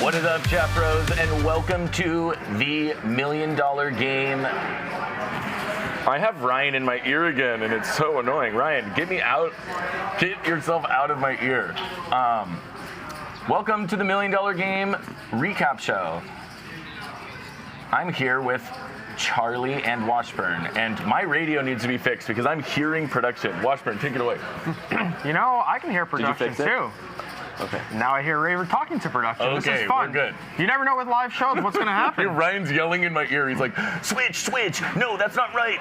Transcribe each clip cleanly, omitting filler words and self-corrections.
What is up, chat bros, and welcome to the $1 Million Game. I have Ryan in my ear again, and it's so annoying. Ryan, get me out. Get yourself out of my ear. Welcome to the $1 Million Game recap show. I'm here with Charlie and Washburn, and my radio needs to be fixed because I'm hearing production. Washburn, take it away. You know, I can hear production too. Okay. Now I hear Raver talking to production. Okay, this is fun. we're good. You never know with live shows what's going to happen. Ryan's yelling in my ear. He's like, switch. No, that's not right.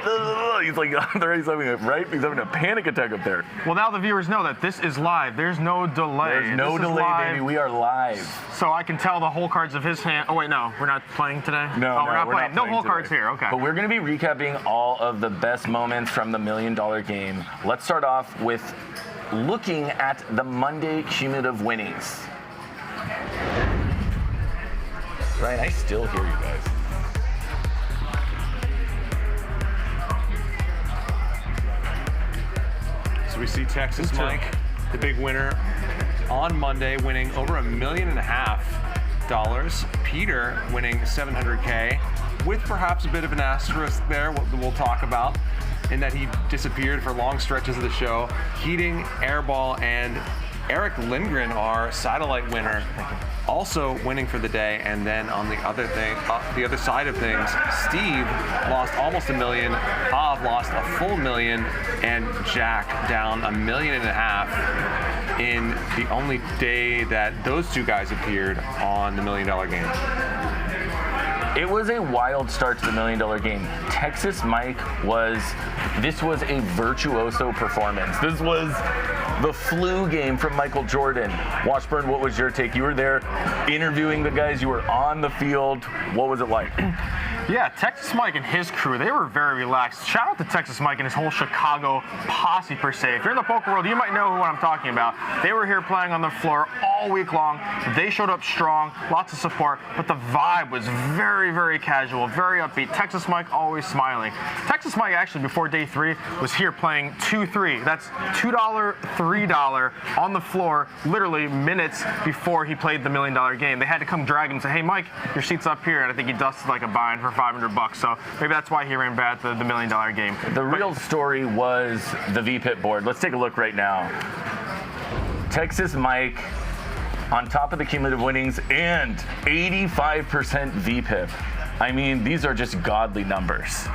He's like, he's having He's having a panic attack up there. Well, now the viewers know that this is live. There's no delay. There's no delay, baby. We are live. So I can tell the hole cards of his hand. Oh, wait, no. We're not playing today? No, we're not playing. No hole cards here. Okay. But we're going to be recapping all of the best moments from the $1 Million Game. Let's start off with looking at the Monday cumulative winnings. Ryan, I still hear you guys. So we see Texas Mike, the big winner, on Monday, winning over $1.5 million. Peter winning $700K, with perhaps a bit of an asterisk there, what we'll talk about, in that he disappeared for long stretches of the show. Keating, Airball, and Eric Lindgren, our satellite winner, also winning for the day. And then on the other side of things, Steve lost almost $1 million, Av lost a full $1 million, and Jack down $1.5 million in the only day that those two guys appeared on the $1 Million Game. It was a wild start to the $1 Million Game. Texas Mike this was a virtuoso performance. This was the flu game from Michael Jordan. Washburn, what was your take? You were there interviewing the guys. You were on the field. What was it like? Yeah, Texas Mike and his crew, they were very relaxed. Shout out to Texas Mike and his whole Chicago posse, per se. If you're in the poker world, you might know what I'm talking about. They were here playing on the floor all week long. They showed up strong, lots of support, but the vibe was very, very casual, very upbeat. Texas Mike always smiling. Texas Mike, actually, before day 3, was here playing 2-3. That's $2, $3 on the floor, literally minutes before he played the $1 Million Game. They had to come drag him and say, hey, Mike, your seat's up here. And I think he dusted like a bind for $500, so maybe that's why he ran bad the $1 Million Game. The real story was the VPIP board. Let's take a look right now. Texas Mike on top of the cumulative winnings and 85% VPIP. I mean, these are just godly numbers.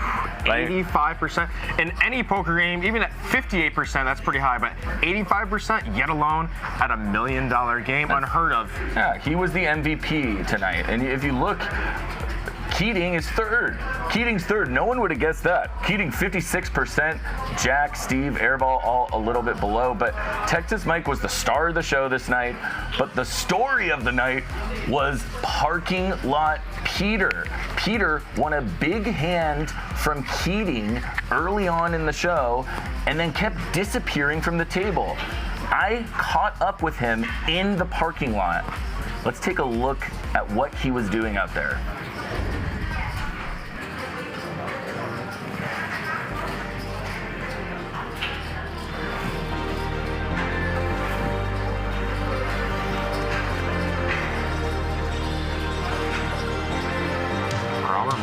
Right? 85%. In any poker game, even at 58%, that's pretty high, but 85%, yet alone, at $1 Million Game, unheard of. Yeah, he was the MVP tonight. And if you look, Keating is third. Keating's third. No one would have guessed that. Keating 56%. Jack, Steve, Airball all a little bit below. But Texas Mike was the star of the show this night. But the story of the night was parking lot Peter. Peter won a big hand from Keating early on in the show and then kept disappearing from the table. I caught up with him in the parking lot. Let's take a look at what he was doing out there.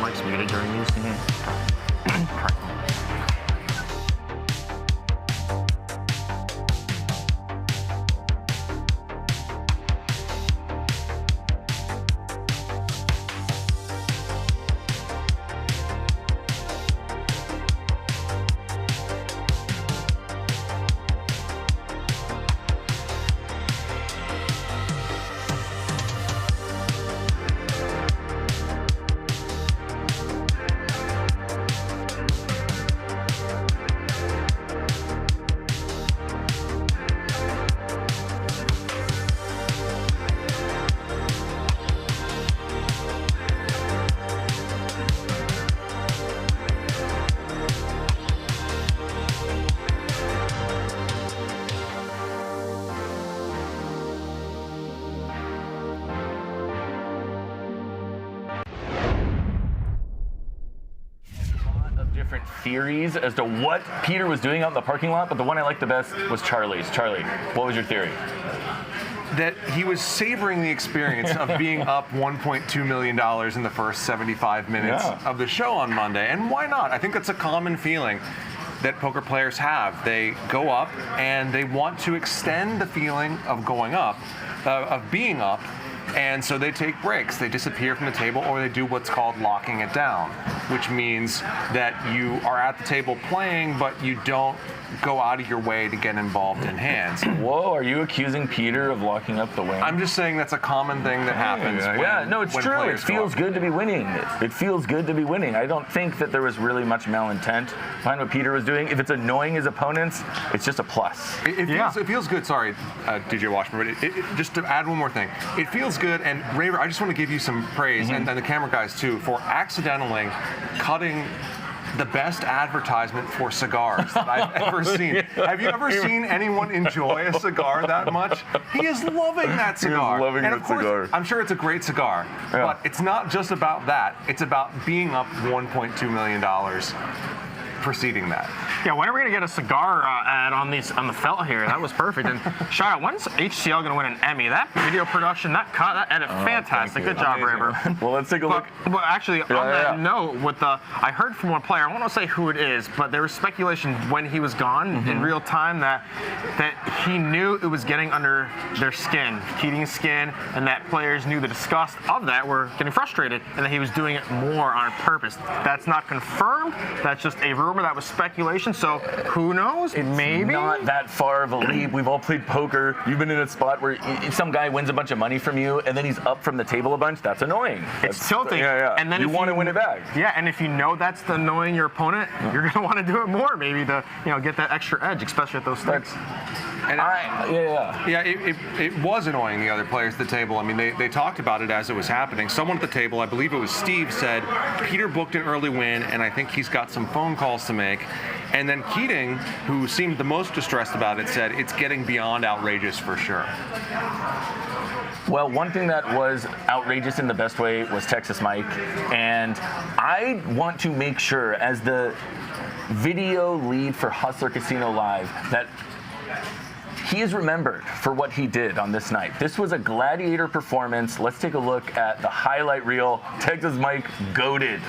Mike's muted during these. different theories as to what Peter was doing out in the parking lot, but the one I liked the best was Charlie's. Charlie, what was your theory? that he was savoring the experience of being up $1.2 million in the first 75 minutes of the show on Monday. And why not? I think that's a common feeling that poker players have. They go up and they want to extend the feeling of going up, of being up, and so they take breaks. They disappear from the table, or they do what's called locking it down, which means that you are at the table playing, but you don't go out of your way to get involved in hands. Whoa, are you accusing Peter of locking up the wing? I'm just saying that's a common thing that happens. No, it's true. It feels good to be winning. It feels good to be winning. I don't think that there was really much malintent behind what Peter was doing. If it's annoying his opponents, it's just a plus. It feels good. Sorry, DJ Washburn, but just to add one more thing, it feels good. And Raver, I just want to give you some praise, and the camera guys too, for accidentally cutting the best advertisement for cigars that I've ever seen. Have you ever seen anyone enjoy a cigar that much? He is loving that cigar. He is loving and of that course, cigar. I'm sure it's a great cigar, but it's not just about that. It's about being up $1.2 million preceding that. Yeah, when are we gonna get a cigar ad on the felt here? That was perfect. And shout out, when's HCL gonna win an Emmy? That video production, that cut, that edit, fantastic. Good job, Raver. Well, let's take a look. But actually, on that note, I heard from one player, I won't say who it is, but there was speculation when he was gone in real time that he knew it was getting under their skin, Keating's skin, and that players knew the disgust of that, were getting frustrated, and that he was doing it more on purpose. That's not confirmed. That's just a rumor. That was speculation. So who knows? Maybe not that far of a leap. We've all played poker. You've been in a spot where some guy wins a bunch of money from you, and then he's up from the table a bunch. That's annoying. It's tilting. And then you want to win it back. Yeah, and if you know that's annoying your opponent, you're going to want to do it more, maybe to get that extra edge, especially at those stakes. And it was annoying the other players at the table. I mean, they talked about it as it was happening. Someone at the table, I believe it was Steve, said Peter booked an early win, and I think he's got some phone calls to make. And then Keating, who seemed the most distressed about it, said it's getting beyond outrageous for sure. Well, one thing that was outrageous in the best way was Texas Mike, and I want to make sure, as the video lead for Hustler Casino Live, that he is remembered for what he did on this night. This was a gladiator performance. Let's take a look at the highlight reel. Texas Mike goated.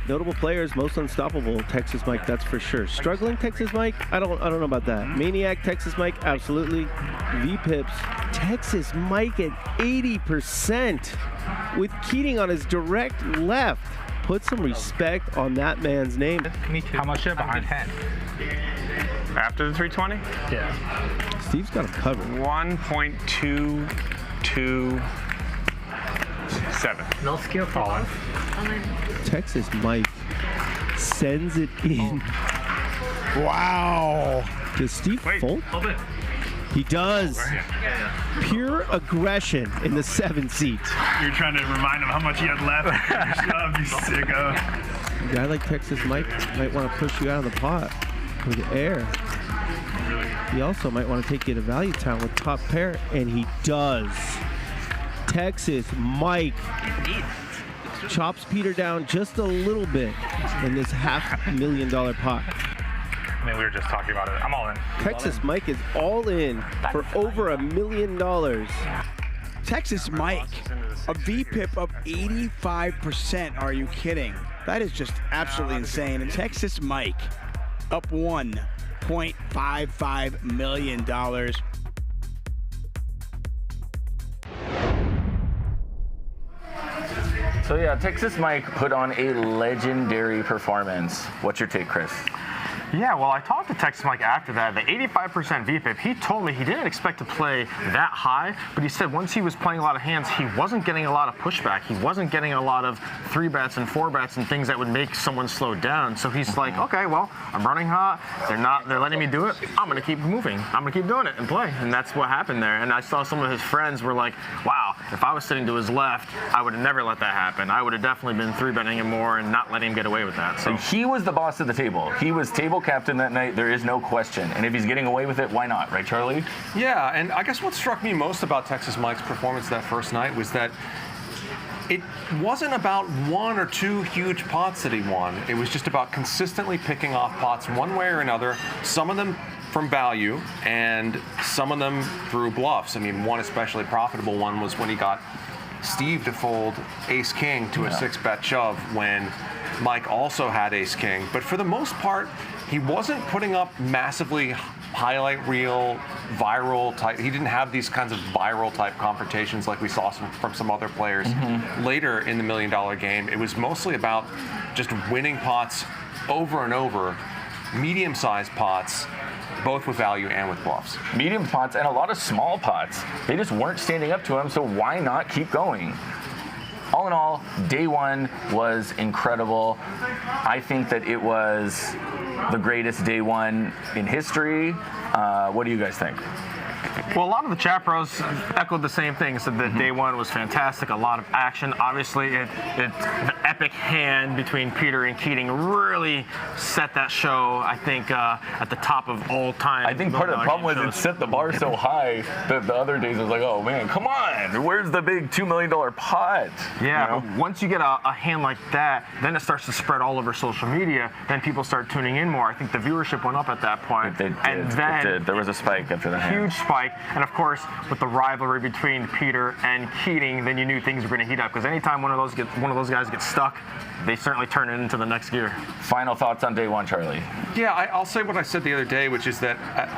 Notable players, most unstoppable, Texas Mike, that's for sure. Struggling Texas Mike, I don't know about that. Maniac Texas Mike, absolutely. V-Pips, Texas Mike at 80% with Keating on his direct left. Put some respect on that man's name. Me too. How much behind 10? After the 320? Yeah. Steve's got him covered. 1.227. No skill falling. Texas Mike sends it in. Wow. Does Steve fold? A little bit. He does. Pure aggression in the 7 seat. You're trying to remind him how much he had left. You sicko. A guy like Texas Mike might want to push you out of the pot with air. He also might want to take you to Value Town with top pair, and he does. Texas Mike chops Peter down just a little bit in this $500,000 pot. I mean, we were just talking about it. I'm all in. Texas Mike is all in for over $1 million. Texas Mike, a VPIP of 85%. Are you kidding? That is just absolutely insane. And Texas Mike up $1.55 million. So yeah, Texas Mike put on a legendary performance. What's your take, Chris? Yeah, well, I talked to Texas Mike after that. The 85% VPIP, he told me he didn't expect to play that high, but he said once he was playing a lot of hands, he wasn't getting a lot of pushback. He wasn't getting a lot of 3-bets and 4-bets and things that would make someone slow down. So he's like, okay, well, I'm running hot. They're letting me do it. I'm going to keep moving. I'm going to keep doing it and play. And that's what happened there. And I saw some of his friends were like, wow, if I was sitting to his left, I would have never let that happen. I would have definitely been 3-betting him more and not letting him get away with that. So he was the boss of the table. He was table captain that night. There is no question. And if he's getting away with it, why not? Right, Charlie? Yeah, and I guess what struck me most about Texas Mike's performance that first night was that it wasn't about one or two huge pots that he won. It was just about consistently picking off pots one way or another, some of them from value and some of them through bluffs. I mean, one especially profitable one was when he got Steve to fold ace-king to a 6-bet shove when Mike also had ace-king. But for the most part, he wasn't putting up massively highlight reel, viral type. He didn't have these kinds of viral type confrontations like we saw from some other players later in the $1 million game. It was mostly about just winning pots over and over, medium-sized pots, both with value and with bluffs. Medium pots and a lot of small pots. They just weren't standing up to him, so why not keep going? All in all, day one was incredible. I think that it was the greatest day one in history. What do you guys think? Well, a lot of the chat pros echoed the same thing, said that day one was fantastic, a lot of action. Obviously, the epic hand between Peter and Keating really set that show, I think, at the top of all time. I think part of the problem was it set the bar so high that the other days it was like, oh man, come on, where's the big $2 million pot? Yeah, You know? but once you get a hand like that, then it starts to spread all over social media. Then people start tuning in more. I think the viewership went up at that point. It did. There was a spike after that hand. Huge spike. And of course, with the rivalry between Peter and Keating, then you knew things were going to heat up. Because anytime one of those guys gets stuck, they certainly turn it into the next gear. Final thoughts on day one, Charlie? Yeah, I'll say what I said the other day, which is that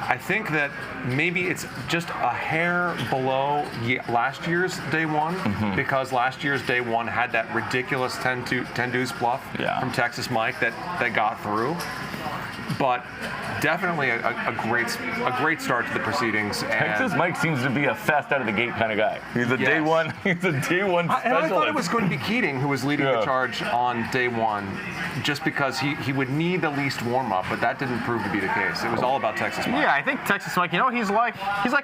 I think that maybe it's just a hair below last year's day one, because last year's day one had that ridiculous 10 deuce bluff from Texas Mike that got through. But definitely a great start to the proceedings. Texas Mike seems to be a fast out of the gate kind of guy. He's a day one. He's a day one specialist. And I thought it was going to be Keating who was leading the charge on day one, just because he would need the least warm up, but that didn't prove to be the case. It was all about Texas Mike. Yeah, I think Texas Mike. You know, he's like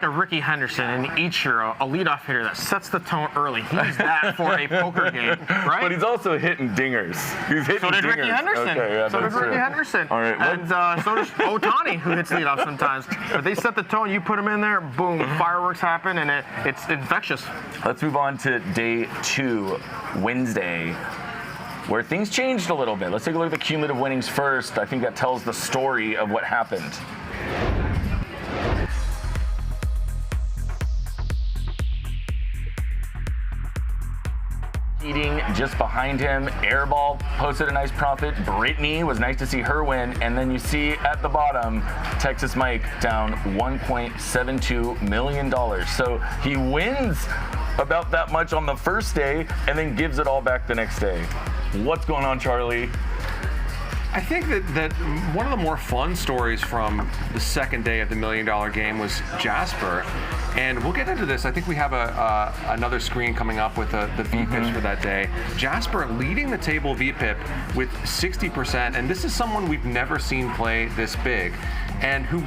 a Ricky Henderson in each year, a leadoff hitter that sets the tone early. He's that for a poker game, right? But he's also hitting dingers. He's hitting So did dingers. Ricky Henderson. Okay, yeah, so did that's Ricky true. Henderson. All right, and so does Ohtani, who hits leadoff sometimes. But they set the tone. You put him in there, boom, fireworks happen, and it's infectious. Let's move on to day two, Wednesday, where things changed a little bit. Let's take a look at the cumulative winnings first. I think that tells the story of what happened. Keating just behind him. Airball posted a nice profit. Brittany was nice to see her win. And then you see at the bottom, Texas Mike down $1.72 million. So he wins about that much on the first day and then gives it all back the next day. What's going on, Charlie? I think that one of the more fun stories from the second day of the $1 million game was Jasper. And we'll get into this. I think we have another screen coming up with the VPIPs for that day. Jasper leading the table VPIP with 60%, and this is someone we've never seen play this big, and who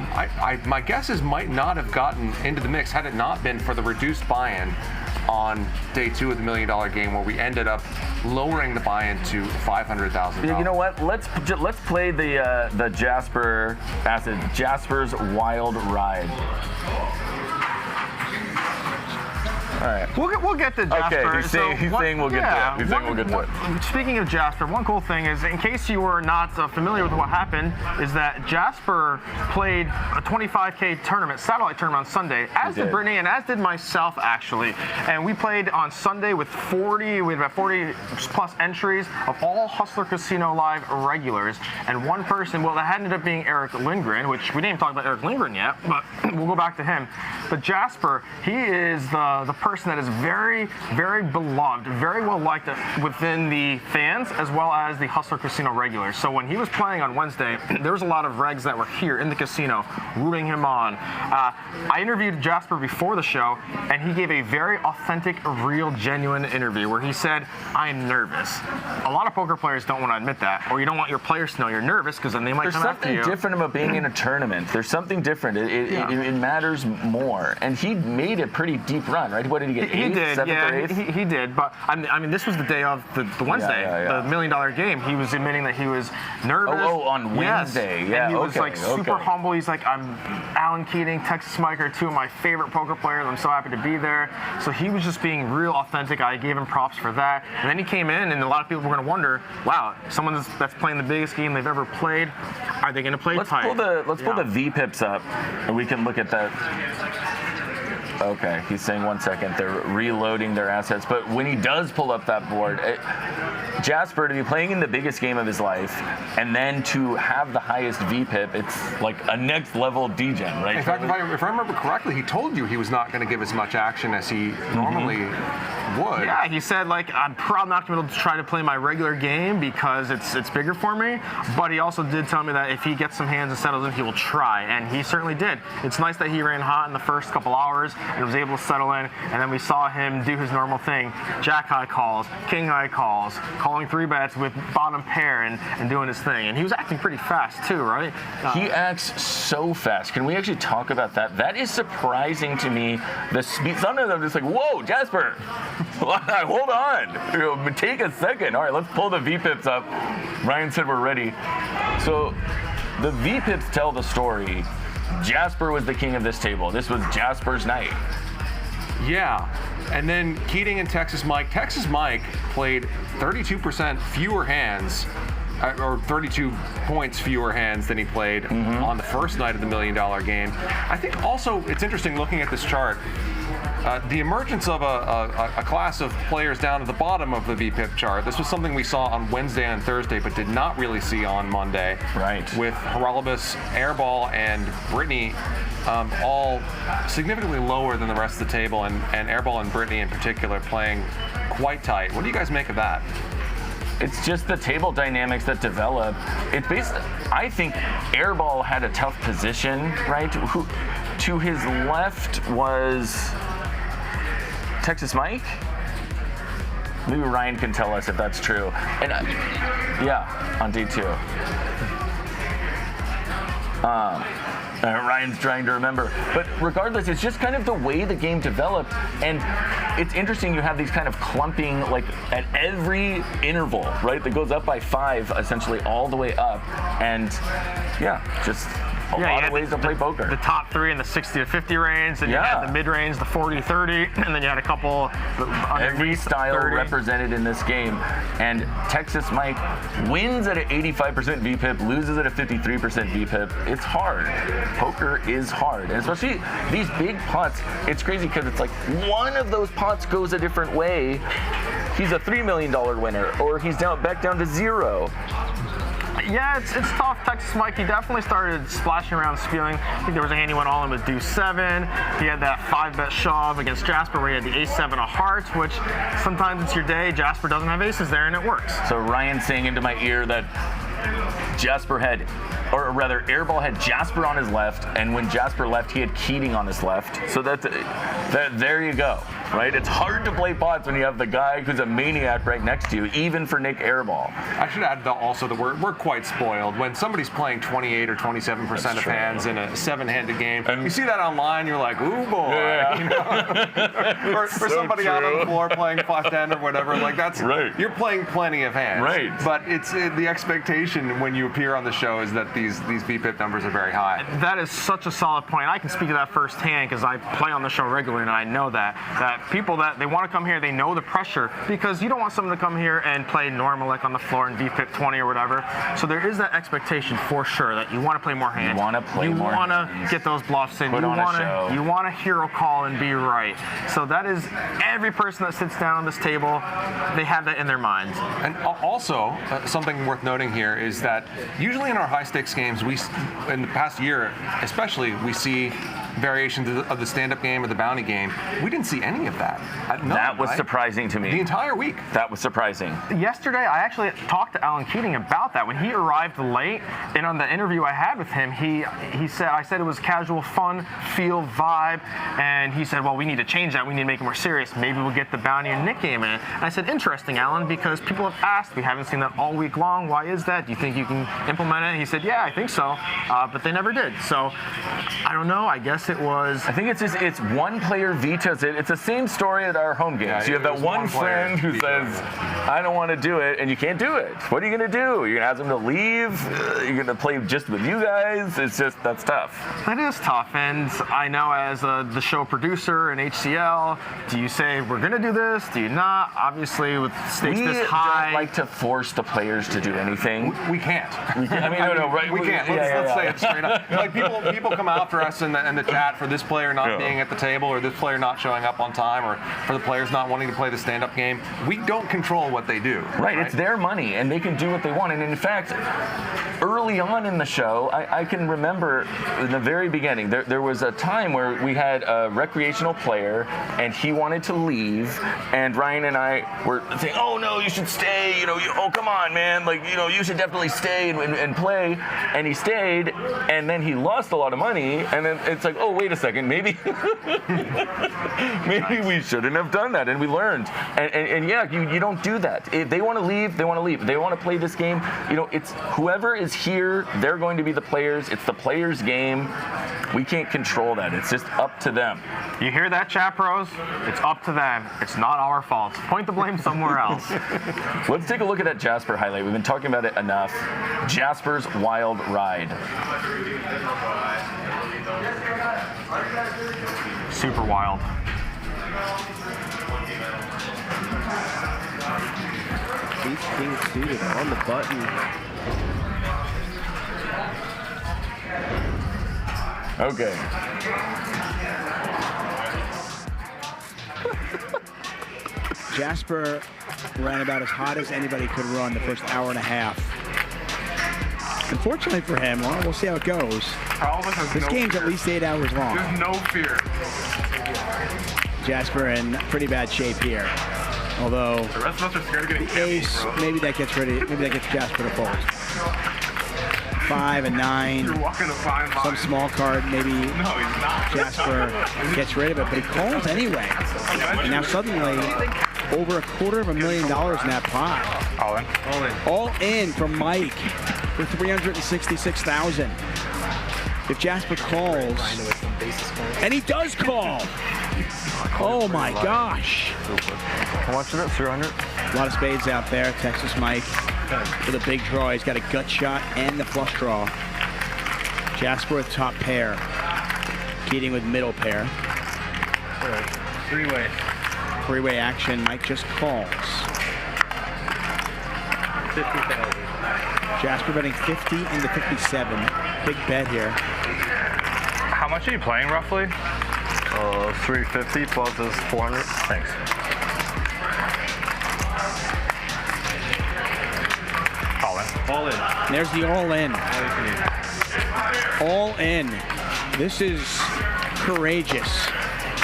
my guess is might not have gotten into the mix had it not been for the reduced buy-in on day two of the $1 million game, where we ended up lowering the buy-in to $500,000. You know what? Let's play the Jasper acid, Jasper's Wild Ride. All right. We'll get to Jasper. Okay, he's saying we'll get to it. He's saying we'll get to it. Speaking of Jasper, one cool thing is, in case you were not familiar with what happened, is that Jasper played a 25K tournament, satellite tournament on Sunday, as did Brittany and as did myself, actually. And we played on Sunday with 40 plus entries of all Hustler Casino Live regulars. And one person, well, that ended up being Eric Lindgren, which we didn't even talk about Eric Lindgren yet, but we'll go back to him. But Jasper, he is the person that is very, very beloved, very well liked within the fans as well as the Hustler Casino regulars. So when he was playing on Wednesday, there was a lot of regs that were here in the casino rooting him on. I interviewed Jasper before the show, and he gave a very authentic, real, genuine interview where he said, "I'm nervous." A lot of poker players don't want to admit that, or you don't want your players to know you're nervous because then they might come after you. There's something different about being in a tournament. There's something different. It matters more. And he made a pretty deep run, right? What did he get? He eighth, did, seventh, yeah, or eighth? he did. But I mean, this was the day of the Wednesday, Yeah. the $1 million game. He was admitting that he was nervous. On Wednesday, yes. yeah. And he was okay, super humble. He's like, I'm Alan Keating, Texas Mike are two of my favorite poker players. I'm so happy to be there. So he was just being real authentic. I gave him props for that. And then he came in, and a lot of people were going to wonder, wow, someone that's playing the biggest game they've ever played, are they going to play tight? Let's pull the V-pips up, and we can look at that. Okay, he's saying 1 second. They're reloading their assets. But when he does pull up that board, Jasper, to be playing in the biggest game of his life, and then to have the highest VPIP, it's like a next level degen, right? In fact, if I remember correctly, he told you he was not going to give as much action as he normally would. Yeah, he said, like, I'm probably not going to be able to try to play my regular game because it's bigger for me. But he also did tell me that if he gets some hands and settles in, he will try. And he certainly did. It's nice that he ran hot in the first couple hours and was able to settle in. And then we saw him do his normal thing. Jack high calls, king high calls, calling 3-bets with bottom pair and doing his thing. And he was acting pretty fast too, right? He acts so fast. Can we actually talk about that? That is surprising to me. The speed. Sometimes I'm just like, whoa, Jasper, hold on. Take a second. All right, let's pull the VPIPs up. Ryan said we're ready. So the VPIPs tell the story. Jasper was the king of this table. This was Jasper's night. Yeah. And then Keating and Texas Mike. Texas Mike played 32% fewer hands, or 32 points fewer hands than he played on the first night of the $1 million game. I think also it's interesting looking at this chart. The emergence of a class of players down at the bottom of the VPIP chart. This was something we saw on Wednesday and Thursday, but did not really see on Monday. Right. With Haralabos, Airball, and Brittany all significantly lower than the rest of the table, and Airball and Brittany in particular playing quite tight. What do you guys make of that? It's just the table dynamics that develop. It's based. I think Airball had a tough position, right? Who, to his left was Texas Mike. Maybe Ryan can tell us if that's true. And yeah, on day 2. Ryan's trying to remember. But regardless, it's just kind of the way the game developed. And it's interesting you have these kind of clumping, like at every interval, right? That goes up by 5, essentially all the way up. And yeah, just a lot of ways to play poker. The top 3 in the 60 to 50 range, and you had the mid-range, the 40 to 30, and then you had a couple every style 30. represented in this game. And Texas Mike wins at an 85% VPIP, loses at a 53% VPIP. It's hard. Poker is hard. And especially these big pots, it's crazy because it's like one of those pots goes a different way. He's a $3 million winner, or he's back down to 0. Yeah, it's tough. Texas Mike, he definitely started splashing around, spewing. I think there was a hand he went all in with deuce 7. He had that 5-bet shove against Jasper where he had the ace-7 of hearts, which sometimes it's your day. Jasper doesn't have aces there, and it works. So Ryan's saying into my ear that Jasper had, or rather Airball had Jasper on his left, and when Jasper left, he had Keating on his left. So that there you go, right? It's hard to play pots when you have the guy who's a maniac right next to you, even for Nick Airball. I should add also that we're quite spoiled. When somebody's playing 28 or 27% of hands in a 7-handed game, and you see that online, you're like, ooh boy. Yeah. You know? or so somebody out on the floor playing 5-10 or whatever, like that's right. You're playing plenty of hands. Right. But it's the expectation when you appear on the show is that these VPIP numbers are very high. That is such a solid point. I can speak to that firsthand because I play on the show regularly, and I know that people that they want to come here, they know the pressure, because you don't want someone to come here and play normal like on the floor and VPIP 20 or whatever. So there is that expectation for sure that you want to play more hands. You want to play more hands. You want to get those bluffs in. Put on a show. You want to hero call and be right. So that is every person that sits down on this table, they have that in their minds. And also, something worth noting here is that usually in our high-stakes games, in the past year especially, we see variations of the stand-up game or the bounty game. We didn't see any of that. That was surprising to me. The entire week. That was surprising. Yesterday, I actually talked to Alan Keating about that. When he arrived late, and on the interview I had with him, I said it was casual fun, feel, vibe, and he said, well, we need to change that. We need to make it more serious. Maybe we'll get the bounty and Nick game in. And I said, interesting, Alan, because people have asked. We haven't seen that all week long. Why is that? Do you think you can implement it? He said, yeah, I think so, but they never did. So I don't know. I guess guess it was. I think it's one player vetoes it. It's the same story at our home games. Yeah, you have that one friend who says, I don't want to do it, and you can't do it. What are you going to do? You're going to ask them to leave? You're going to play just with you guys? It's just, that's tough. That is tough, and I know as the show producer in HCL, do you say, we're going to do this? Do you not? Obviously, with stakes We this high. don't like to force the players to do anything. We can't. I mean, no, right? We can't. Let's say it straight up. Like people come after us in the chat for this player not being at the table, or this player not showing up on time, or for the players not wanting to play the stand-up game. We don't control what they do. Right, it's their money, and they can do what they want. And in fact, early on in the show, I can remember in the very beginning, there was a time where we had a recreational player, and he wanted to leave, and Ryan and I were saying, oh no, you should stay, oh come on, man, like, you should definitely stay and play. And he stayed, and then he lost a lot of money, and then it's like, oh, wait a second, maybe we shouldn't have done that, and we learned. And yeah, you don't do that. If they want to leave, they want to leave. If they want to play this game, it's whoever is here, they're going to be the players. It's the players' game. We can't control that. It's just up to them. You hear that, chat pros? It's up to them. It's not our fault. Point the blame somewhere else. Let's take a look at that Jasper highlight. We've been talking about it enough. Jasper's wild ride. Super wild. Ace king suited on the button. Okay. Jasper ran about as hot as anybody could run the first hour and a half. Unfortunately for him, well, we'll see how it goes. This game's at least 8 hours long. There's no fear. Jasper in pretty bad shape here. Although The rest of us are scared of getting the ace, maybe that gets Jasper to fold. 5 and 9. You're walking a fine line. Some small card, maybe No, he's not. Jasper gets rid of it, but he calls anyway. And now suddenly, over $250,000 in that pot. All in. All in from Mike for $366,000. If Jasper calls, and he does call. Oh my gosh. How much is it? 300? A lot of spades out there. Texas Mike with a big draw. He's got a gut shot and the flush draw. Jasper with top pair. Keating with middle pair. Three-way. Three-way action. Mike just calls. 50,000. Jasper betting 50 into 57. Big bet here. How much are you playing roughly? 350 plus is 400. Thanks. All in. All in. There's the all-in. All-in. This is courageous.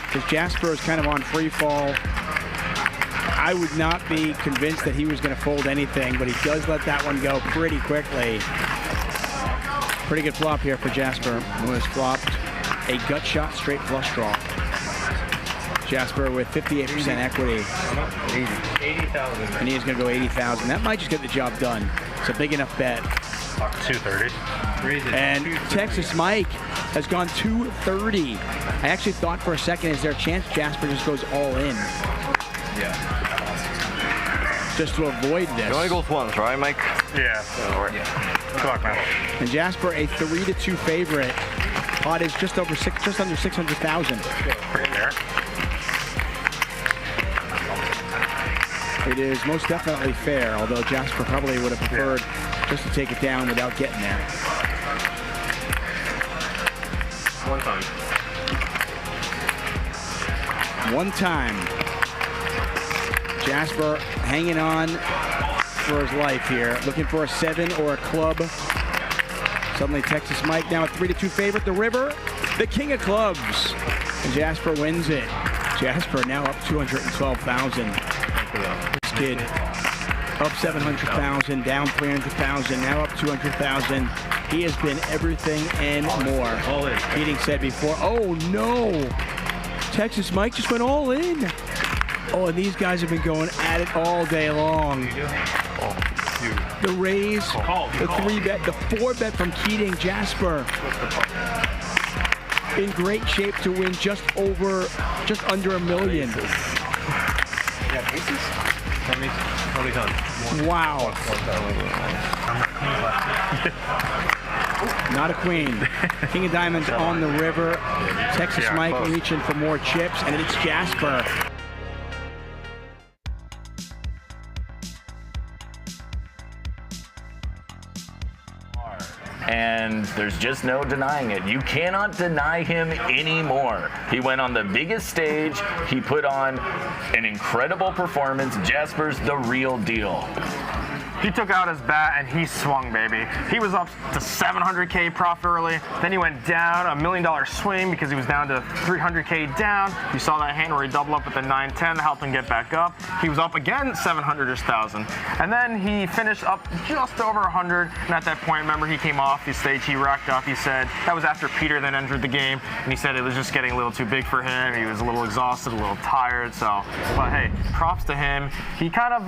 Because Jasper is kind of on free fall. I would not be convinced that he was going to fold anything, but he does let that one go pretty quickly. Pretty good flop here for Jasper, who has flopped a gut shot straight flush draw. Jasper with 58% equity. 80,000. And he is going to go 80,000. That might just get the job done. It's a big enough bet. 230. And Texas Mike has gone 230. I actually thought for a second, is there a chance Jasper just goes all in? Yeah. Just to avoid this. You only goes once, right, Mike? Yeah. Good luck, man. And Jasper, a 3-2 favorite. Pot is just under 600,000. Pretty fair. It is most definitely fair, although Jasper probably would have preferred just to take it down without getting there. One time. One time. Jasper hanging on for his life here, looking for a 7 or a club. Suddenly Texas Mike now a 3-2 favorite. The river, the king of clubs. And Jasper wins it. Jasper now up 212,000. This kid up 700,000, down 300,000, now up 200,000. He has been everything and more. All in. Keating said before, oh no! Texas Mike just went all in. Oh, and these guys have been going at it all day long. The raise, the 3-bet, the 4-bet from Keating, Jasper. in great shape to win just under $1 million. Wow. Not a queen. King of Diamonds on the river. Texas Mike reaching for more chips, and it's Jasper. And there's just no denying it. You cannot deny him anymore. He went on the biggest stage. He put on an incredible performance. Jasper's the real deal. He took out his bat and he swung, baby. He was up to 700K profit early. Then he went down $1 million swing because he was down to 300K down. You saw that hand where he doubled up with the 910 to help him get back up. He was up again 700-ish thousand. And then he finished up just over 100. And at that point, remember, he came off the stage. He racked up. He said that was after Peter then entered the game. And he said it was just getting a little too big for him. He was a little exhausted, a little tired. So, but hey, props to him. He kind of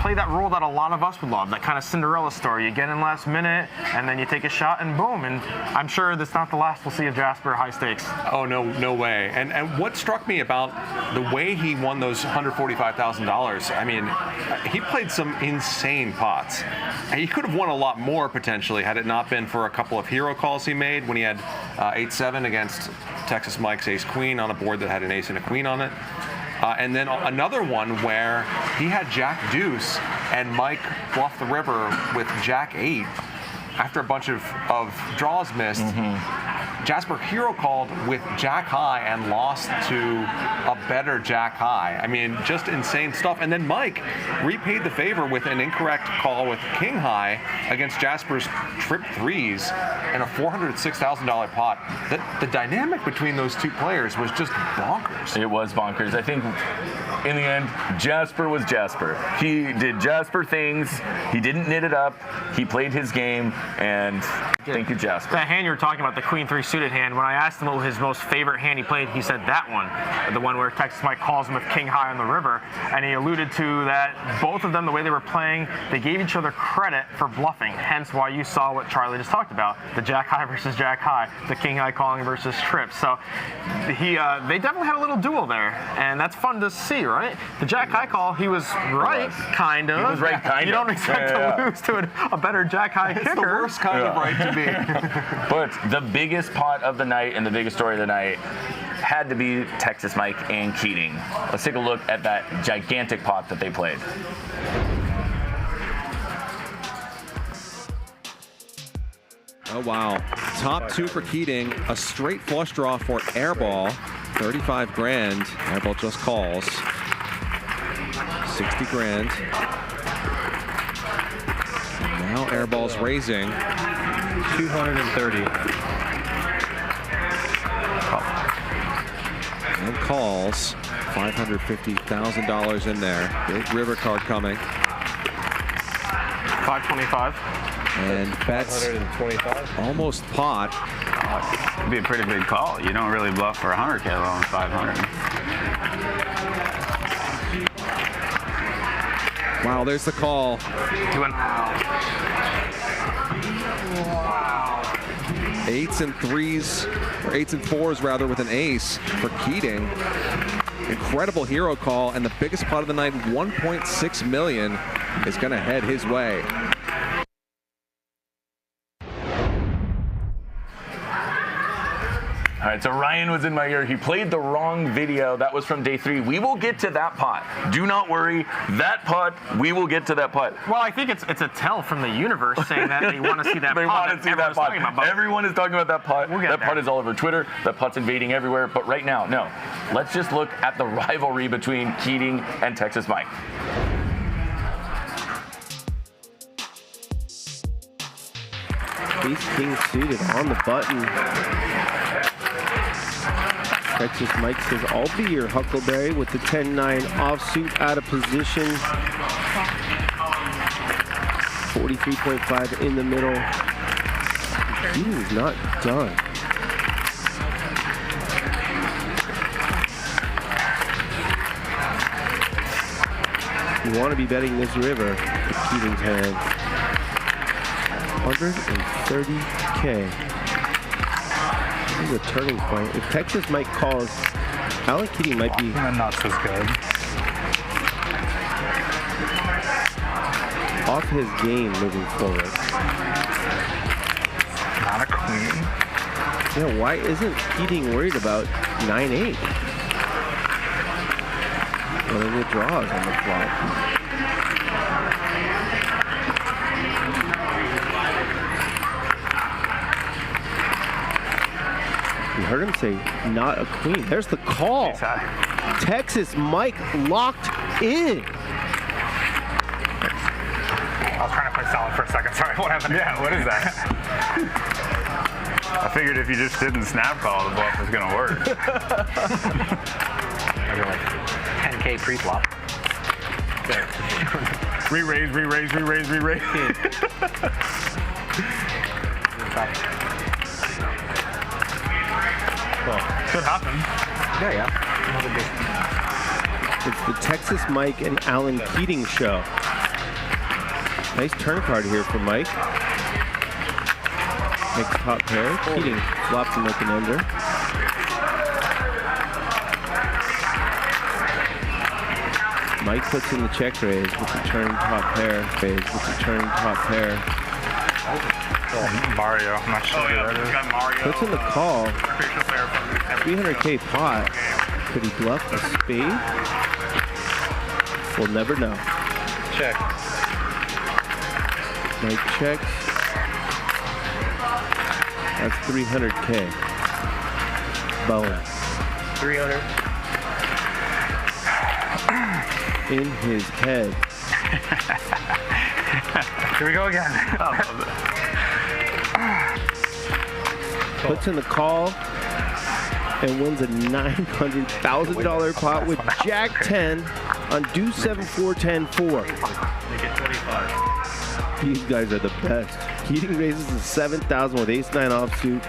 played that role that a lot of us would love, that kind of Cinderella story. You get in last minute, and then you take a shot, and boom. And I'm sure that's not the last we'll see of Jasper high stakes. Oh, no way. And what struck me about the way he won those $145,000, I mean, he played some insane pots. He could have won a lot more, potentially, had it not been for a couple of hero calls he made when he had 8-7 against Texas Mike's ace-queen on a board that had an ace and a queen on it. And then another one where he had Jack Deuce and Mike bluffed the river with Jack 8 after a bunch of draws missed. Jasper hero called with Jack High and lost to a better Jack High. I mean, just insane stuff. And then Mike repaid the favor with an incorrect call with King High against Jasper's trip threes and a $406,000 pot. The dynamic between those two players was just bonkers. It was bonkers. I think in the end, Jasper was Jasper. He did Jasper things. He didn't knit it up. He played his game, and thank you, Jasper. That hand you were talking about, the Queen 3 suited hand, when I asked him what his most favorite hand he played, he said that one, the one where Texas Mike calls him with King High on the river, and he alluded to that both of them, the way they were playing, they gave each other credit for bluffing, hence why you saw what Charlie just talked about, the Jack High versus Jack High, the King High calling versus trips. So they definitely had a little duel there, and that's fun to see, right? The Jack High call, he was right, kind of. He was right, kind of. You don't expect to lose to a better Jack High kicker. It's the worst kind of right to be. But the biggest pot of the night and the biggest story of the night had to be Texas Mike and Keating. Let's take a look at that gigantic pot that they played. Oh, wow. Top two for Keating. A straight flush draw for Airball. 35 grand. Airball just calls. 60 grand. Now Airball's raising. 230. And calls. $550,000 in there. Big river card coming. 525. And bets 125. almost pot. It'd be a pretty big call. You don't really bluff for 100K alone, 500. Wow, there's the call. Eights and threes, or eights and fours rather, with an ace for Keating. Incredible hero call, and the biggest pot of the night, 1.6 million, is going to head his way. All right, so Ryan was in my ear. He played the wrong video. That was from day 3. We will get to that pot. Do not worry. That pot, we will get to that pot. Well, I think it's a tell from the universe saying that they want to see that They pot. want to see that pot. Everyone is talking about that pot. We'll get that there. pot is all over Twitter. That pot's invading everywhere. But right now, no. Let's just look at the rivalry between Keating and Texas Mike. Ace King suited on the button. Texas Mike says, I'll be your Huckleberry with the 10-9 offsuit out of position. 43.5 in the middle. He is not done. You want to be betting this river with Keating's hand. 130K. This is a turning point. If Texas Mike calls, Alan Keating might be Not as good. off his game moving forward. Not a queen. Yeah, why isn't Keating worried about 9-8? One of the draws on the flop. You heard him say, not a queen. There's the call. Texas Mike locked in. I was trying to play solid for a second. Sorry, what happened? Yeah, what is that? I figured if you just didn't snap call, the bluff was going to work. Like 10K pre-flop. Re-raise. Could happen. Yeah. It's the Texas Mike and Alan Keating show. Nice turn card here for Mike. Makes top pair. Keating flops and make an ender. Mike puts in the check raise with the turn top pair. Phase with the turn top pair. Mario. I'm not sure who that is. Got Mario. Puts in the call. 300K pot. Could he bluff a spade? We'll never know. Check. Mike checks. That's 300K. Bonus. 300. In his head. Here we go again. Puts in the call and wins a $900,000 pot with Jack 10 on deuce 7 4 10 4. Make it 25. These guys are the best. Keating raises the 7,000 with ace 9 offsuit.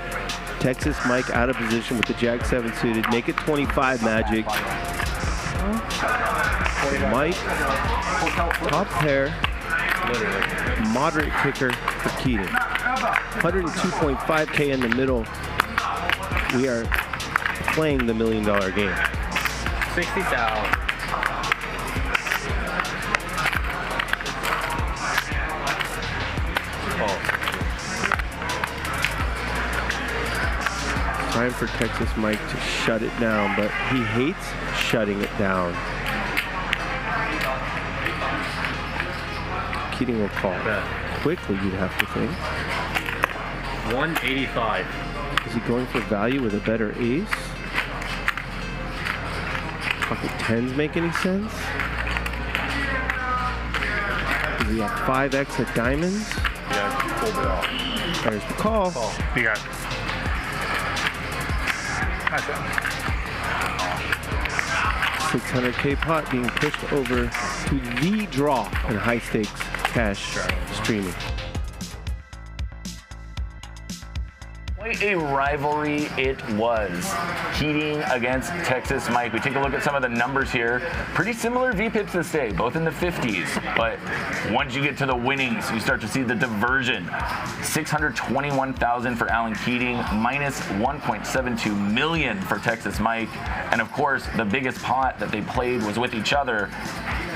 Texas Mike out of position with the Jack 7 suited. Make it 25 Magic. Mike, top pair, moderate kicker for Keating. 102.5K in the middle. We are playing the $1 million game. 60,000. Time for Texas Mike to shut it down, but he hates shutting it down. Keating will call. Quickly, you'd have to think. 185. Is he going for value with a better ace? Pocket 10s make any sense? Does he have 5x at diamonds? Yeah, pulled it off. There's the call. You got it. 600K pot being pushed over to the draw in high stakes cash streaming. Quite a rivalry it was. Keating against Texas Mike. We take a look at some of the numbers here. Pretty similar VPIPs this day, both in the 50s. But once you get to the winnings, you start to see the diversion. 621,000 for Alan Keating, minus 1.72 million for Texas Mike. And of course, the biggest pot that they played was with each other.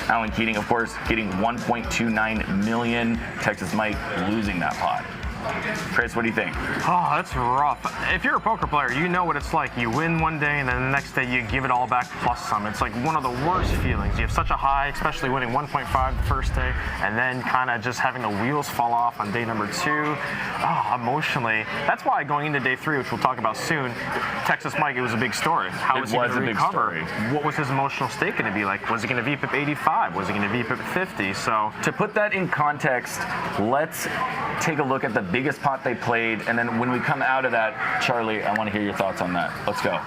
Alan Keating, of course, getting 1.29 million. Texas Mike losing that pot. Chris, what do you think? Oh, that's rough. If you're a poker player, you know what it's like. You win one day, and then the next day you give it all back plus some. It's like one of the worst feelings. You have such a high, especially winning 1.5 the first day, and then kind of just having the wheels fall off on day number 2. Oh, emotionally. That's why going into day 3, which we'll talk about soon, Texas Mike, it was a big story. How was he going to recover? What was his emotional state going to be like? Was he going to VPIP 85? Was he going to VPIP 50? So to put that in context, let's take a look at the biggest pot they played, and then when we come out of that, Charlie, I want to hear your thoughts on that. Let's go.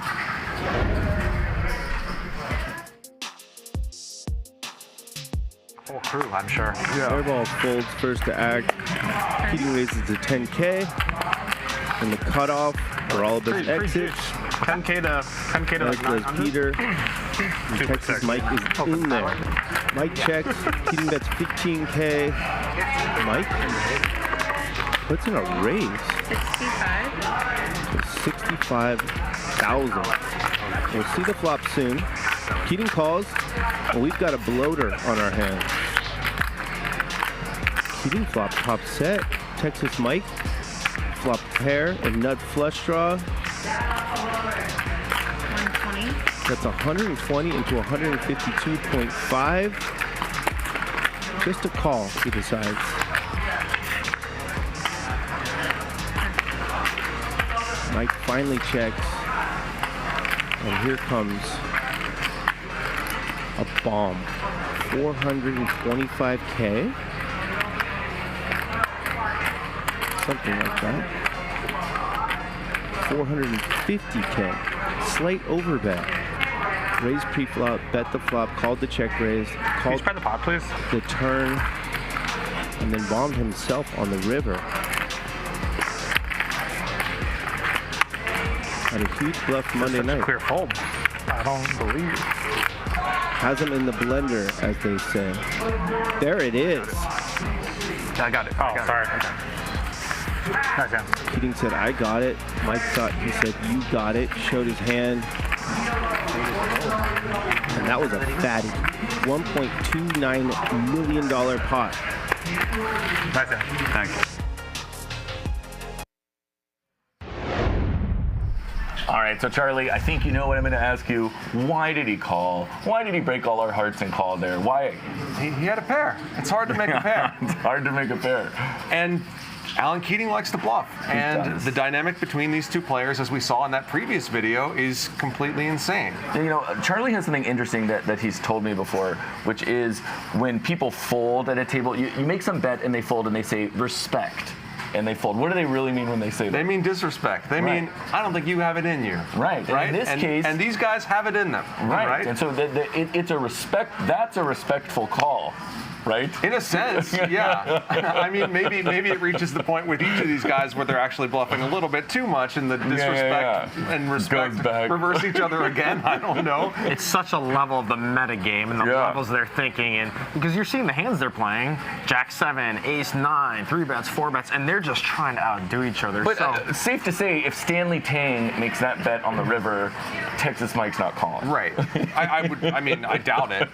Whole crew, I'm sure. Airball folds first to act. Keating raises to 10K. And the cutoff for all of his exits. 10K to As does Peter. And Texas Mike is in there. Mike checks. Keating bets 15K. Mike puts in a raise. 65. 65,000. We'll see the flop soon. Keating calls, and we've got a bloater on our hands. Keating flop top set. Texas Mike flop pair and nut flush draw. 120. That's 120 into 152.5. Just a call, he decides. Mike finally checks. And here comes a bomb. 425K. Something like that. 450K. Slight overbet. Raised pre-flop, bet the flop, called the check raise, Can you spread the pot, please? the turn, and then bombed himself on the river. Had a huge bluff Monday night. Clear fold. I don't believe. Has him in the blender, as they say. There it is. I got it. Oh, sorry. Okay. Nice hand. Keating said, I got it. Mike thought he said, you got it. Showed his hand. And that was a fatty. $1.29 million pot. Nice hand. Thank you. All right, so Charlie, I think you know what I'm going to ask you. Why did he call? Why did he break all our hearts and call there? Why? He had a pair. It's hard to make a pair. It's hard to make a pair. And Alan Keating likes to bluff. And does. the dynamic between these two players, as we saw in that previous video, is completely insane. You know, Charlie has something interesting that he's told me before, which is when people fold at a table, you make some bet and they fold and they say respect. And they fold. What do they really mean when they say that? They mean disrespect. They mean, I don't think you have it in you. Right. Right. In this case, and these guys have it in them. right. And so it's a respect. That's a respectful call, right? In a sense, yeah. I mean, maybe it reaches the point with each of these guys where they're actually bluffing a little bit too much, and the disrespect and respect Goes back. reverse each other again. I don't know. It's such a level of the meta game and the levels they're thinking in, because you're seeing the hands they're playing: Jack 7, Ace 9, 3 bets, 4 bets, and they're just trying to outdo each other. But so safe to say, if Stanley Tang makes that bet on the river, Texas Mike's not calling. Right. I doubt it.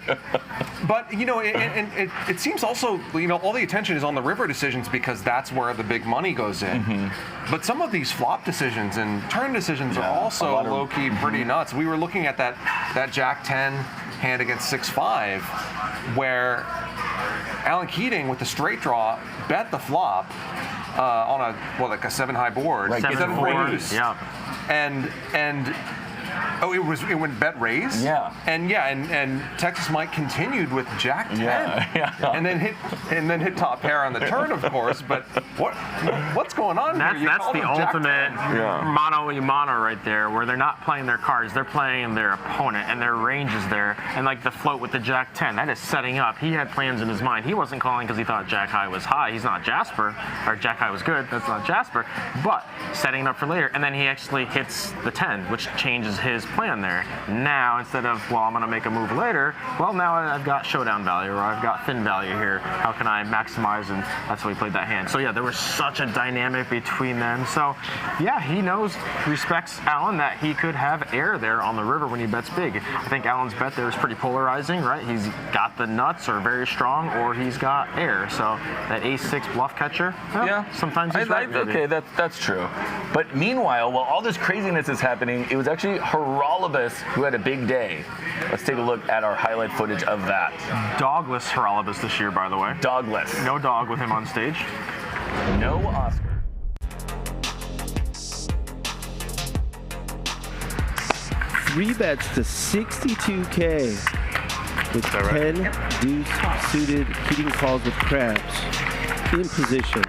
But, you know, it seems also, you know, all the attention is on the river decisions because that's where the big money goes in. Mm-hmm. But some of these flop decisions and turn decisions are also low-key pretty nuts. We were looking at that Jack 10 hand against 6-5 where Alan Keating with the straight draw bet the flop on a 7-high board. Right, 7-4. Raised. Yeah. And it went bet raise. Yeah. And Texas Mike continued with Jack 10. Yeah. And then hit top pair on the turn, of course. But what's going on here? That's the ultimate mano y mano right there, where they're not playing their cards, they're playing their opponent, and their range is there. And like the float with the Jack 10, that is setting up. He had plans in his mind. He wasn't calling because he thought Jack high was high. He's not Jasper, or Jack high was good. That's not Jasper. But setting it up for later, and then he actually hits the 10, which changes his plan there. Now, instead of, I'm going to make a move later, now I've got showdown value, or I've got thin value here. How can I maximize? And that's how he played that hand. So yeah, there was such a dynamic between them. So yeah, he respects Alan that he could have air there on the river when he bets big. I think Alan's bet there is pretty polarizing, right? He's got the nuts or very strong, or he's got air. So that ace-6 bluff catcher, sometimes he's right. Okay, that's true. But meanwhile, while all this craziness is happening, it was actually Olivares who had a big day. Let's take a look at our highlight footage of that. Dogless Olivares this year, by the way. Dogless. No dog with him on stage. No Oscar. Three bets to 62K with 10 deuce suited. Keating calls with crabs in position.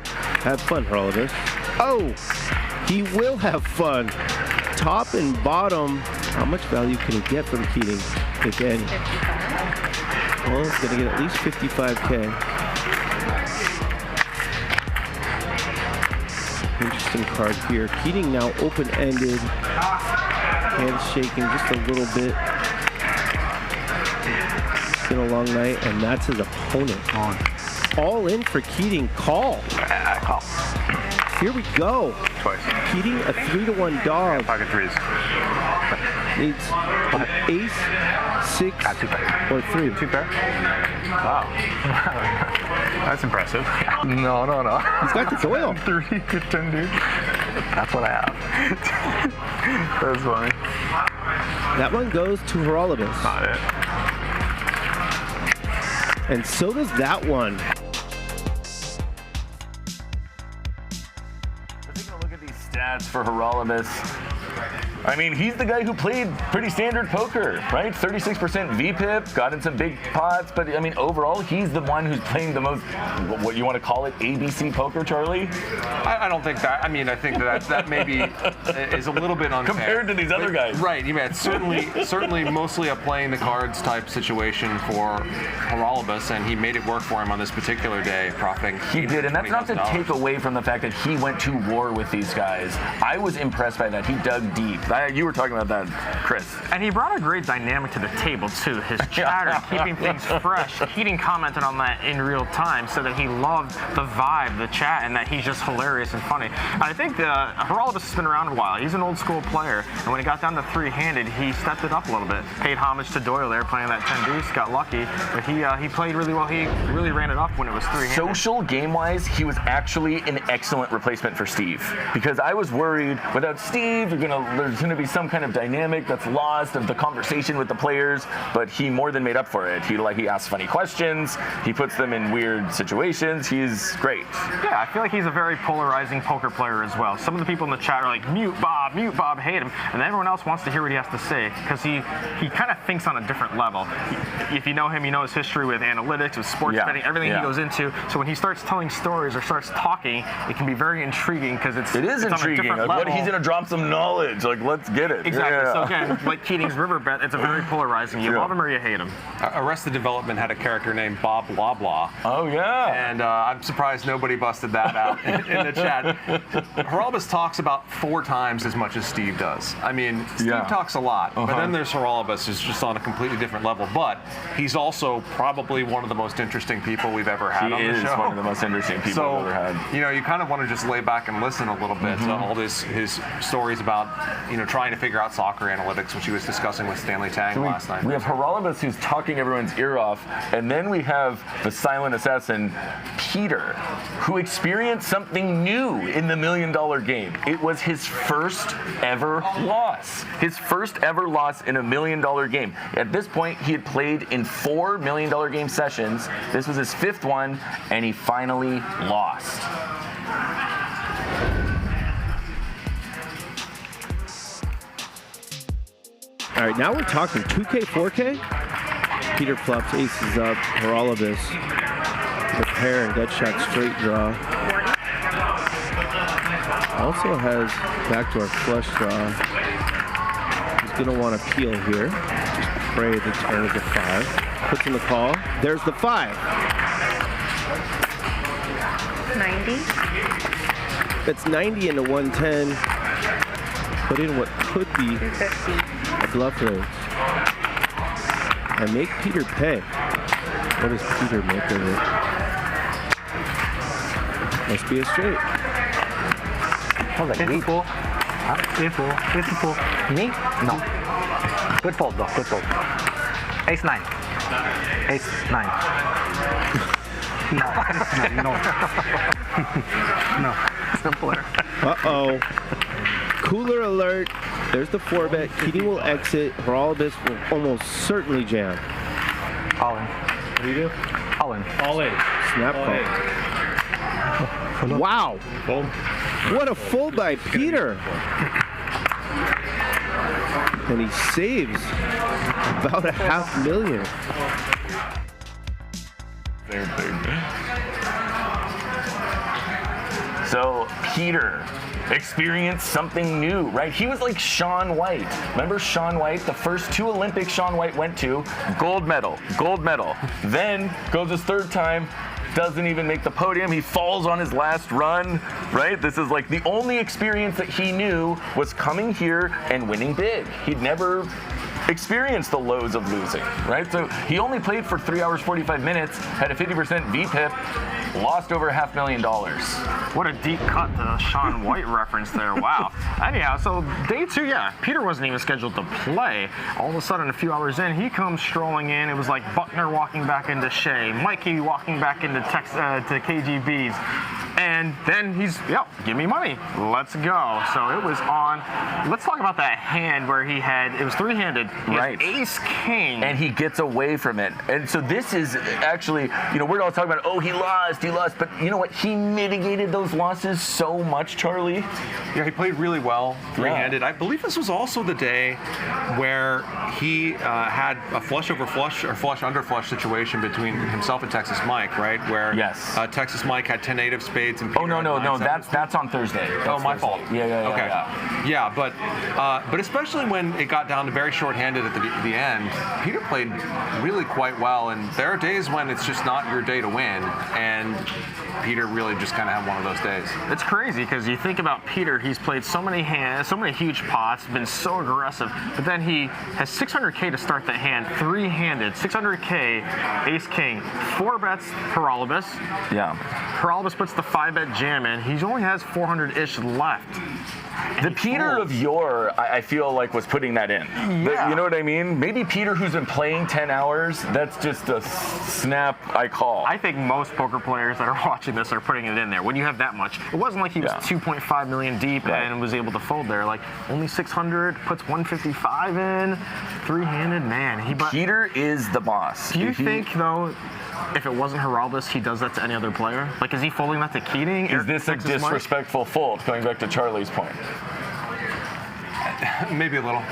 Have fun, Olivares. Oh, he will have fun. Top and bottom. How much value can he get from Keating, if any? Well, he's going to get at least 55K. Interesting card here. Keating now open-ended. Hands shaking just a little bit. It's been a long night, and that's his opponent. All in for Keating. Call. Call. Here we go. Twice. Keating, a 3-1 dog. Pocket threes. Needs an ace, 6, or 3. 2 pair? Wow. That's impressive. No. He's got the Doyle. 3 to 10, dude. That's what I have. That's funny. That one goes to Horolibus. Not it. And so does that one. Taking a look at these stats for Horolibus. I mean, he's the guy who played pretty standard poker, right? 36% VPIP, got in some big pots, but I mean, overall, he's the one who's playing the most, what you want to call it, ABC poker, Charlie? I don't think that. I mean, I think that maybe is a little bit unfair Compared to these other guys. Right. Yeah, it's certainly mostly a playing the cards type situation for Horolibus, and he made it work for him on this particular day, profiting. He did, and that's not to take away from the fact that he went to war with these guys. I was impressed by that. He dug deep. You were talking about that, Chris. And he brought a great dynamic to the table, too. His chatter, keeping things fresh. Keating commented on that in real time, so that he loved the vibe, the chat, and that he's just hilarious and funny. I think Horolibus has been around a while. He's an old school player, and when he got down to 3-handed, he stepped it up a little bit. Paid homage to Doyle there, playing that 10 deuce, got lucky, but he played really well. He really ran it up when it was 3-handed. Social game-wise, he was actually an excellent replacement for Steve, because I was worried without Steve, there's going to be some kind of dynamic that's lost of the conversation with the players, but he more than made up for it. He asks funny questions, he puts them in weird situations. He's great. Yeah, I feel like he's a very polarizing poker player as well. Some of the people in the chat are like, mute Bob, hate him, and everyone else wants to hear what he has to say, because he kind of thinks on a different level. If you know him, you know his history with analytics, with sports betting, everything he goes into. So when he starts telling stories or starts talking, it can be very intriguing, because it's intriguing. On a different like, level. what, he's going to drop some knowledge. Like, let's get it. Exactly. Yeah. So again, like Keating's River Bet, it's a very polarizing. You love him or you hate him. Arrested Development had a character named Bob Blah Blah. Oh yeah. And I'm surprised nobody busted that out in the chat. Horolibus talks about 4 times as much as Steve does. I mean, Steve talks a lot, but then there's Horolibus, who's just on a completely different level. But he's also probably one of the most interesting people we've ever had on the show. He is one of the most interesting people we've ever had. You know, you kind of want to just lay back and listen a little bit to all his stories about, trying to figure out soccer analytics, which he was discussing with Stanley Tang last night. We have Horolibus, who's talking everyone's ear off, and then we have the silent assassin, Peter, who experienced something new in the $1 million game. It was his first ever loss. His first ever loss in a $1 million game. At this point, he had played in 4 $1 million game sessions. This was his 5th one, and he finally lost. All right, now we're talking 2K, 4K. Peter flops aces up. Horolibus with pair and gut shot straight draw. Also has backdoor flush draw. He's going to want to peel here. Just pray the turn is a 5. Puts in the call. There's the 5. 90. That's 90 into 110. Put in what could be 250. a bluff raise. And make Peter pay. What does Peter make of it? Must be a straight. It's a fool. It's a fool. Me? No. Good fold though, good fold. Ace 9. Ace 9. No. No. Simpler. Uh-oh. Cooler alert. There's the 4-bet. Keating will exit. Horolibus will almost certainly jam. All in. What do you do? All in. All in. Snap call. Wow. Fold. What a fold by Peter. And he saves about $500,000. So Peter experienced something new, right? He was like Shaun White. Remember Shaun White? The first 2 Olympics Shaun White went to, gold medal. Then goes his 3rd time, doesn't even make the podium. He falls on his last run, right? This is like the only experience that he knew was coming here and winning big. He'd never experienced the lows of losing, right? So he only played for 3 hours 45 minutes, had a 50% VPIP, lost over $500,000. What a deep cut to the Shaun White reference there. Wow. Anyhow, so day 2, yeah, Peter wasn't even scheduled to play. All of a sudden, a few hours in, he comes strolling in. It was like Buckner walking back into Shea, Mikey walking back into to KGB's. And then he's, give me money. Let's go. So it was on. Let's talk about that hand where he had, it was 3-handed. Right. Ace King. And he gets away from it. And so this is actually, we're all talking about, oh, he lost. But you know what? He mitigated those losses so much, Charlie. Yeah, he played really well, 3-handed. I believe this was also the day where he had a flush over flush or flush under flush situation between himself and Texas Mike, right? Where Texas Mike had 10-8 of spades and Peter no, that's on Thursday. That's my Thursday. fault. Yeah, but especially when it got down to very short-handed at the end, Peter played really quite well, and there are days when it's just not your day to win, and Peter really just kind of had one of those days. It's crazy because you think about Peter, he's played so many hands, so many huge pots, been so aggressive, but then he has 600K to start the hand, 3-handed, 600K, Ace King, 4 bets Horolibus. Yeah. Horolibus puts the 5-bet jam in. He only has 400-ish left. The Peter of yore, I feel like, was putting that in. Yeah. You know what I mean? Maybe Peter, who's been playing 10 hours, that's just a snap I call. I think most poker players that are watching this are putting it in there. When you have that much, it wasn't like he was 2.5 million deep and was able to fold there. Like only 600, puts 155 in, 3-handed. Man, Peter is the boss. Do you think though, if it wasn't Horolibus, he does that to any other player? Like, is he folding that to Keating? Is this a disrespectful fold? Going back to Charlie's point. Maybe a little.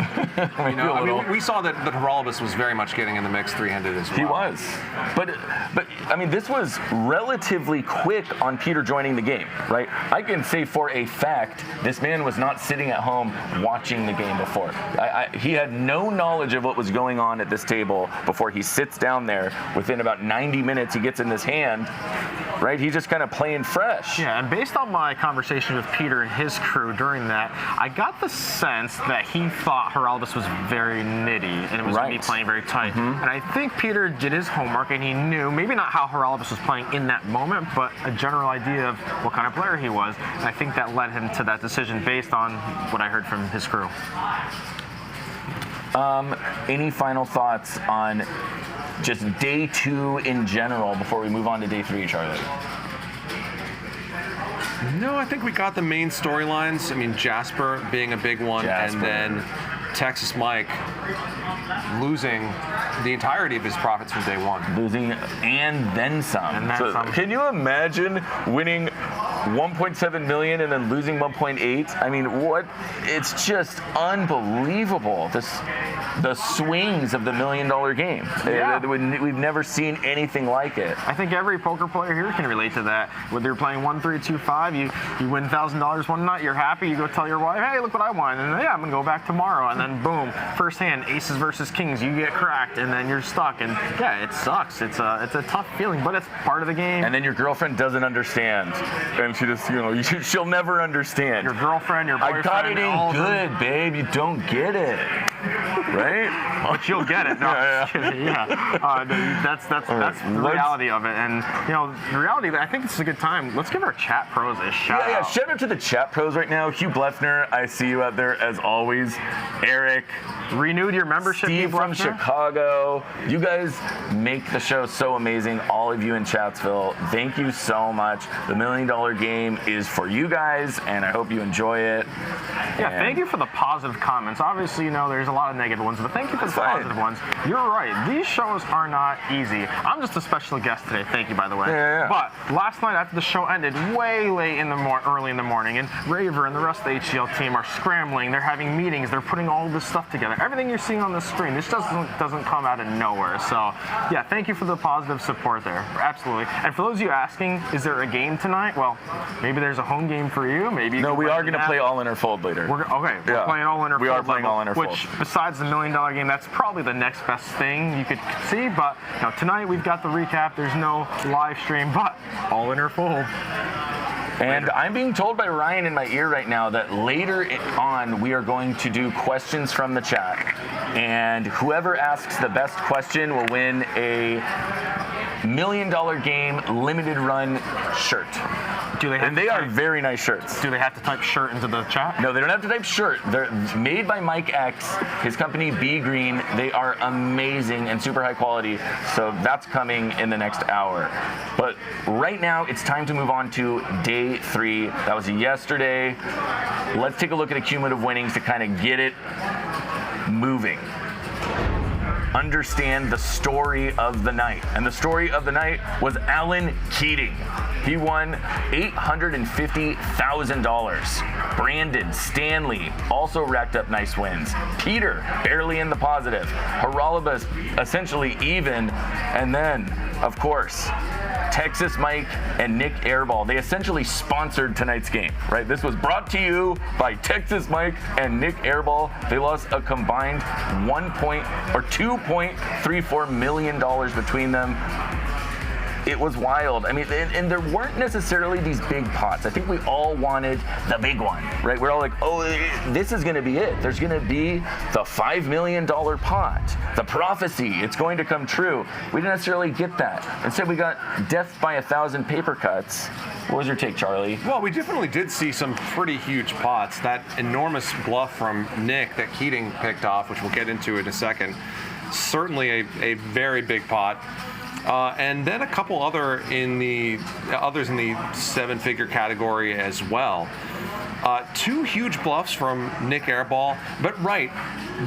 I mean, we saw that Horolibus was very much getting in the mix 3-handed as well. He was. But I mean, this was relatively quick on Peter joining the game, right? I can say for a fact, this man was not sitting at home watching the game before. He had no knowledge of what was going on at this table before he sits down there. Within about 90 minutes, he gets in this hand, right? He's just kind of playing fresh. Yeah, and based on my conversation with Peter and his crew during that, I got the sense that he thought Horolibus was very nitty and it was going to be playing very tight. And I think Peter did his homework and he knew, maybe not how Horolibus was playing in that moment, but a general idea of what kind of player he was. And I think that led him to that decision based on what I heard from his crew. Any final thoughts on just day 2 in general before we move on to day 3, Charlie? No, I think we got the main storylines. I mean, Jasper being a big one, and then Texas Mike losing the entirety of his profits from day 1. Losing and then some. Can you imagine winning 1.7 million and then losing 1.8? I mean, what? It's just unbelievable. The swings of the $1 million game. Yeah. We've never seen anything like it. I think every poker player here can relate to that. Whether you're playing 1, 3, 2, 5, you win $1,000 one night, you're happy, you go tell your wife, hey, look what I won, and I'm gonna go back tomorrow, and then boom, first hand, aces versus kings, you get cracked, and then you're stuck, and it sucks. It's a tough feeling, but it's part of the game. And then your girlfriend doesn't understand, and she just, she'll never understand. Your girlfriend, your boyfriend, I got it in good, babe. You don't get it. Right? But you'll get it. No, that's the reality of it. And the reality that I think this is a good time. Let's give our chat pros a shout out. Yeah, shout out to the chat pros right now. Hugh Bleffner, I see you out there as always. Eric, renewed your membership. Steve from Chicago. You guys make the show so amazing. All of you in Chatsville, thank you so much. The $1 million game is for you guys, and I hope you enjoy it. Yeah, thank you for the positive comments. Obviously, there's a lot of negative ones, but thank you for the positive ones. You're right. These shows are not easy. I'm just a special guest today. Thank you, by the way. Yeah. But last night after the show ended, way late in the early in the morning, and Raver and the rest of the HCL team are scrambling. They're having meetings. They're putting all this stuff together. Everything you're seeing on the screen, this doesn't come out of nowhere. So, yeah, thank you for the positive support there. Absolutely. And for those of you asking, is there a game tonight? Well, maybe there's a home game for you. Maybe we are going to play all in or fold later. We're playing all in or fold. We are playing all in or fold. Which, besides the $1 million game, that's probably the next best thing you could see. But tonight we've got the recap. There's no live stream, but all in or fold. And I'm being told by Ryan in my ear right now that later on we are going to do questions from the chat. And whoever asks the best question will win a $1 Million Game limited run shirt. They are very nice shirts. Do they have to type shirt into the chat? No, they don't have to type shirt. They're made by Mike X, his company Be Green. They are amazing and super high quality. So that's coming in the next hour. But right now, it's time to move on to day 3. That was yesterday. Let's take a look at the cumulative winnings to kind of get it moving. Understand the story of the night. And the story of the night was Alan Keating. He won $850,000. Brandon, Stanley also racked up nice wins. Peter, barely in the positive. Haralabas, essentially even. And then, of course, Texas Mike and Nick Airball. They essentially sponsored tonight's game, right? This was brought to you by Texas Mike and Nick Airball. They lost a combined $2.34 million between them. It was wild. I mean, and there weren't necessarily these big pots. I think we all wanted the big one, right? We're all like, oh, this is going to be it. There's going to be the $5 million pot, the prophecy. It's going to come true. We didn't necessarily get that. Instead, we got death by 1,000 paper cuts. What was your take, Charlie? Well, we definitely did see some pretty huge pots. That enormous bluff from Nick that Keating picked off, which we'll get into in a second, certainly a very big pot. And then a couple others in the 7-figure category as well. 2 huge bluffs from Nick Airball, but right,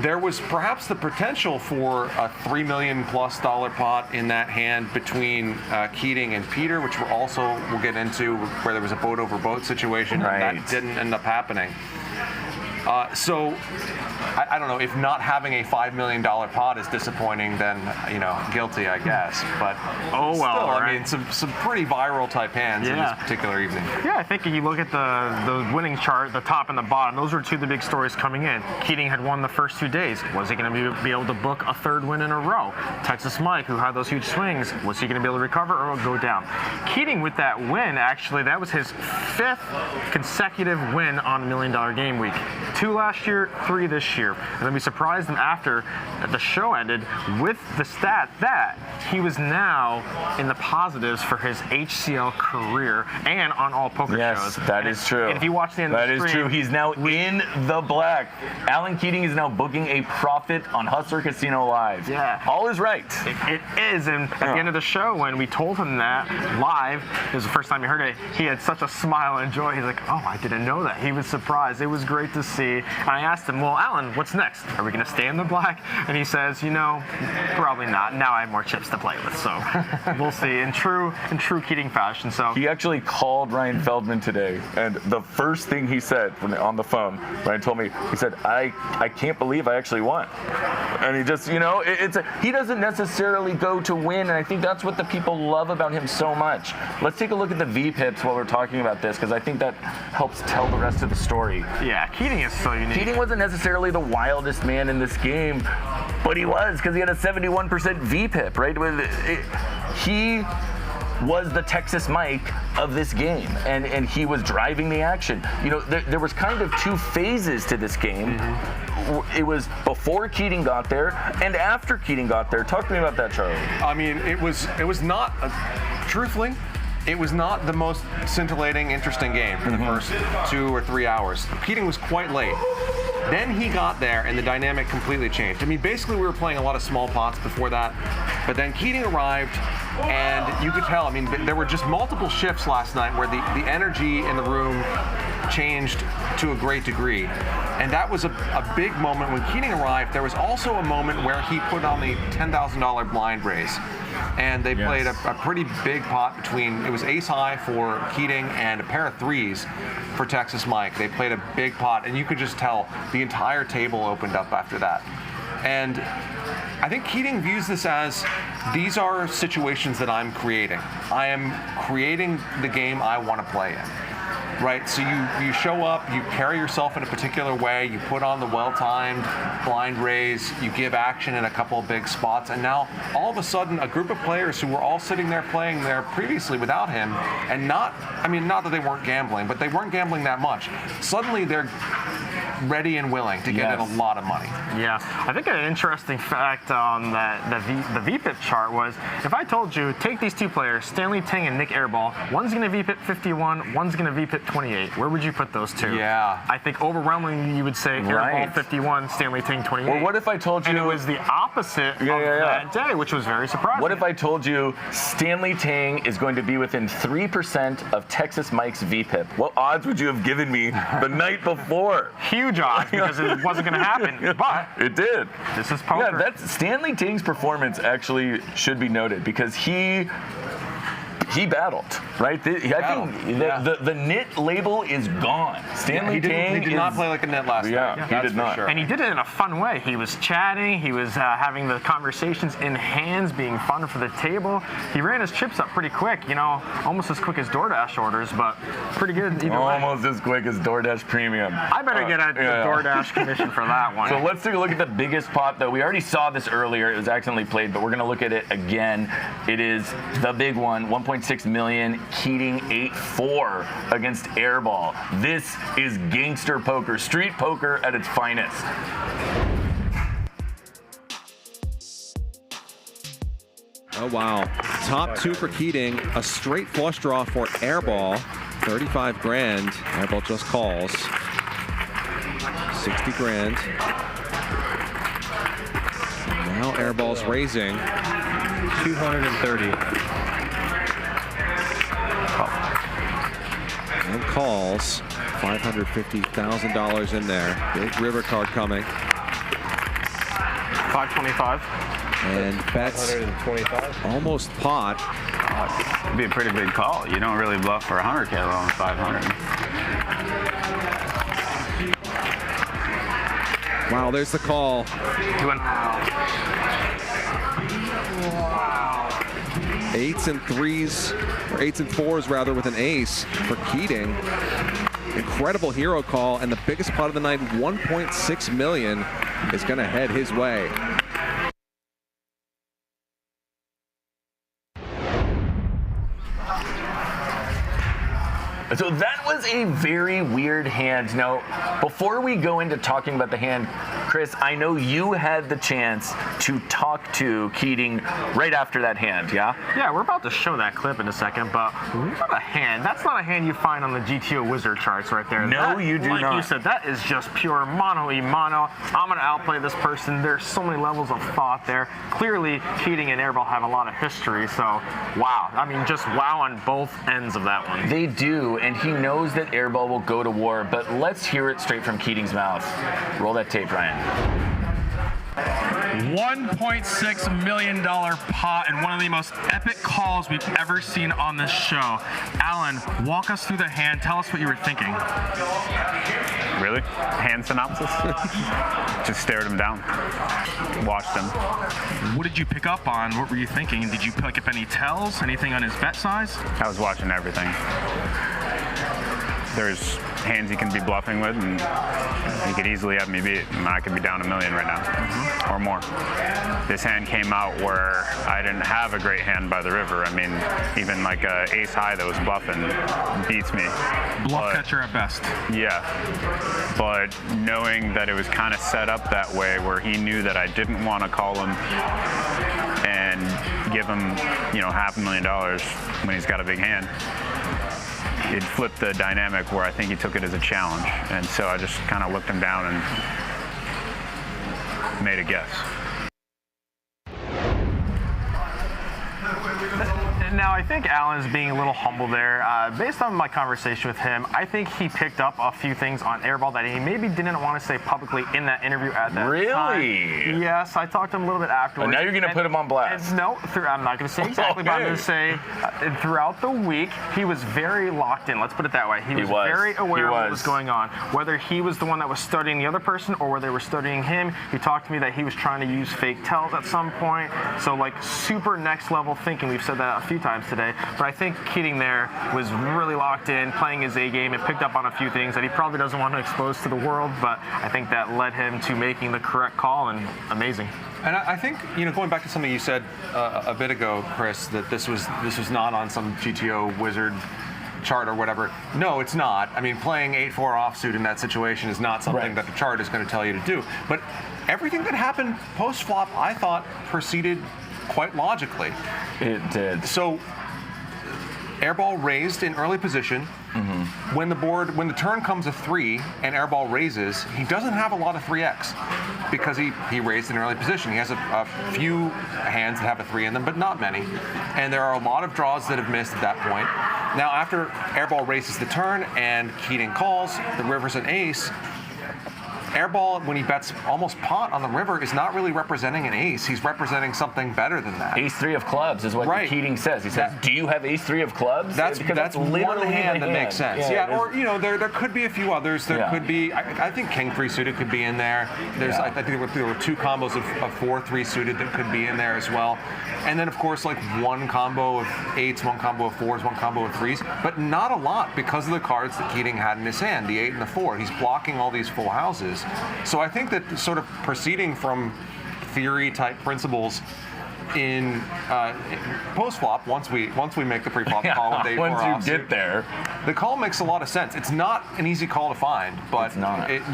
there was perhaps the potential for a $3 million+ pot in that hand between Keating and Peter, which we'll get into, where there was a boat over boat situation, right. And that didn't end up happening. So I don't know, if not having a $5 million pot is disappointing, then, guilty, I guess. But still, right. I mean, some pretty viral type hands in this particular evening. Yeah, I think if you look at the winning chart, the top and the bottom, those are 2 of the big stories coming in. Keating had won the first 2 days. Was he going to be able to book a 3rd win in a row? Texas Mike, who had those huge swings, was he going to be able to recover or go down? Keating, with that win, actually, that was his 5th consecutive win on $1 Million Game Week. 2 last year, 3 this year. And then we surprised him after the show ended with the stat that he was now in the positives for his HCL career and on all poker shows. Yes, that is true. And if you watch the end of the stream, that is true. He's now in the black. Alan Keating is now booking a profit on Hustler Casino Live. Yeah. All is right. It is. And at the end of the show, when we told him that live, it was the first time he heard it, he had such a smile and joy. He's like, oh, I didn't know that. He was surprised. It was great to see. And I asked him, well, Alan, what's next? Are we going to stay in the black? And he says, probably not. Now I have more chips to play with, so we'll see. In true Keating fashion. So he actually called Ryan Feldman today, and the first thing he said on the phone, Ryan told me, he said, I can't believe I actually won. And he just, he doesn't necessarily go to win, and I think that's what the people love about him so much. Let's take a look at the VPIPs while we're talking about this, because I think that helps tell the rest of the story. Yeah, Keating is so unique. Keating wasn't necessarily the wildest man in this game, but he was, because he had a 71% VPIP, right? He was the Texas Mike of this game, and he was driving the action. There was kind of 2 phases to this game. It was before Keating got there and after Keating got there. Talk to me about that, Charlie. I mean, it was not, truthfully, it was not the most scintillating, interesting game for the first 2 or 3 hours. Keating was quite late. Then he got there, and the dynamic completely changed. I mean, basically, we were playing a lot of small pots before that, but then Keating arrived, and you could tell, I mean, there were just multiple shifts last night where the energy in the room changed to a great degree. And that was a big moment. When Keating arrived, there was also a moment where he put on the $10,000 blind raise. And they played a pretty big pot between, it was ace high for Keating and a pair of 3s for Texas Mike. They played a big pot, and you could just tell the entire table opened up after that. And I think Keating views this as, these are situations that I'm creating. I am creating the game I want to play in. right? So you show up, you carry yourself in a particular way, you put on the well-timed blind raise, you give action in a couple of big spots, and now all of a sudden a group of players who were all sitting there playing there previously without him, and not that they weren't gambling, but they weren't gambling that much. Suddenly they're ready and willing to get in a lot of money. Yeah, I think an interesting fact on the VPIP chart was, if I told you, take these two players, Stanley Ting and Nick Airball, one's going to VPIP 51, one's going to VPIP 28. Where would you put those two? Yeah. I think overwhelmingly you would say Airball 51, Stanley Ting 28. Well, what if I told you... And it was the opposite of that day, which was very surprising. What if I told you Stanley Ting is going to be within 3% of Texas Mike's VPIP? What odds would you have given me the night before? Huge odds, because it wasn't going to happen, but it did. This is poker. Yeah, that's Stanley Ting's performance actually should be noted, because he battled, right? I think the nit label is gone. Stanley Ting did not play like a nit last night. Yeah, he did not. Sure. And he did it in a fun way. He was chatting. He was having the conversations in hands, being fun for the table. He ran his chips up pretty quick, almost as quick as DoorDash orders, but pretty good either way. Almost as quick as DoorDash Premium. I better get a DoorDash commission for that one. So let's take a look at the biggest pot, though. We already saw this earlier. It was accidentally played, but we're going to look at it again. It is the big one, 1.6 million, Keating 8-4 against Airball. This is gangster poker, street poker at its finest. Oh, wow. Top two for Keating. A straight flush draw for Airball. 35 grand. Airball just calls. 60 grand. Now Airball's raising. 230. And calls. $550,000 in there. Big river card coming. 525. And bets 125. almost pot. It'd be a pretty big call. You don't really bluff for 100K alone, 500. Wow, there's the call. You went. Eights and threes, or eights and fours rather, with an ace for Keating. Incredible hero call, and the biggest pot of the night, 1.6 million, is going to head his way. So that was a very weird hand. Now, before we go into talking about the hand, Chris, I know you had the chance to talk to Keating right after that hand, yeah? Yeah, we're about to show that clip in a second, but what a hand. That's not a hand you find on the GTO Wizard charts right there. No, you do not. Like you said, that is just pure mono-y-mono. I'm going to outplay this person. There's so many levels of thought there. Clearly, Keating and Airball have a lot of history, so wow. I mean, just wow on both ends of that one. They do, and he knows that Airball will go to war, but let's hear it straight from Keating's mouth. Roll that tape, Ryan. $1.6 million pot and one of the most epic calls we've ever seen on this show. Alan, walk us through the hand. Tell us what you were thinking. Really? Hand synopsis? Just stared him down. Watched him. What did you pick up on? What were you thinking? Did you pick up any tells? Anything on his bet size? I was watching everything. There's hands he can be bluffing with, and he could easily have me beat, and I could be down $1 million right now, or more. This hand came out where I didn't have a great hand by the river. I mean, even like a ace high that was bluffing beats me. Bluff catcher at best. Yeah, but knowing that it was kind of set up that way, where he knew that I didn't want to call him and give him, $500,000 when he's got a big hand. It flipped the dynamic where I think he took it as a challenge. And so I just kind of looked him down and made a guess. Now, I think Alan's being a little humble there. Based on my conversation with him, I think he picked up a few things on Airball that he maybe didn't want to say publicly in that interview at that time. Really? Yes, I talked to him a little bit afterwards. And now you're going to put him on blast. No, I'm not going to say exactly, but I'm going to say throughout the week, he was very locked in. Let's put it that way. He was very aware of what was going on. Whether he was the one that was studying the other person or whether they were studying him, he talked to me that he was trying to use fake tells at some point. So, like, super next level thinking. We've said that a few few times today, but I think Keating there was really locked in, playing his A game, and picked up on a few things that he probably doesn't want to expose to the world, but I think that led him to making the correct call, and amazing. And I think, going back to something you said a bit ago, Chris, that this was not on some GTO wizard chart or whatever. No, it's not. I mean, playing 8-4 offsuit in that situation is not something that the chart is going to tell you to do. But everything that happened post-flop, I thought, proceeded quite logically. It did. So, airball raised in early position. When the turn comes a 3 and airball raises, he doesn't have a lot of 3x because he raised in early position. He has a few hands that have a 3 in them, but not many. And there are a lot of draws that have missed at that point. Now, after airball raises the turn and Keating calls, the river's an ace. Airball, when he bets almost pot on the river, is not really representing an ace. He's representing something better than that. Ace-3 of clubs is what Keating says. He says, do you have ace-3 of clubs? That's one hand that makes sense. Yeah, or, there could be a few others. There could be, I think king-3 suited could be in there. I think there were 2 combos of 4-3 suited that could be in there as well. And then, of course, like 1 combo of 8s, 1 combo of 4s, 1 combo of 3s, but not a lot because of the cards that Keating had in his hand, the 8 and the 4. He's blocking all these full houses. So I think that sort of proceeding from theory-type principles in post-flop, once we make the pre-flop call with 8-4 once you get there, the call makes a lot of sense. It's not an easy call to find, but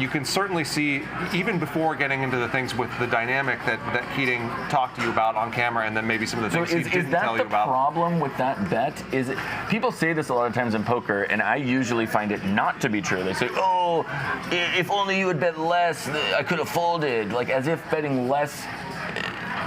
you can certainly see, even before getting into the things with the dynamic that Keating talked to you about on camera, and then maybe some of the things he didn't tell you about. Is that the problem with that bet? Is it? People say this a lot of times in poker, and I usually find it not to be true. They say, "Oh, if only you had bet less, I could have folded." Like as if betting less.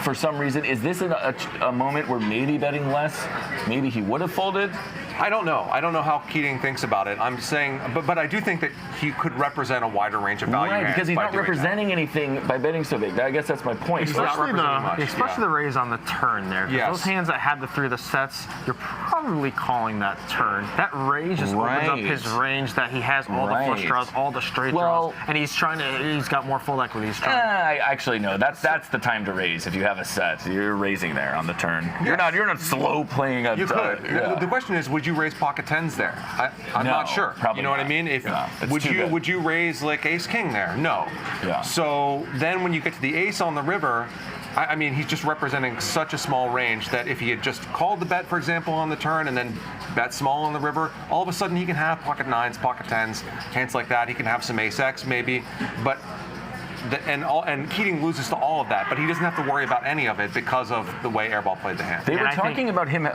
For some reason, is this a moment where maybe betting less, maybe he would have folded? I don't know. I don't know how Keating thinks about it. I'm saying, but I do think that he could represent a wider range of value. Right, because he's not representing anything by betting so big. I guess that's my point. Especially the raise on the turn there. Yes. Those hands that had the 3 of the sets, you're probably calling that turn. That raise just opens up his range that he has all the flush draws, all the straight draws, and he's got more full equity. Actually, no. That's the time to raise. If you have a set, you're raising there on the turn. Yes. You're not slow playing up. You could. The question is, would you raise pocket 10s there? I'm not sure. Probably you know what I mean? Would you raise like ace king there? No. Yeah. So then when you get to the ace on the river, I mean, he's just representing such a small range that if he had just called the bet, for example, on the turn and then bet small on the river, all of a sudden he can have pocket 9s, pocket 10s, hands like that. He can have some ace X maybe, but and Keating loses to all of that, but he doesn't have to worry about any of it because of the way airball played the hand. They were talking about him.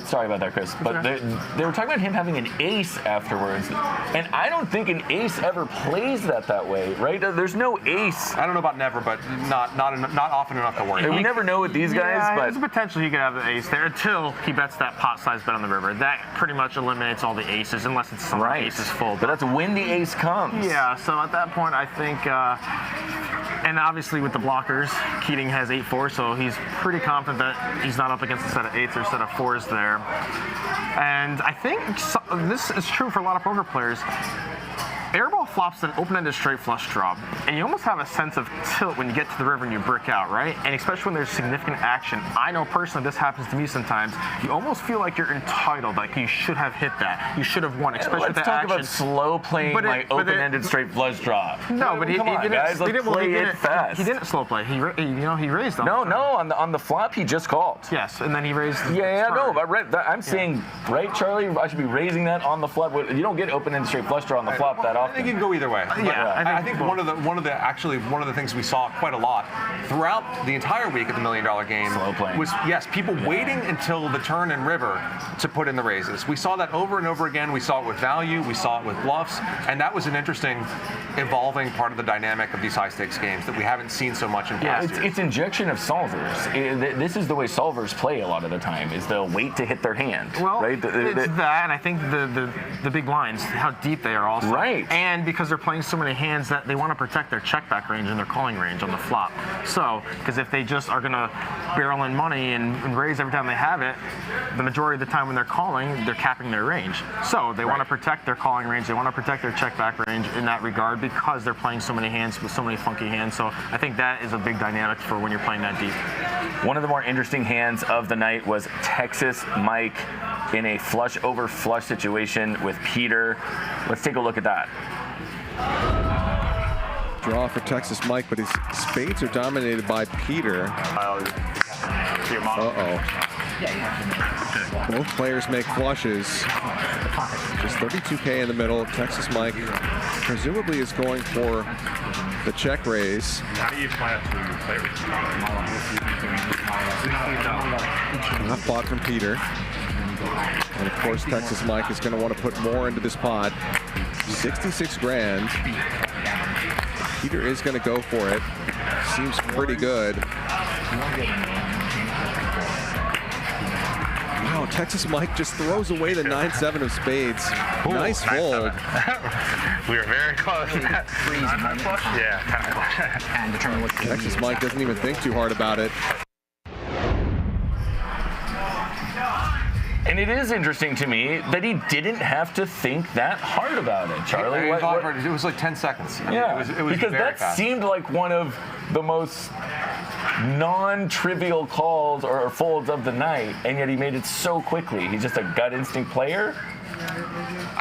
Sorry about that, Chris, but they were talking about him having an ace afterwards, and I don't think an ace ever plays that way, right? There's no ace. I don't know about never, but not often enough to worry. We never know with these guys, but there's a potential he could have the ace there until he bets that pot size bet on the river. That pretty much eliminates all the aces unless it's some aces full. But that's when the ace comes. Yeah. So at that point, I think. And obviously with the blockers, Keating has 8-4, so he's pretty confident that he's not up against a set of 8s or a set of 4s there. And I think this is true for a lot of poker players. Airball flops an open-ended straight flush draw, and you almost have a sense of tilt when you get to the river and you brick out, right? And especially when there's significant action. I know personally this happens to me sometimes. You almost feel like you're entitled, like you should have hit that. You should have won, especially with that action. Let's talk about slow playing my open-ended straight flush draw. No, but he didn't. Guys, let's play it fast. He didn't slow play. He raised on the turn. On the flop he just called. Yes, and then he raised. I'm saying, right, Charlie? I should be raising that on the flop. You don't get open-ended straight flush draw on the flop that often. I think you can go either way. I think one of the things we saw quite a lot throughout the entire week at the $1 Million Game was people waiting until the turn and river to put in the raises. We saw that over and over again. We saw it with value. We saw it with bluffs, and that was an interesting, evolving part of the dynamic of these high stakes games that we haven't seen so much in past years. It's injection of solvers. This is the way solvers play a lot of the time. Is they'll wait to hit their hand. Well, right? It's that, and I think the big blinds, how deep they are also. Right. and because they're playing so many hands that they want to protect their check back range and their calling range on the flop. So, because if they just are going to barrel in money and raise every time they have it, the majority of the time when they're calling, they're capping their range. So they want to protect their calling range, they want to protect their check back range in that regard because they're playing so many hands with so many funky hands. So I think that is a big dynamic for when you're playing that deep. One of the more interesting hands of the night was Texas Mike in a flush over flush situation with Peter. Let's take a look at that. Draw for Texas Mike, but his spades are dominated by Peter. Uh-oh. Both players make flushes. Just 32K in the middle. Texas Mike presumably is going for the check raise. How do you plan to play with Half pot from Peter. And of course, Texas Mike is going to want to put more into this pot. 66 grand. Peter is going to go for it. Seems pretty good. Wow, Texas Mike just throws away the 9-7 of spades. Ooh, nice fold. We were very close. Yeah, kind of close. Texas Mike doesn't even think too hard about it. And it is interesting to me that he didn't have to think that hard about it, Charlie. It was like 10 seconds. Yeah, it was because very that fast. seemed like one of the most non-trivial calls or folds of the night, and yet he made it so quickly. He's just a gut instinct player.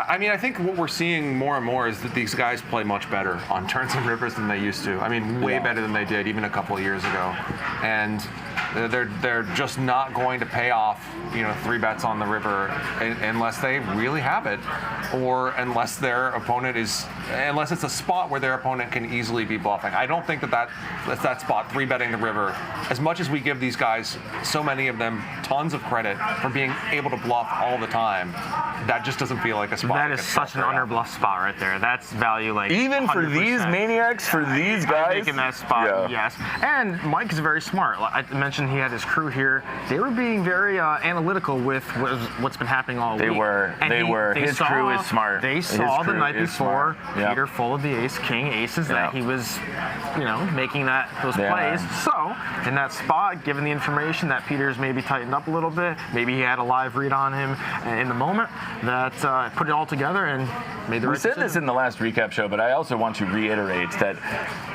I mean, I think what we're seeing more and more is that these guys play much better on turns and rivers than they used to. I mean, way better than they did even a couple of years ago. And they're just not going to pay off, 3 bets on the river unless they really have it, or unless unless it's a spot where their opponent can easily be bluffing. I don't think that spot 3-betting the river, as much as we give these guys, so many of them, tons of credit for being able to bluff all the time, that just doesn't feel like a spot. That is such an underbluff spot right there. That's value like even 100%. For these maniacs, for these guys. I think in that spot, yes. And Mike is very smart. I mentioned he had his crew here. They were being very analytical with what's been happening all week. His crew is smart. They saw the night before Peter folded the ace, king, aces that he was, making those plays. So in that spot, given the information that Peter's maybe tightened up a little bit, maybe he had a live read on him in the moment, that put it all together and made the right decision. We said this in the last recap show, but I also want to reiterate that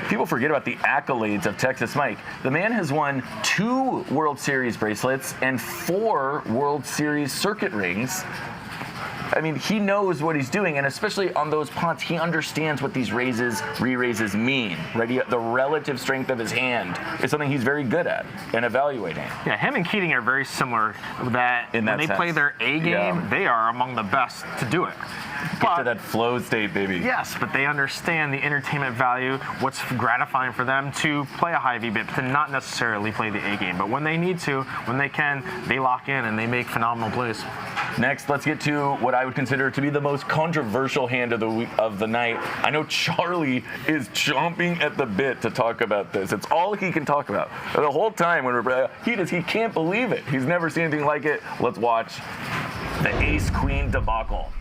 people forget about the accolades of Texas Mike. The man has won 2 World Series bracelets and 4 World Series circuit rings. I mean, he knows what he's doing, and especially on those pots, he understands what these raises, re-raises mean, right? The relative strength of his hand is something he's very good at and evaluating. Yeah, him and Keating are very similar. When they play their A game, they are among the best to do it. Get to that flow state, baby. Yes, but they understand the entertainment value, what's gratifying for them to play a high V-bit, to not necessarily play the A game. But when they need to, when they can, they lock in and they make phenomenal plays. Next, let's get to what I would consider to be the most controversial hand of the night. I know Charlie is chomping at the bit to talk about this. It's all he can talk about. The whole time when he can't believe it. He's never seen anything like it. Let's watch the ace-queen debacle.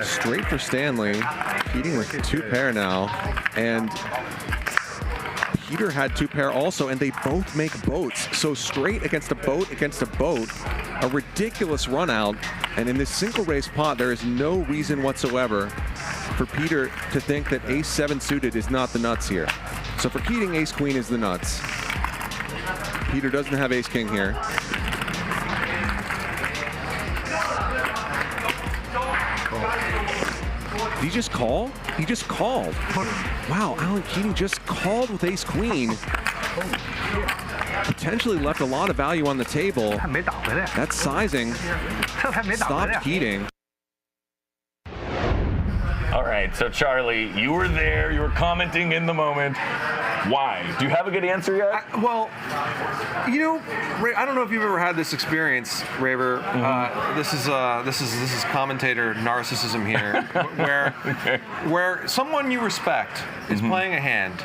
Straight for Stanley. Keating with 2 pair now. And Peter had 2 pair also, and they both make boats. So straight against a boat, a ridiculous run out. And in this single race pot, there is no reason whatsoever for Peter to think that ace-7 suited is not the nuts here. So for Keating, ace-queen is the nuts. Peter doesn't have ace-king here. Did he just call? He just called. Wow, Alan Keating just called with ace-queen. Potentially left a lot of value on the table. That's sizing. Stopped Keating. All right, so Charlie, you were there. You were commenting in the moment. Why? Do you have a good answer yet? Ray, I don't know if you've ever had this experience, Raver. This is commentator narcissism here, where someone you respect is playing a hand,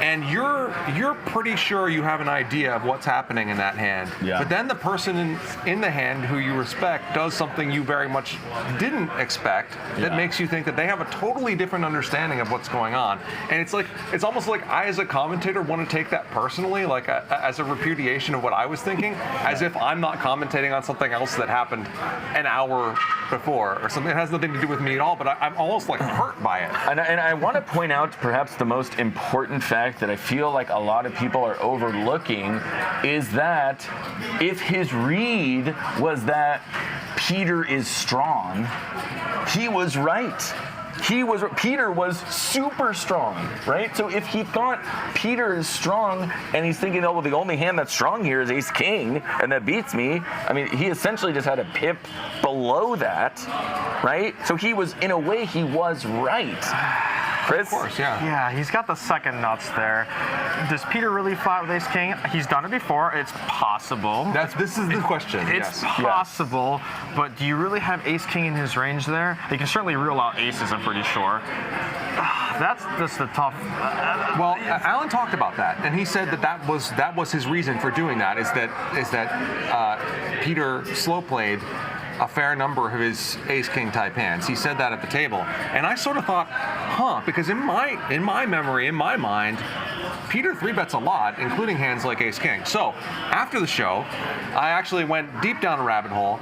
and you're pretty sure you have an idea of what's happening in that hand. Yeah. But then the person in the hand who you respect does something you very much didn't expect that makes you think that they have a totally different understanding of what's going on. And it's almost like I, as a commentator, want to take that personally, like as a repudiation of what I was thinking, as if I'm not commentating on something else that happened an hour before or something that has nothing to do with me at all. But I'm almost like hurt by it. And I want to point out perhaps the most important fact that I feel like a lot of people are overlooking is that if his read was that Peter is strong, he was right. Peter was super strong, right? So if he thought Peter is strong and he's thinking, oh, well, the only hand that's strong here is ace king and that beats me, I mean, he essentially just had a pip below that, right? So he was, in a way, he was right. Chris? Of course, yeah. Yeah, he's got the second nuts there. Does Peter really flat with ace king? He's done it before. It's possible. This is the question. It's possible, but do you really have ace king in his range there? He can certainly rule out aces, I'm pretty sure. That's just the tough. Well, Alan talked about that, and he said that was his reason for doing that. Is that Peter slow played a fair number of his ace-king type hands. He said that at the table. And I sort of thought, because in my memory, in my mind, Peter 3-bets a lot, including hands like ace-king. So after the show, I actually went deep down a rabbit hole,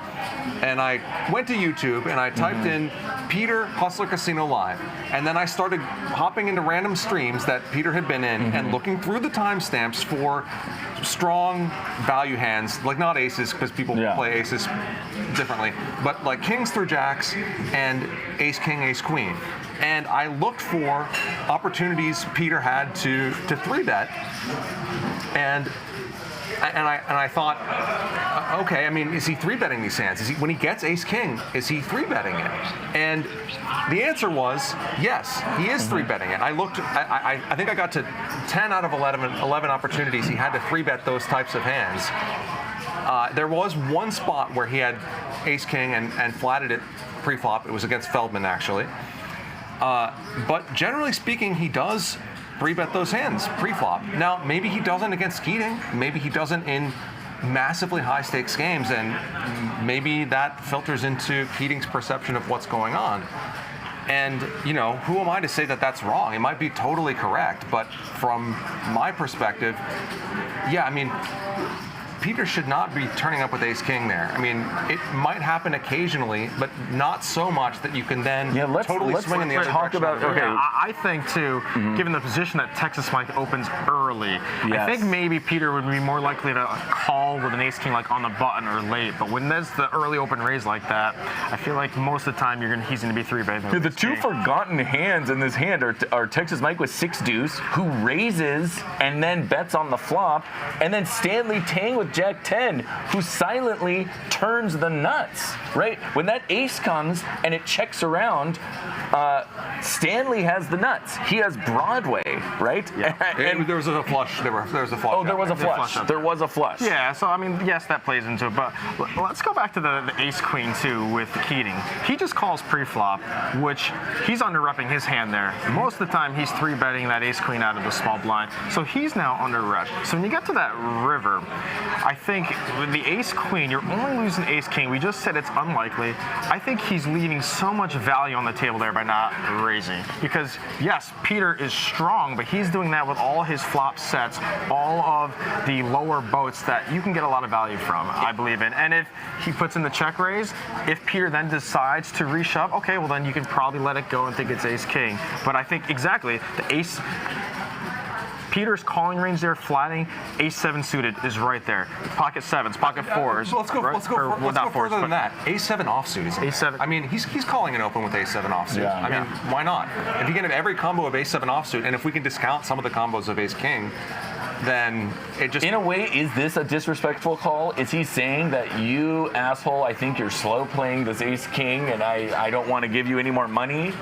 and I went to YouTube, and I typed in Peter Hustler Casino Live. And then I started hopping into random streams that Peter had been in and looking through the timestamps for strong value hands, like not aces, because people play aces differently, but like kings through jacks and ace king, ace queen. And I looked for opportunities Peter had to 3-bet, and I thought, okay, I mean, is he 3-betting these hands? When he gets ace king, is he 3-betting it? And the answer was yes, he is 3-betting it. I looked, I think I got to 10 out of 11 opportunities he had to 3-bet those types of hands. There was one spot where he had ace king and flatted it pre-flop. It was against Feldman, actually. But generally speaking, he does 3-bet those hands pre-flop. Now, maybe he doesn't against Keating. Maybe he doesn't in massively high-stakes games, and maybe that filters into Keating's perception of what's going on. And, you know, who am I to say that that's wrong? It might be totally correct, but from my perspective, yeah, I mean, Peter should not be turning up with ace king there. I mean, it might happen occasionally, but not so much that you can then totally swing in the other direction. I think too, given the position that Texas Mike opens early, I think maybe Peter would be more likely to call with an ace king like on the button or late. But when there's the early open raise like that, I feel like most of the time he's going to be 3-betting. The two forgotten hands in this hand are Texas Mike with 6 deuce, who raises and then bets on the flop, and then Stanley Tang with Jack 10, who silently turns the nuts, right? When that ace comes and it checks around, Stanley has the nuts. He has Broadway, right? Yeah. And there was a flush. There was a flush. Oh, there was a flush. There was a flush. Yeah, so I mean, yes, that plays into it, but let's go back to the ace queen too with Keating. He just calls pre-flop, which he's under-repping his hand there. Most of the time, he's 3-betting that ace queen out of the small blind, so he's now under-rep. So when you get to that river, I think with the ace queen, you're only losing ace king. We just said it's unlikely. I think he's leaving so much value on the table there by not raising. Because yes, Peter is strong, but he's doing that with all his flop sets, all of the lower boats that you can get a lot of value from, I believe in. And if he puts in the check raise, if Peter then decides to reshove, okay, well then you can probably let it go and think it's ace king. But I think exactly the ace. Peter's calling range there, flatting, ace-7 suited is right there. Pocket 7s, pocket 4s. Let's go further than that. Ace-7 offsuit is ace-7. I mean, he's calling it open with ace-7 offsuit. Yeah. I mean, why not? If you can have every combo of ace-7 offsuit, and if we can discount some of the combos of ace-king, then it just... In a way, is this a disrespectful call? Is he saying that you, asshole, I think you're slow playing this ace-king and I don't want to give you any more money?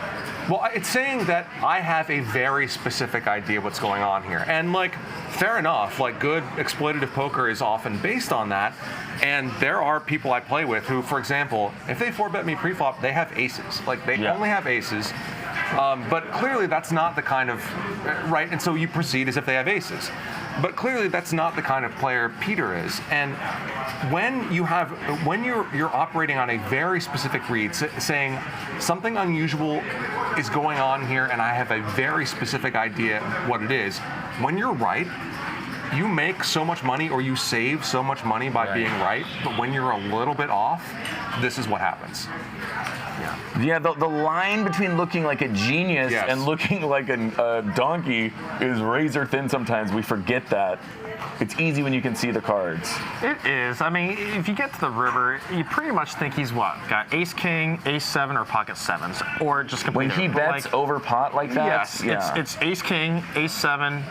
Well, it's saying that I have a very specific idea what's going on here. And, like, fair enough. Like, good exploitative poker is often based on that. And there are people I play with who, for example, if they 4-bet me pre-flop, they have aces. Like, they only have aces. But clearly that's not the kind of, right? And so you proceed as if they have aces. But clearly that's not the kind of player Peter is. And when you're operating on a very specific read, saying something unusual is going on here and I have a very specific idea what it is, when you're right, you make so much money or you save so much money by being right, but when you're a little bit off, this is what happens. Yeah, the line between looking like a genius and looking like a donkey is razor thin sometimes. We forget that. It's easy when you can see the cards. It is. I mean, if you get to the river, you pretty much think he's what? Got ace king, ace seven, or pocket sevens, or just complete. When he bets over pot like that, yes, it's ace king, ace seven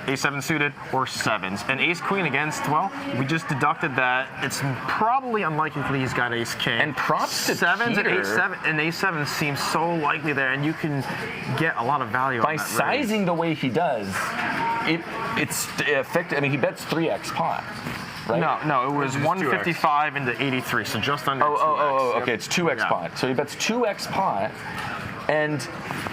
suited, or sevens, and ace queen against. Well, we just deducted that it's probably unlikely he's got ace king. And props to sevens Peter. and ace seven seems so likely there, and you can get a lot of value by on that sizing the way he does. It's effective. I mean, he bets 3x pot, right? No, it was 155 into 83, so just under 2x. Okay, it's 2x pot. So he bets 2x pot, and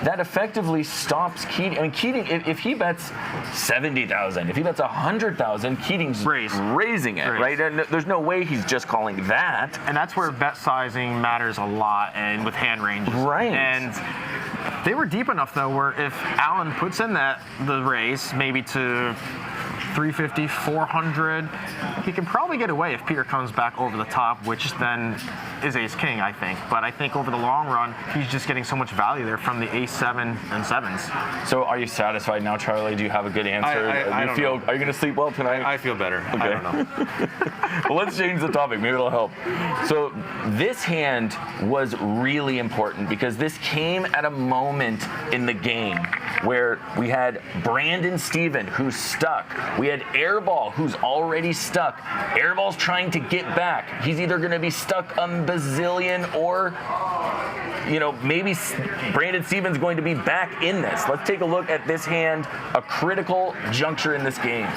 that effectively stops Keating. I mean, Keating, if he bets 70,000, if he bets 100,000, Keating's raising it, right? And there's no way he's just calling that. And that's where bet sizing matters a lot, and with hand ranges. Right. And they were deep enough, though, where if Allen puts in the raise, maybe to 350, 400, he can probably get away if Peter comes back over the top, which then is ace king, I think. But I think over the long run, he's just getting so much value there from the ace seven and sevens. So are you satisfied now, Charlie? Do you have a good answer? I don't know. Are you going to sleep well tonight? I feel better. Okay. I don't know. Well, let's change the topic. Maybe it'll help. So this hand was really important because this came at a moment in the game where we had Brandon Steven, who's stuck. We had Airball, who's already stuck. Airball's trying to get back. He's either going to be stuck on bazillion or, maybe Brandon Steven's going to be back in this. Let's take a look at this hand, a critical juncture in this game.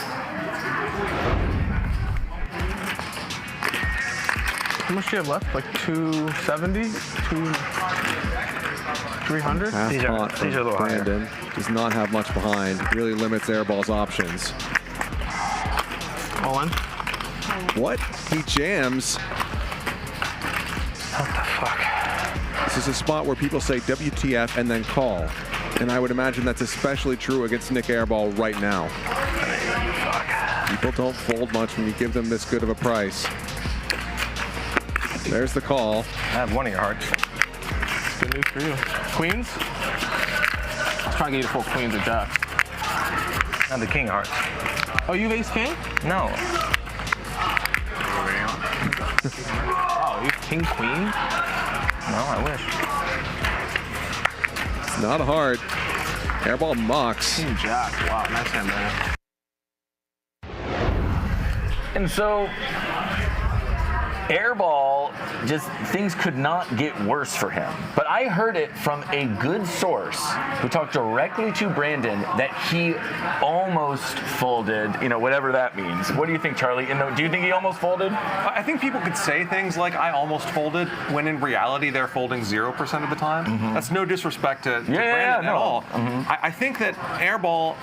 How much do you have left? Like 270? 300? These are low. Brandon does not have much behind. Really limits Airball's options. All in. What? He jams. What the fuck? This is a spot where people say WTF and then call. And I would imagine that's especially true against Nick Airball right now. People don't fold much when you give them this good of a price. There's the call. I have one of your hearts. Good news for you. Queens? Let's try to get you the full queens or jacks. I have the king of hearts. Oh, you have ace king? No. Oh, you have king queen? No, I wish. It's not a heart. Airball mocks. King jack. Wow, nice hand there. And so Airball, just things could not get worse for him. But I heard it from a good source who talked directly to Brandon that he almost folded, whatever that means. What do you think, Charlie? Do you think he almost folded? I think people could say things like, I almost folded, when in reality they're folding 0% of the time. Mm-hmm. That's no disrespect to Brandon at all. Mm-hmm. I think that Airball,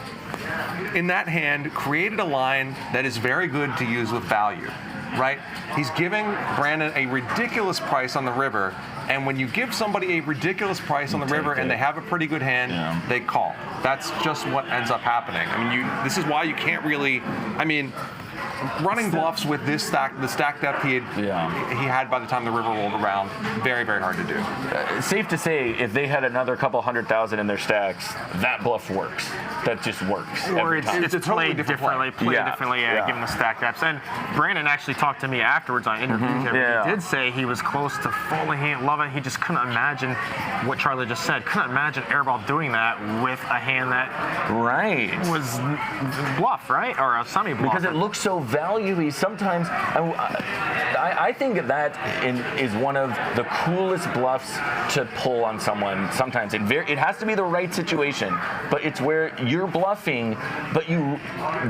in that hand, created a line that is very good to use with value. Right? He's giving Brandon a ridiculous price on the river, and when you give somebody a ridiculous price on the river and they have a pretty good hand, they call. That's just what ends up happening. I mean, this is why you can't really, running bluffs with the stack depth he had by the time the river rolled around, very, very hard to do. Safe to say, if they had another couple 100,000 in their stacks, that bluff works. That just works. Or it's totally played differently, given the stack depths. And Brandon actually talked to me afterwards. I interviewed him. He did say he was close to folding. He didn't love it. He just couldn't imagine what Charlie just said. Couldn't imagine Airball doing that with a hand that was bluff, right? Or a semi-bluff. Because it looks so value-y. Sometimes, I think that is one of the coolest bluffs to pull on someone. Sometimes it has to be the right situation, but it's where you're bluffing, but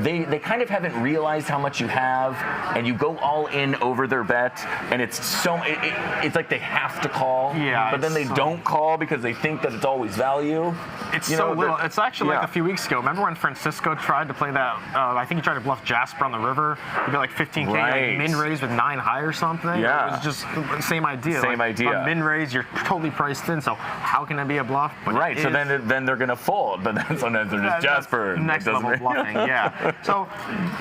they kind of haven't realized how much you have, and you go all in over their bet, and it's like they have to call, but then they don't call because they think that it's always value. It's so little. It's actually like a few weeks ago. Remember when Francisco tried to play that? I think he tried to bluff Jasper on the river. He got like 15K, like min raise with 9 high or something. Yeah. It was just the same idea. Same idea. Min raise, you're totally priced in. So how can it be a bluff? But right. So then they're gonna fold, but then sometimes they're just Jasper. Next level bluffing. Yeah. So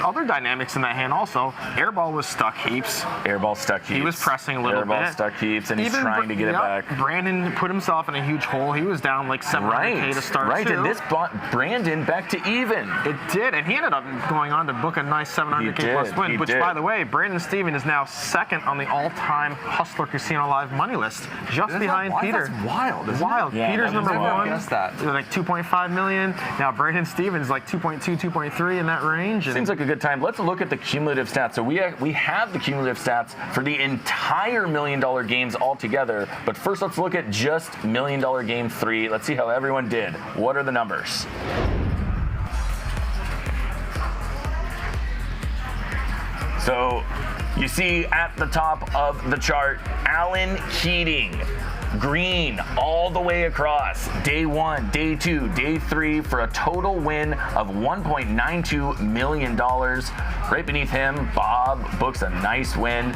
other dynamics in that hand also. Airball was stuck heaps. Airball stuck heaps. He was pressing a little bit. Airball stuck heaps, and he's trying to get it back. Brandon put himself in a huge hole. He was down like 700K to start. Right, too. and this brought Brandon back to even. It did, and he ended up going on to book a nice 700K plus win, which, by the way, Brandon Steven is now second on the all-time Hustler Casino Live money list, just behind Peter. That's wild. Wild. Yeah, Peter's number 1. Guess that. Like 2.5 million. Now Brandon Stevens like 2.2, 2.3 in that range. Seems like a good time. Let's look at the cumulative stats. So we have the cumulative stats for the entire $1 million games altogether. But first, let's look at just $1 million game 3. Let's see how everyone did. What are the numbers? So you see at the top of the chart, Alan Keating, green all the way across. Day 1, day 2, day 3 for a total win of $1.92 million. Right beneath him, Bob books a nice win.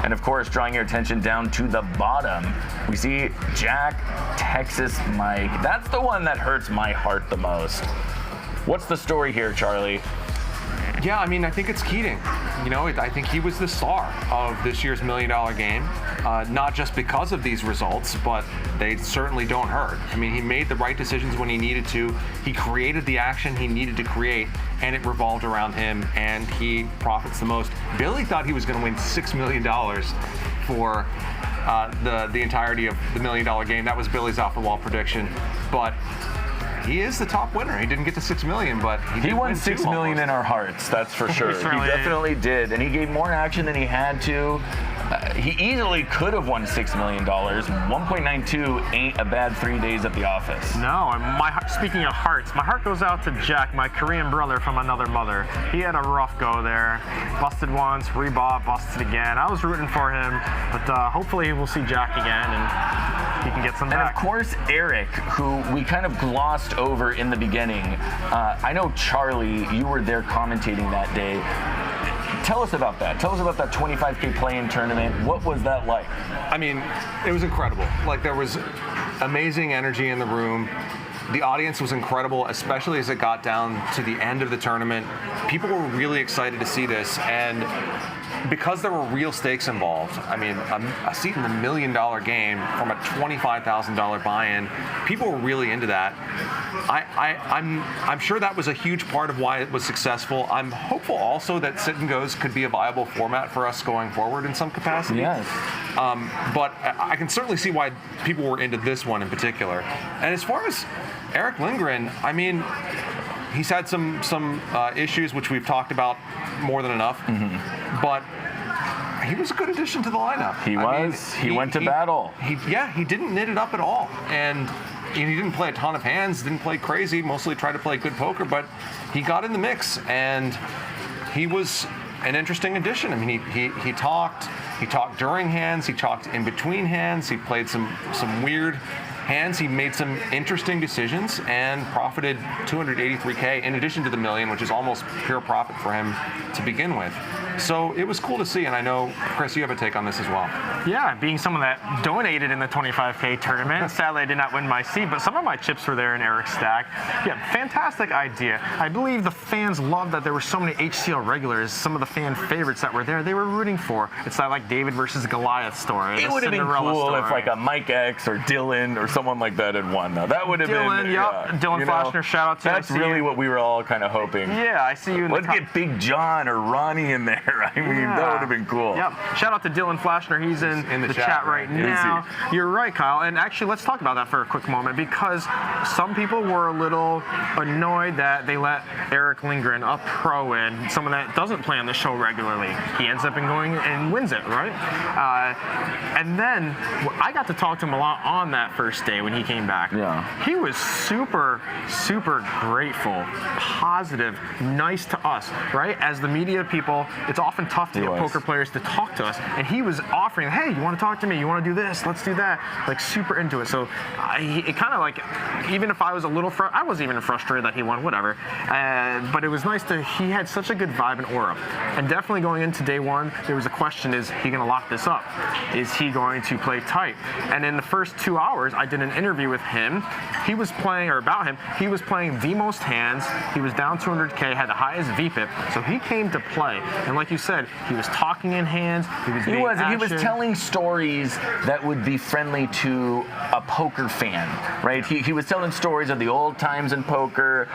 And of course, drawing your attention down to the bottom, we see Jack, Texas Mike. That's the one that hurts my heart the most. What's the story here, Charlie? Yeah, I mean, I think it's Keating. I think he was the star of this year's $1 million game, not just because of these results, but they certainly don't hurt. I mean, he made the right decisions when he needed to. He created the action he needed to create, and it revolved around him, and he profits the most. Billy thought he was going to win $6 million for the entirety of the $1 million game. That was Billy's off-the-wall prediction, but he is the top winner. He didn't get to $6 million, but he won $6 million in our hearts. That's for sure. He definitely did, and he gave more action than he had to. He easily could have won $6 million. 1.92 ain't a bad 3 days at the office. No, and speaking of hearts, my heart goes out to Jack, my Korean brother from another mother. He had a rough go there. Busted once, rebought, busted again. I was rooting for him, but hopefully we'll see Jack again and he can get some back. And of course, Eric, who we kind of glossed over in the beginning. I know, Charlie, you were there commentating that day. Tell us about that. Tell us about that 25K play-in tournament. What was that like? I mean, it was incredible. Like, there was amazing energy in the room. The audience was incredible, especially as it got down to the end of the tournament. People were really excited to see this, and because there were real stakes involved, I mean, a seat in the $1 million game from a $25,000 buy-in, people were really into that. I'm sure that was a huge part of why it was successful. I'm hopeful also that sit and goes could be a viable format for us going forward in some capacity. Yes. But I can certainly see why people were into this one in particular. And as far as Eric Lindgren, I mean, he's had some issues which we've talked about more than enough, but he was a good addition to the lineup. He went to battle. He didn't knit it up at all, and he didn't play a ton of hands, didn't play crazy, mostly tried to play good poker, but he got in the mix, and he was an interesting addition. I mean, he talked during hands, he talked in between hands, he played some weird hands. He made some interesting decisions and profited $283K in addition to the $1 million, which is almost pure profit for him to begin with. So it was cool to see, and I know, Chris, you have a take on this as well. Yeah, being someone that donated in the 25K tournament, sadly I did not win my seat, but some of my chips were there in Eric's stack. Yeah, fantastic idea. I believe the fans loved that there were so many HCL regulars, some of the fan favorites that were there, they were rooting for. It's that like David versus Goliath story. It would have been cool if like a Mike X or Dylan or someone someone like that had won, though. That would have Dylan, been. Dylan Flashner, shout out to you. That's really what we were all kind of hoping. Yeah, I see you in Let's the get Big John or Ronnie in there. I mean, that would have been cool. Yep. Shout out to Dylan Flashner. He's in the chat right now. You're right, Kyle. And actually, let's talk about that for a quick moment, because some people were a little annoyed that they let Eric Lindgren, a pro, in, someone that doesn't play on the show regularly. He ends up going and wins it, right? And then I got to talk to him a lot on that first day when he came back. Yeah. He was super, super grateful, positive, nice to us, right? As the media people, it's often tough to get poker players to talk to us. And he was offering, hey, you want to talk to me? You want to do this? Let's do that. Like, super into it. So it kind of like, even if I was a little, I wasn't even frustrated that he won, whatever. But it was nice to, he had such a good vibe and aura. And definitely going into day one, there was a question, is he going to lock this up? Is he going to play tight? And in the first 2 hours, I did an interview with him. He was playing, or about him, he was playing the most hands. He was down 200K, had the highest VPIP. So he came to play. And like you said, he was talking in hands. He was telling stories that would be friendly to a poker fan, right? He was telling stories of the old times in poker,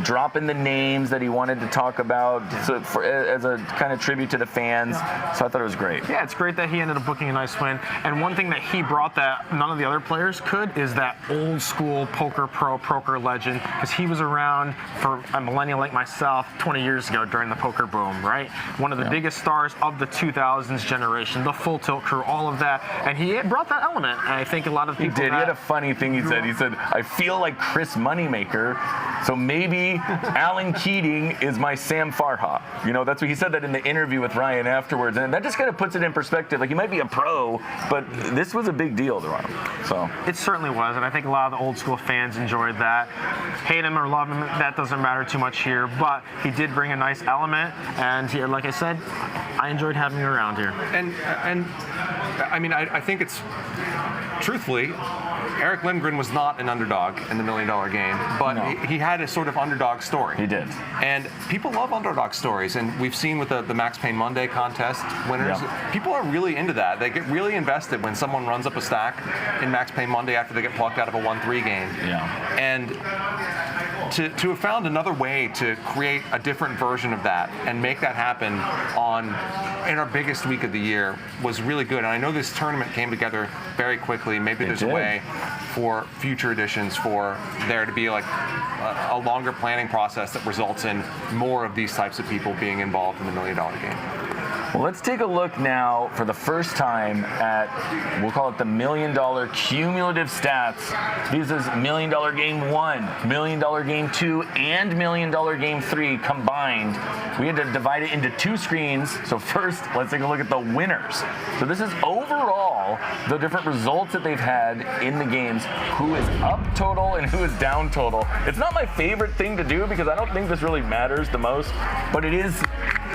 dropping the names that he wanted to talk about as a kind of tribute to the fans. So I thought it was great. Yeah, it's great that he ended up booking a nice win. And one thing that he brought that none of the other players could is that old school poker pro, poker legend, because he was around for a millennial like myself 20 years ago during the poker boom, right? One of the biggest stars of the 2000s generation, the Full Tilt crew, all of that. And he brought that element. And I think a lot of people... He did. He had a funny thing he said. He said, I feel like Chris Moneymaker, so maybe Alan Keating is my Sam Farha. You know, that's what he said that in the interview with Ryan afterwards. And that just kind of puts it in perspective. Like, he might be a pro, but this was a big deal to him. So it certainly was. And I think a lot of the old school fans enjoyed that. Hate him or love him, that doesn't matter too much here. But he did bring a nice element. And he, like I said, I enjoyed having him around here. And I mean, I think it's, truthfully, Eric Lindgren was not an underdog in the $1 Million Game, but he had a sort of underdog story. He did. And people love underdog stories, and we've seen with the Max Payne Monday contest winners, people are really into that. They get really invested when someone runs up a stack in Max Payne Monday after they get plucked out of a 1-3 game. Yeah. And to have found another way to create a different version of that and make that happen in our biggest week of the year was really good. And I know this tournament came together very quickly. Maybe there's a way for future editions for there to be like a longer planning process that results in more of these types of people being involved in the $1 Million Game. Well, let's take a look now for the first time at, we'll call it the $1 Million cumulative stats. This is $1 Million Game 1, $1 Million Game 2, and $1 Million Game 3 combined. We had to divide it into 2 screens. So first, let's take a look at the winners. So this is overall the different results that they've had in the games, who is up total and who is down total. It's not my favorite thing to do because I don't think this really matters the most, but it is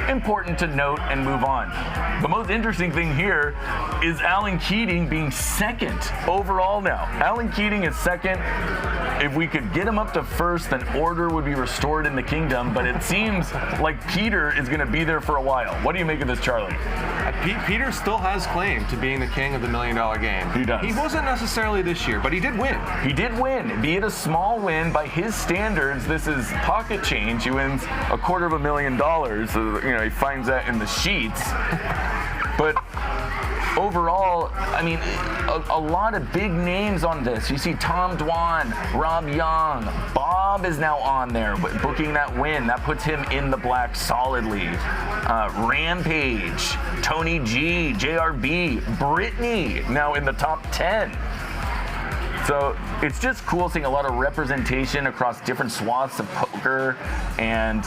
important to note and move on. The most interesting thing here is Alan Keating being second overall now. Alan Keating is second. If we could get him up to first, then order would be restored in the kingdom, but it seems like Peter is going to be there for a while. What do you make of this, Charlie? Peter still has claim to being the king of the $1 Million Game. He does. He wasn't necessarily this year, but he did win. He did win, be it a small win. By his standards, this is pocket change. He wins $250,000. So, you know, he finds that in the sheets. But overall, I mean, a lot of big names on this. You see Tom Dwan, Rob Young, Bob is now on there, booking that win. That puts him in the black solidly. Rampage, Tony G, JRB, Brittany now in the top 10. So it's just cool seeing a lot of representation across different swaths of poker, and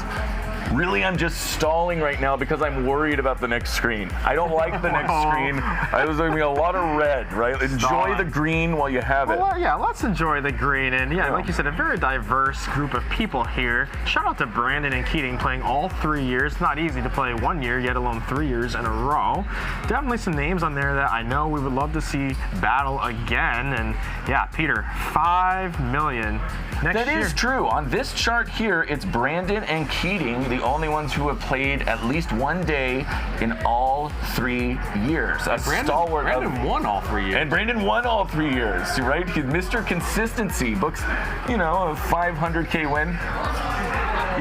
really, I'm just stalling right now because I'm worried about the next screen. I don't like the next screen. There's going to be a lot of red, right? Enjoy the green while you have it. Well, yeah, let's enjoy the green. And yeah, like you said, a very diverse group of people here. Shout out to Brandon and Keating playing all 3 years. Not easy to play 1 year, yet alone 3 years in a row. Definitely some names on there that I know we would love to see battle again. And yeah, Peter, $5 million next year. That is true. On this chart here, it's Brandon and Keating the only ones who have played at least one day in all 3 years. A stalwart. Brandon won all 3 years. And Brandon won all 3 years, right? He's Mr. Consistency, books, a 500K win.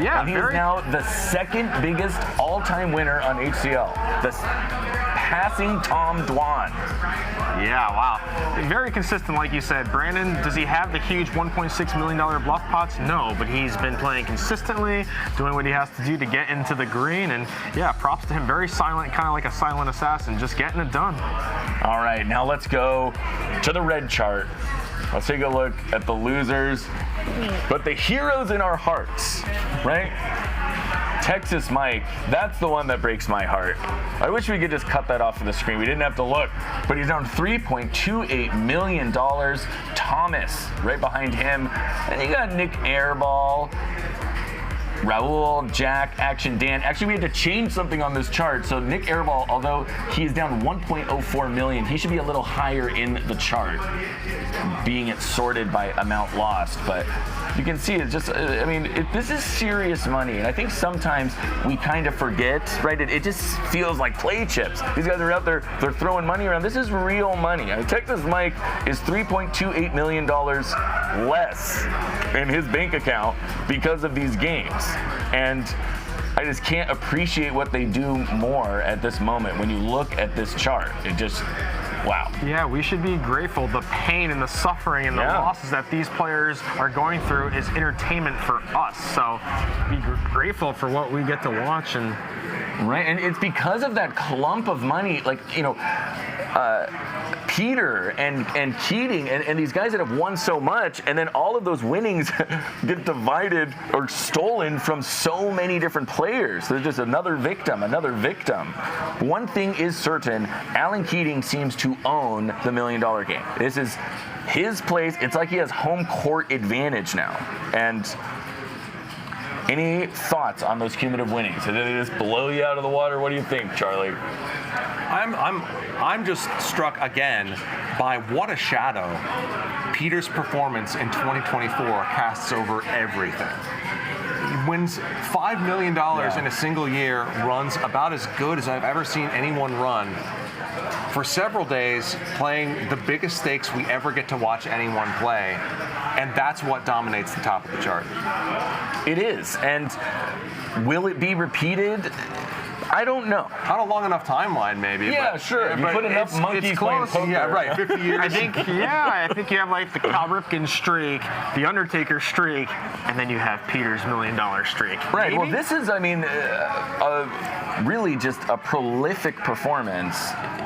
Yeah, and he is now the second biggest all-time winner on HCL. Passing Tom Dwan. Yeah, wow. Very consistent, like you said. Brandon, does he have the huge $1.6 million bluff pots? No, but he's been playing consistently, doing what he has to do to get into the green. And yeah, props to him. Very silent, kind of like a silent assassin, just getting it done. All right, now let's go to the red chart. Let's take a look at the losers, but the heroes in our hearts, right? Texas Mike, that's the one that breaks my heart. I wish we could just cut that off of the screen. We didn't have to look, but he's down $3.28 million. Thomas right behind him. And you got Nick Airball, Raul, Jack, Action Dan. Actually, we had to change something on this chart. So Nick Airball, although he is down 1.04 million, he should be a little higher in the chart, being it sorted by amount lost. But you can see it's just, this is serious money. And I think sometimes we kind of forget, right? It just feels like play chips. These guys are out there, they're throwing money around. This is real money. Texas Mike is $3.28 million less in his bank account because of these games. And I just can't appreciate what they do more at this moment. When you look at this chart, it just, wow. Yeah, we should be grateful. The pain and the suffering and the losses that these players are going through is entertainment for us. So be grateful for what we get to watch. And right, and it's because of that clump of money, Peter and Keating and these guys that have won so much, and then all of those winnings get divided or stolen from so many different players. There's just another victim. One thing is certain, Alan Keating seems to own the $1 million game. This is his place. It's like he has home court advantage now. And any thoughts on those cumulative winnings? Did they just blow you out of the water? What do you think, Charlie? I'm just struck again by what a shadow Peter's performance in 2024 casts over everything. He wins $5 million in a single year, runs about as good as I've ever seen anyone run for several days, playing the biggest stakes we ever get to watch anyone play. And that's what dominates the top of the chart. It is. And will it be repeated? I don't know. Not a long enough timeline, maybe. Yeah, sure. You put enough monkeys playing poker. Yeah, right. 50 years. I think you have like the Cal Ripken streak, the Undertaker streak, and then you have Peter's $1 million streak. Right. Maybe? Well, this is, really just a prolific performance.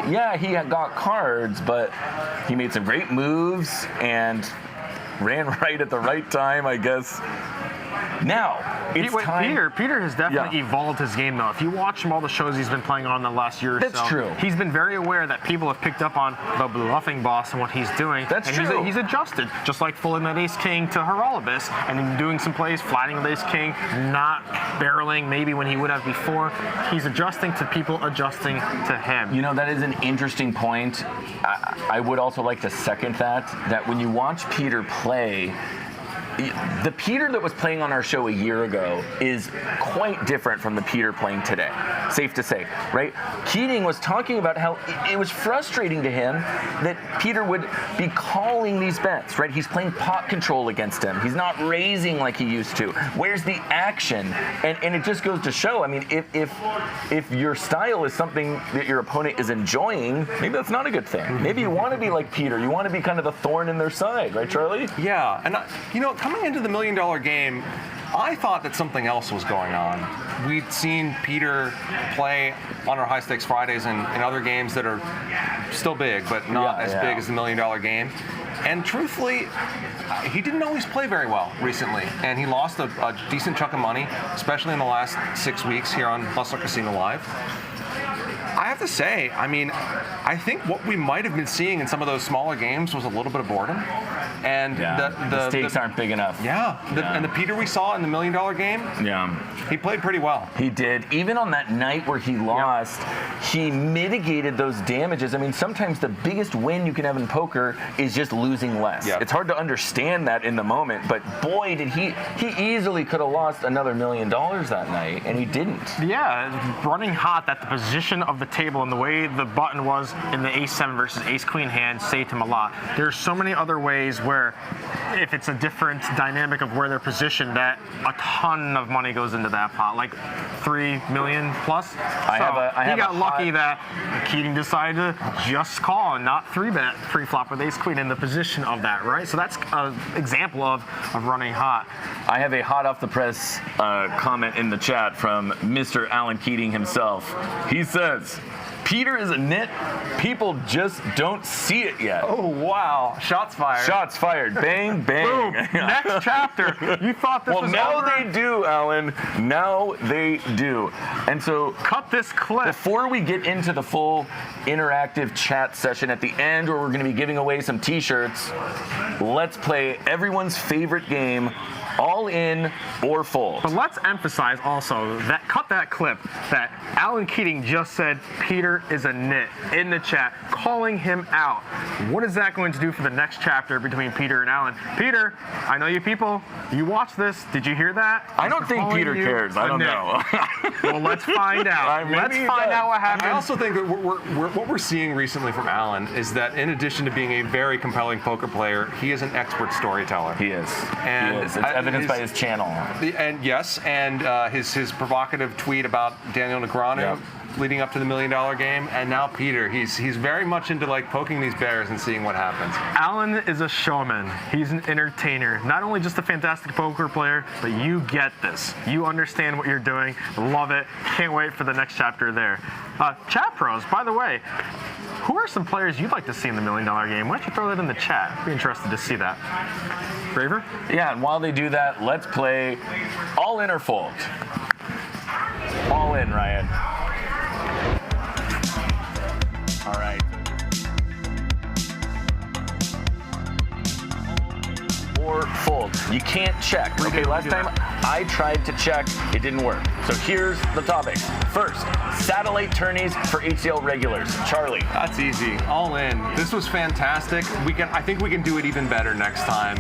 Yeah, he had got cards, but he made some great moves and ran right at the right time, I guess. Now, it's time. Peter has definitely evolved his game, though. If you watch him, all the shows he's been playing on the last year or so. That's true. He's been very aware that people have picked up on the bluffing boss and what he's doing. That's true. He's adjusted, just like folding that ace-king to Horolibus and then doing some plays, flattening the ace-king, not barreling maybe when he would have before. He's adjusting to people adjusting to him. That is an interesting point. I would also like to second that when you watch Peter play, the Peter that was playing on our show a year ago is quite different from the Peter playing today. Safe to say, right? Keating was talking about how it was frustrating to him that Peter would be calling these bets, right? He's playing pot control against him. He's not raising like he used to. Where's the action? And it just goes to show, if your style is something that your opponent is enjoying, maybe that's not a good thing. Maybe you want to be like Peter. You want to be kind of the thorn in their side, right, Charlie? Yeah, and coming into the $1 million game, I thought that something else was going on. We'd seen Peter play on our High Stakes Fridays and in other games that are still big, but not as big as the $1 million game. And truthfully, he didn't always play very well recently, and he lost a decent chunk of money, especially in the last 6 weeks here on Hustler Casino Live. I have to say, I think what we might have been seeing in some of those smaller games was a little bit of boredom. And the stakes aren't big enough. And the Peter we saw in the $1 million game, he played pretty well. He did. Even on that night where he lost, he mitigated those damages. I mean, sometimes the biggest win you can have in poker is just losing less. It's hard to understand that in the moment, but boy, did he easily could have lost another $1 million that night, and he didn't. Yeah, running hot at the position of the table and the way the button was in the ace-7 versus ace-queen hand saved him a lot. There's so many other ways where if it's a different dynamic of where they're positioned, that a ton of money goes into that pot, like $3 million plus. He got lucky that Keating decided to just call and not 3-bet pre-flop with ace-queen in the position of that, right? So that's an example of running hot. I have a hot off the press comment in the chat from Mr. Alan Keating himself. He says, Peter is a nit. People just don't see it yet. Oh, wow. Shots fired. Shots fired. Bang, bang. Boom. Next chapter. You thought this was now over? They do, Alan. Now they do. And so cut this clip. Before we get into the full interactive chat session at the end where we're going to be giving away some t-shirts, let's play everyone's favorite game, all in or fold. But let's emphasize also that cut that clip that Alan Keating just said Peter is a nit in the chat, calling him out. What is that going to do for the next chapter between Peter and Alan? Peter, I know you people, you watch this. Did you hear that? I don't think Peter cares. I don't know. Well, let's find out. Let's find out what happened. I also think that what we're seeing recently from Alan is that in addition to being a very compelling poker player, he is an expert storyteller. He is. And he is. It's evidenced by his channel. And yes, and his provocative tweet about Daniel Negreanu leading up to the $1 million game, and now Peter, he's very much into like poking these bears and seeing what happens. Alan is a showman. He's an entertainer. Not only just a fantastic poker player, but you get this. You understand what you're doing. Love it. Can't wait for the next chapter there. Chat pros, by the way, who are some players you'd like to see in the $1 million game? Why don't you throw that in the chat? I'd be interested to see that. Raver? Yeah, and while they do that, let's play all in or fold. All in, Ryan. All right. Or fold. You can't check. Okay, last time I tried to check, it didn't work. So here's the topics. First, satellite tourneys for HCL regulars. Charlie. That's easy. All in. This was fantastic. I think we can do it even better next time.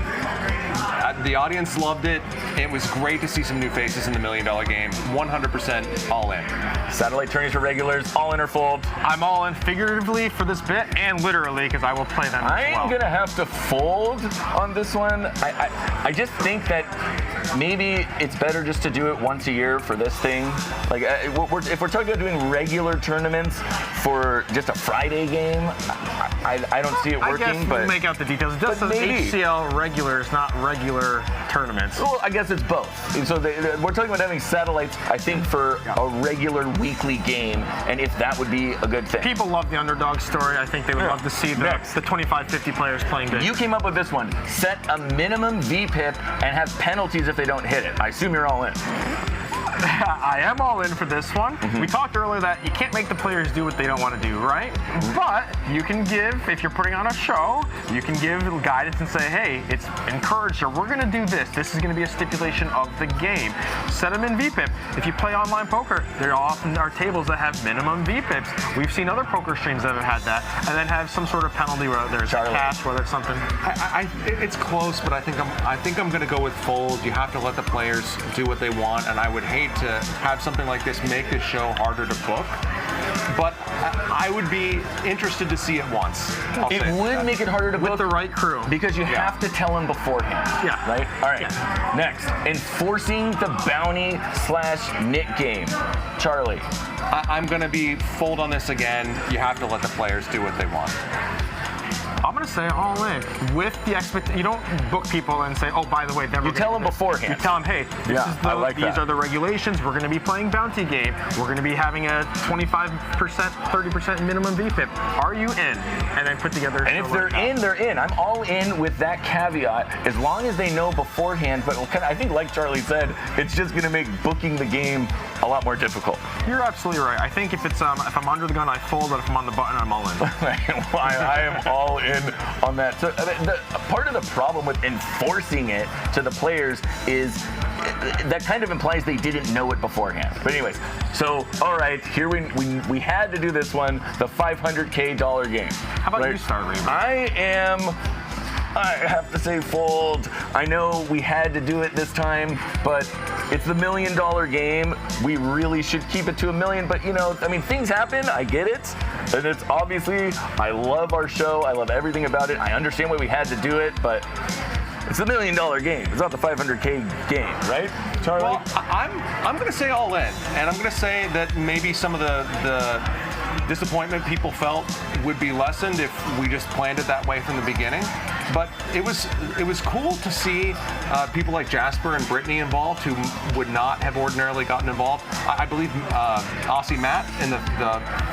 The audience loved it. It was great to see some new faces in the $1 million game. 100% all in. Satellite tourneys for regulars, all in or fold? I'm all in figuratively for this bit and literally because I will play them as well. I'm going to have to fold on this one. I just think that maybe it's better just to do it once a year for this thing. Like, if we're talking about doing regular tournaments for just a Friday game, I don't see it working. I guess we'll make out the details. It just says HCL regulars, not regular tournaments. Well, I guess it's both. So we're talking about having satellites, I think, for a regular weekly game, and if that would be a good thing. People love the underdog story. I think they would love to see the 25, 50 players playing big. You came up with this one. Set a minimum VPIP and have penalties if they don't hit it. I assume you're all in. I am all in for this one. We talked earlier that you can't make the players do what they don't want to do, right? But you can give, if you're putting on a show, you can give guidance and say, hey, it's encouraged, or we're going to do this. This is going to be a stipulation of the game. Set them in VPIP. If you play online poker, there often are tables that have minimum VPIPs. We've seen other poker streams that have had that, and then have some sort of penalty, whether it's cash, whether it's something. It's close, but I think I'm going to go with fold. You have to let the players do what they want, and I would hate to have something like this make this show harder to book, but I would be interested to see it once. It would make it harder to book with the right crew because you have to tell them beforehand. Yeah. Right? All right. Yeah. Next, enforcing the bounty/nit game. Charlie. I'm going to be fold on this again. You have to let the players do what they want. I'm going to say all in with the expectation. You don't book people and say, oh, by the way, you tell them beforehand. You tell them, hey, these are the regulations. We're going to be playing bounty game. We're going to be having a 25%, 30% minimum VPIP. Are you in? And then put together. And if they're in, they're in. I'm all in with that caveat as long as they know beforehand. But I think, like Charlie said, it's just going to make booking the game a lot more difficult. You're absolutely right. I think if I'm under the gun, I fold. But if I'm on the button, I'm all in. Well, I am all in on that. So part of the problem with enforcing it to the players is that kind of implies they didn't know it beforehand. But anyways, so all right, here we had to do this one, the $500K game. How about you start, Raver? I have to say fold. I know we had to do it this time, but it's the $1 million game. We really should keep it to $1 million, but things happen. I get it. And it's obviously, I love our show. I love everything about it. I understand why we had to do it, but it's the $1 million game. It's not the $500K game, right, Charlie? Well, I'm going to say all in, and I'm going to say that maybe some of the disappointment people felt would be lessened if we just planned it that way from the beginning. But it was cool to see people like Jasper and Brittany involved who would not have ordinarily gotten involved. I believe Aussie Matt in the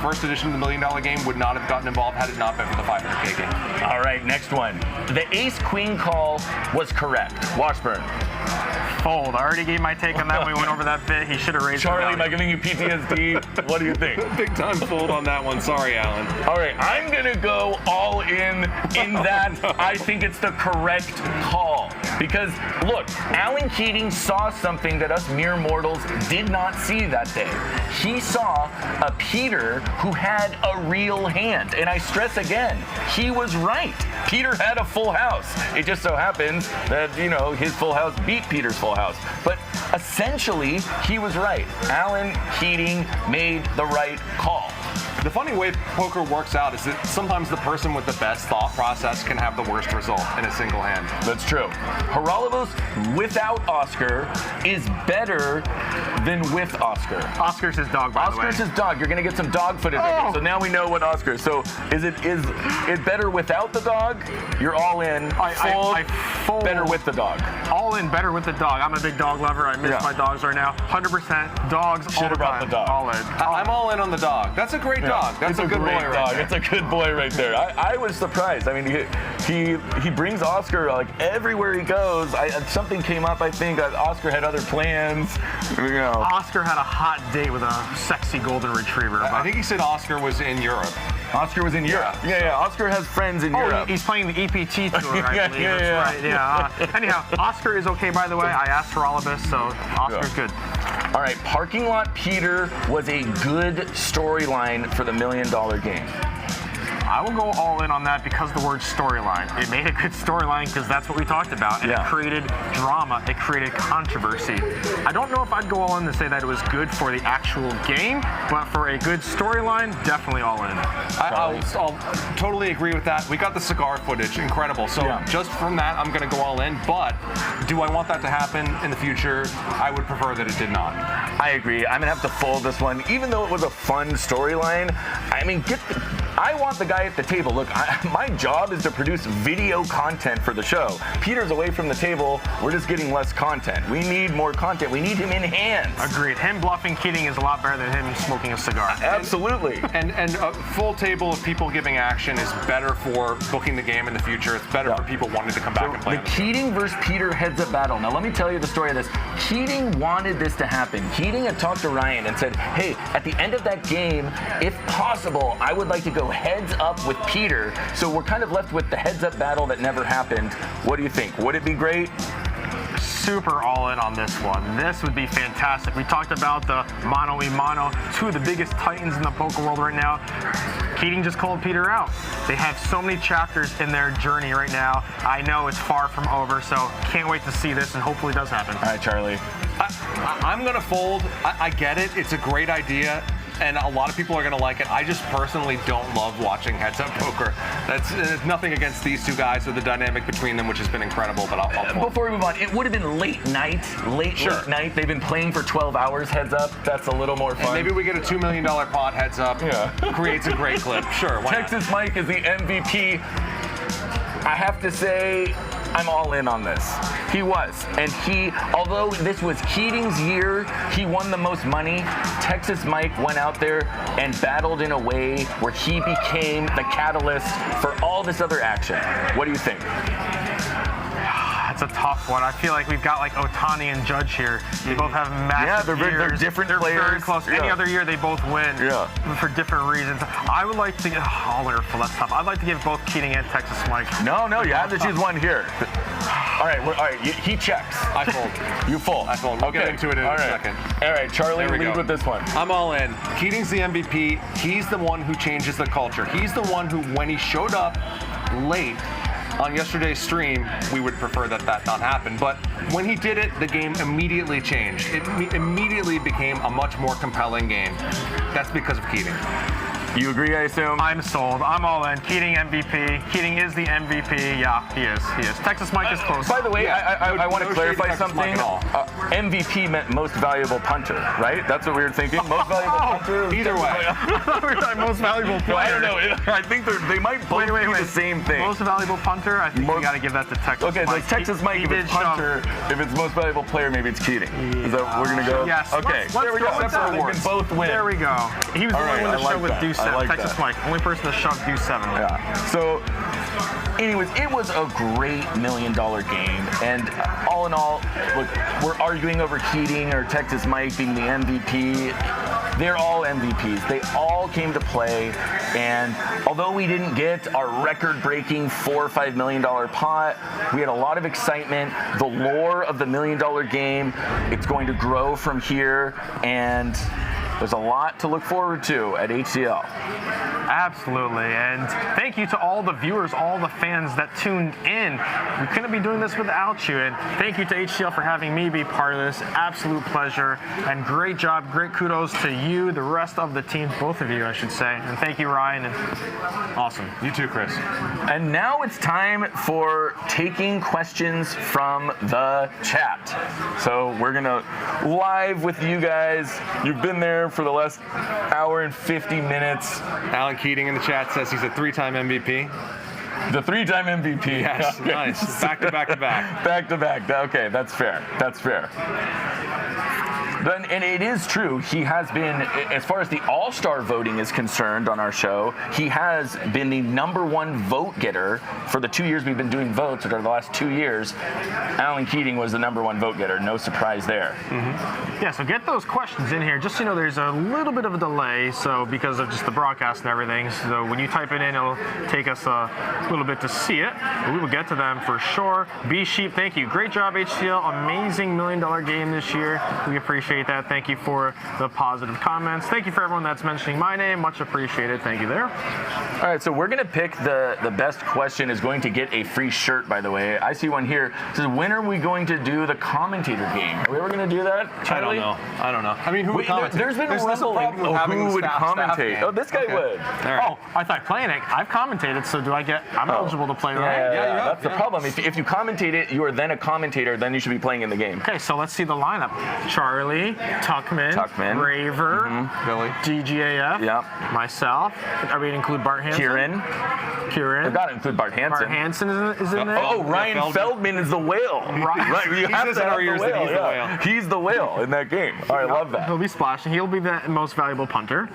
first edition of the $1 million game would not have gotten involved had it not been for the $500K game. All right, next one. The ace-queen call was correct. Washburn. Fold. I already gave my take on that when we went over that bit. He should have raised Charlie, am I giving you PTSD? What do you think? Big time fold on that one. Sorry, Alan. All right, I'm going to go all in that. I think it's the correct call. Because, look, Alan Keating saw something that us mere mortals did not see that day. He saw a Peter who had a real hand. And I stress again, he was right. Peter had a full house. It just so happens that, his full house beat Peter's full house. But essentially, he was right. Alan Keating made the right call. The funny way poker works out is that sometimes the person with the best thought process can have the worst result in a single hand. That's true. Haralabos without Oscar is better than with Oscar. Oscar's his dog, by the way. Oscar's his dog. You're going to get some dog footage of it. So now we know what Oscar is. So is it better without the dog? You're all in. I fold. Better with the dog. All in, better with the dog. I'm a big dog lover. I miss my dogs right now. 100% dogs all the time. The dog. All in. I'm all in on the dog. That's a great dog. That's a good boy right there. It's a good boy right there. I was surprised. I mean, he brings Oscar like everywhere he goes. Something came up. I think Oscar had other plans. Oscar had a hot date with a sexy golden retriever. I think he said Oscar was in Europe. Oscar was in Europe. Yeah. Oscar has friends in Europe. He's playing the EPT tour, I believe. That's right. Yeah. Anyhow, Oscar is okay, by the way. I asked for all of this, so Oscar's good. All right, Parking Lot Peter was a good storyline for the $1 million game. I will go all in on that because of the word storyline. It made a good storyline because that's what we talked about. And it created drama. It created controversy. I don't know if I'd go all in to say that it was good for the actual game, but for a good storyline, definitely all in. I'll totally agree with that. We got the cigar footage. Incredible. So just from that, I'm going to go all in. But do I want that to happen in the future? I would prefer that it did not. I agree. I'm going to have to fold this one. Even though it was a fun storyline, I mean, I want the guy at the table. Look, my job is to produce video content for the show. Peter's away from the table. We're just getting less content. We need more content. We need him in hands. Agreed. Him bluffing Keating is a lot better than him smoking a cigar. Absolutely. And a full table of people giving action is better for booking the game in the future. It's better for people wanting to come back and play. The Keating versus Peter heads-up battle. Now, let me tell you the story of this. Keating wanted this to happen. Keating had talked to Ryan and said, hey, at the end of that game, if possible, I would like to go heads up with Peter. So we're kind of left with the heads-up battle that never happened. What do you think? Would it be great? Super all in on this one. This would be fantastic. We talked about the mano-y-mano, two of the biggest titans in the poker world right now. Keating just called Peter out. They have so many chapters in their journey right now. I know it's far from over, so can't wait to see this, and hopefully it does happen. All right, Charlie. I'm going to fold. I get it. It's a great idea. And a lot of people are going to like it. I just personally don't love watching heads-up poker. That's nothing against these two guys or the dynamic between them, which has been incredible. But I'll before we move on, it would have been late night. Late night. They've been playing for 12 hours heads up. That's a little more fun. And maybe we get a $2 million pot heads up. Yeah. Creates a great clip. Sure. Why Texas not? Mike is the MVP. I have to say, I'm all in on this. He was. And although this was Keating's year, he won the most money. Texas Mike went out there and battled in a way where he became the catalyst for all this other action. What do you think? That's It's a tough one. I feel like we've got like Otani and Judge here. They both have massive they're years. different They're players. very close. Any other year, they both win for different reasons. I would like to get, wonderful, that's tough. I'd like to give both Keating and Texas Mike. No, you have to choose one here. All right, he checks. I fold. You fold. I fold. We'll get into it in a second. All right, Charlie, There we lead go. with this one. I'm all in. Keating's the MVP. He's the one who changes the culture. He's the one who, when he showed up late on yesterday's stream, we would prefer that not happen. But when he did it, the game immediately changed. It immediately became a much more compelling game. That's because of Keating. You agree, I assume? I'm sold. I'm all in. Keating MVP. Keating is the MVP. Yeah, he is. Texas Mike is close. By the way, I want to clarify something. Mike at all. MVP meant most valuable punter, right? That's what we were thinking. Most valuable punter. Either way. We're talking most valuable player. I don't know. I think they might both be the same thing. Most valuable punter. I think we got to give that to Texas. Okay, so Mike. it's Texas Mike if it's punter. If it's most valuable player, maybe it's Keating. Is that what we're gonna go? Yes. Okay. There we go. Separate awards. They can both win. There we go. He was the only one to show with Deuce 7. like Texas that. Mike, only person to shove Deuce 7. Yeah. So, anyways, it was a great $1 million game, and all in all, look, we're arguing over Keating or Texas Mike being the MVP. They're all MVPs. They all came to play, and although we didn't get our record-breaking $4 or $5 million pot, we had a lot of excitement. The lore of the $1 million game, it's going to grow from here, and there's a lot to look forward to at HCL. Absolutely, and thank you to all the viewers, all the fans that tuned in. We couldn't be doing this without you, and thank you to HCL for having me be part of this. Absolute pleasure, and great job, great kudos to you, the rest of the team, both of you, I should say, and thank you, Ryan, and awesome. You too, Chris. And now it's time for taking questions from the chat. So we're gonna live with you guys. You've been there for the last hour and 50 minutes. Alan Keating in the chat says he's a 3-time MVP. The 3-time MVP. Yes, Okay. nice. Back to back to back. Back to back. Okay, that's fair. That's fair. And it is true, he has been, as far as the all-star voting is concerned on our show, he has been the #1 vote getter for the 2 years we've been doing votes, which are the last 2 years. Alan Keating was the #1 vote getter. No surprise there. Yeah, so get those questions in here. Just so you know, there's a little bit of a delay, so because of just the broadcast and everything. So when you type it in, it'll take us a little bit to see it. But we will get to them for sure. B Sheep, thank you. Great job, HCL. Amazing $1 million game this year. We appreciate that. Thank you for the positive comments. Thank you for everyone that's mentioning my name. Much appreciated. Thank you there. All right, so we're going to pick the best question is going to get a free shirt, by the way. I see one here. It says, when are we going to do the commentator game? Are we ever going to do that, Charlie? I don't know. I mean, who would commentate? There's been a rumbling with having who the would staff commentate. game. Oh, this guy would. All right. Oh, I thought playing it. I've commentated, so do I get? I'm eligible to play, right? Yeah, that's the problem. If you commentate it, you are then a commentator. Then you should be playing in the game. Okay, so let's see the lineup. Charlie, Tuckman, Raver, Billy, DGAF, myself. Are we going to include Bart Hansen? Kieran. I've got to include Bart Hansen. Bart Hansen is in there. Oh, Ryan Feldman is the whale. Right. You have to have the whale. He's the whale in that game. All right, I love that. He'll be splashing. He'll be the most valuable punter.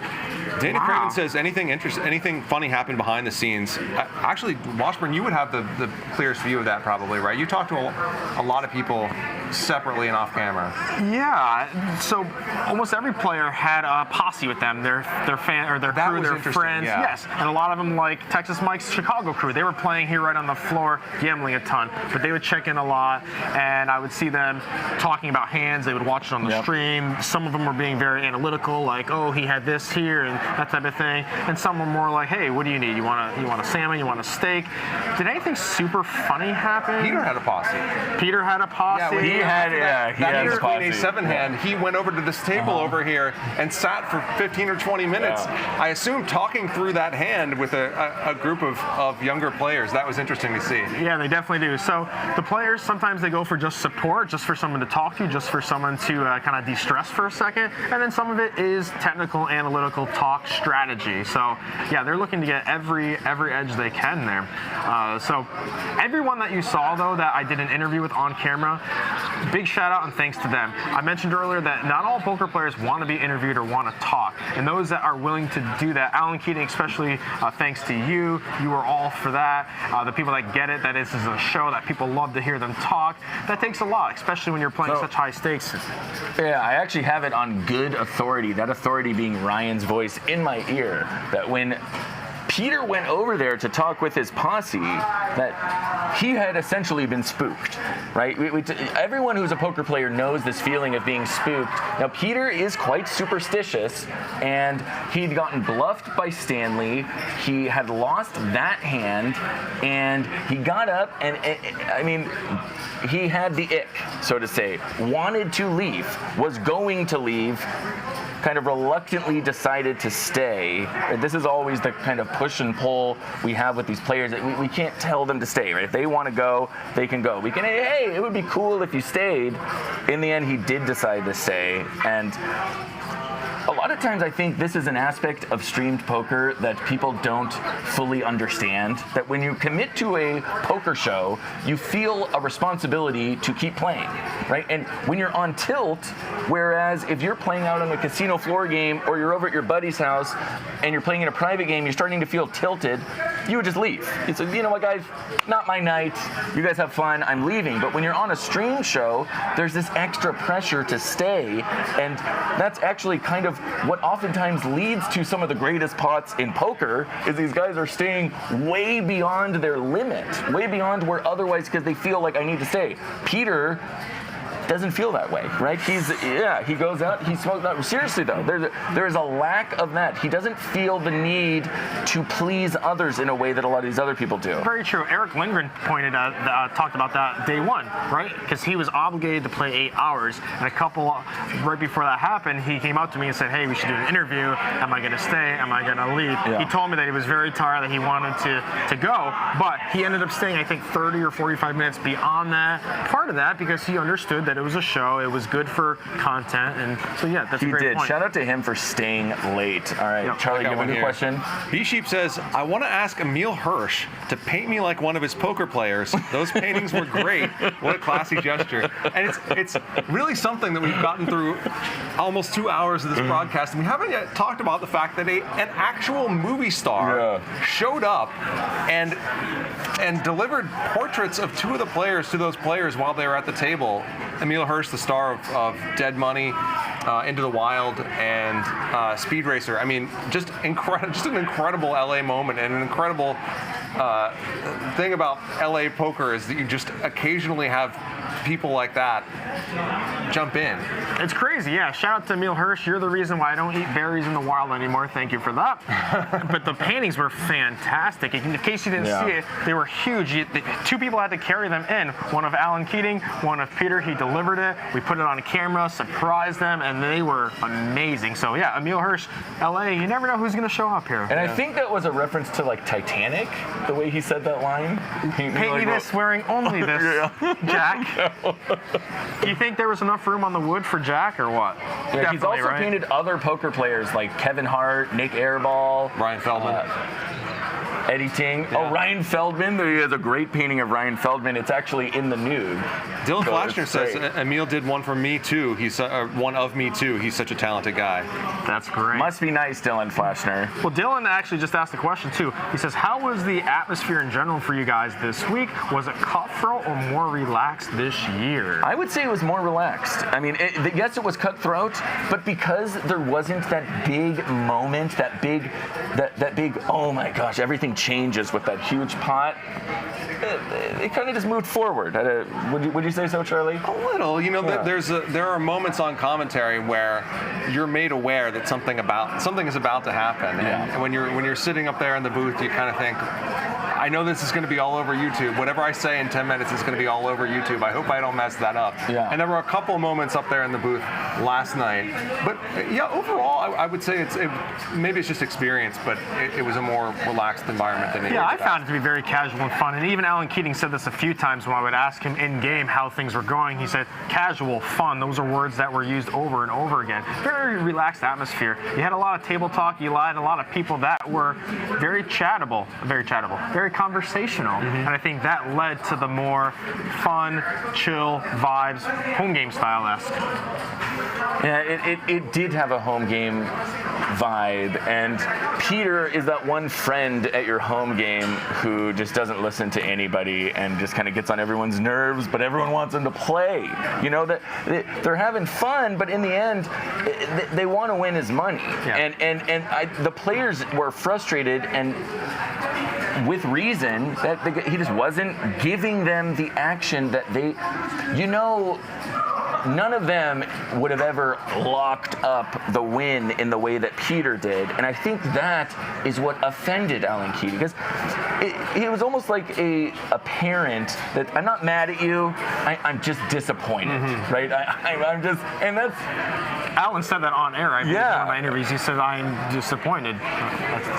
Dana Craven says anything funny happened behind the scenes. Actually, Washburn, you would have the clearest view of that probably, right? You talked to a lot of people separately and off camera. Yeah. So almost every player had a posse with them. Their fan or their That crew, was their interesting, friends. yeah. Yes. And a lot of them, like Texas Mike's Chicago crew, they were playing here right on the floor, gambling a ton. But they would check in a lot, and I would see them talking about hands. They would watch it on the stream. Some of them were being very analytical, like, oh, he had this here and that type of thing. And some were more like, hey, what do you need? You want a salmon? You want a steak? Did anything super funny happen? Peter had a posse. Peter had a posse. He had a Queen A7 hand. He went over to this table over here and sat for 15 or 20 minutes. I assume talking through that hand with a group of younger players. That was interesting to see. Yeah, they definitely do. So the players, sometimes they go for just support, just for someone to talk to, just for someone to kind of de-stress for a second. And then some of it is technical, analytical talk strategy. So yeah, they're looking to get every edge they can there. So everyone that you saw, though, that I did an interview with on camera, big shout out and thanks to them. I mentioned earlier clear that not all poker players want to be interviewed or want to talk. And those that are willing to do that, Alan Keating, especially thanks to you are all for that. The people that get it, that this is a show that people love to hear them talk. That takes a lot, especially when you're playing such high stakes. Yeah, I actually have it on good authority, that authority being Ryan's voice in my ear, that when Peter went over there to talk with his posse, that he had essentially been spooked, right? Everyone who's a poker player knows this feeling of being spooked. Now, Peter is quite superstitious, and he'd gotten bluffed by Stanley. He had lost that hand, and he got up, and I mean, he had the ick, so to say, wanted to leave, was going to leave, kind of reluctantly decided to stay. This is always the kind of push and pull we have with these players. We can't tell them to stay, right? If they want to go, they can go. We can, hey, it would be cool if you stayed. In the end, he did decide to stay. And a lot of times I think this is an aspect of streamed poker that people don't fully understand, that when you commit to a poker show, you feel a responsibility to keep playing, right? And when you're on tilt, whereas if you're playing out on a casino floor game or you're over at your buddy's house and you're playing in a private game, you're starting to feel tilted, you would just leave. It's like, you know what, guys, not my night. You guys have fun, I'm leaving. But when you're on a stream show, there's this extra pressure to stay, and that's actually kind of what oftentimes leads to some of the greatest pots in poker is these guys are staying way beyond their limit, way beyond where otherwise, because they feel like I need to stay. Peter doesn't feel that way, right? He goes out, he smokes out. Seriously though, there is a lack of that. He doesn't feel the need to please others in a way that a lot of these other people do. Very true. Eric Lindgren talked about that day one, right? Because he was obligated to play 8 hours, and right before that happened, he came up to me and said, hey, we should do an interview. Am I going to stay? Am I going to leave? Yeah. He told me that he was very tired, that he wanted to go, but he ended up staying, I think, 30 or 45 minutes beyond that. Part of that because he understood that it was a show, it was good for content, and so yeah, that's a great point. Shout out to him for staying late. All right, yep. Charlie, you have a good question? B-Sheep says, I want to ask Emil Hirsch to paint me like one of his poker players. Those paintings were great. What a classy gesture. And it's really something that we've gotten through almost 2 hours of this broadcast, and we haven't yet talked about the fact that an actual movie star showed up and delivered portraits of two of the players to those players while they were at the table. Emil Hirsch, the star of Dead Money, Into the Wild, and Speed Racer. I mean, just an incredible LA moment, and an incredible thing about LA poker is that you just occasionally have people like that jump in. It's crazy, yeah. Shout out to Emil Hirsch. You're the reason why I don't eat berries in the wild anymore. Thank you for that. But the paintings were fantastic. In case you didn't see it, they were huge. Two people had to carry them in. One of Alan Keating, one of Peter. He delivered it. We put it on camera, surprised them, and they were amazing. So yeah, Emil Hirsch, LA, you never know who's going to show up here. And I think that was a reference to like Titanic, the way he said that line. Paint me this, wearing only this, Jack. Do you think there was enough room on the wood for Jack or what? Yeah, he's also painted other poker players like Kevin Hart, Nick Airball, Ryan Feldman. Eddie Ting. Yeah. Oh, Ryan Feldman. He has a great painting of Ryan Feldman. It's actually in the nude. Dylan Flashner says, Emil did one for me too. He's one of me too. He's such a talented guy. That's great. Must be nice, Dylan Flashner. Well, Dylan actually just asked a question too. He says, how was the atmosphere in general for you guys this week? Was it cutthroat or more relaxed this year? I would say it was more relaxed. I mean, yes, it was cutthroat, but because there wasn't that big moment, that big, oh my gosh, everything changes with that huge pot. It kind of just moved forward. Would you say so, Charlie? A little. You know, there are moments on commentary where you're made aware that something is about to happen, and when you're sitting up there in the booth, you kind of think, I know this is going to be all over YouTube. Whatever I say in 10 minutes is going to be all over YouTube. I hope I don't mess that up. Yeah. And there were a couple moments up there in the booth last night. But yeah, overall, I would say maybe it's just experience, but it was a more relaxed environment than it is. Yeah, I found it to be very casual and fun. And even Alan Keating said this a few times when I would ask him in game how things were going. He said, casual, fun. Those are words that were used over and over again. Very relaxed atmosphere. You had a lot of table talk. You had a lot of people that were very chattable, very conversational. And I think that led to the more fun, chill vibes, home game style-esque. Yeah, it did have a home game vibe, and Peter is that one friend at your home game who just doesn't listen to anybody and just kind of gets on everyone's nerves, but everyone wants him to play. You know, that they're having fun, but in the end, they want to win his money. Yeah. And the players were frustrated, and with reason, that he just wasn't giving them the action that they, none of them would have ever locked up the win in the way that Peter did. And I think that is what offended Alan Keating, because it was almost like a parent that, I'm not mad at you, I'm just disappointed, right? I'm just, and that's... Alan said that on air. In one of my interviews, he said, I'm disappointed.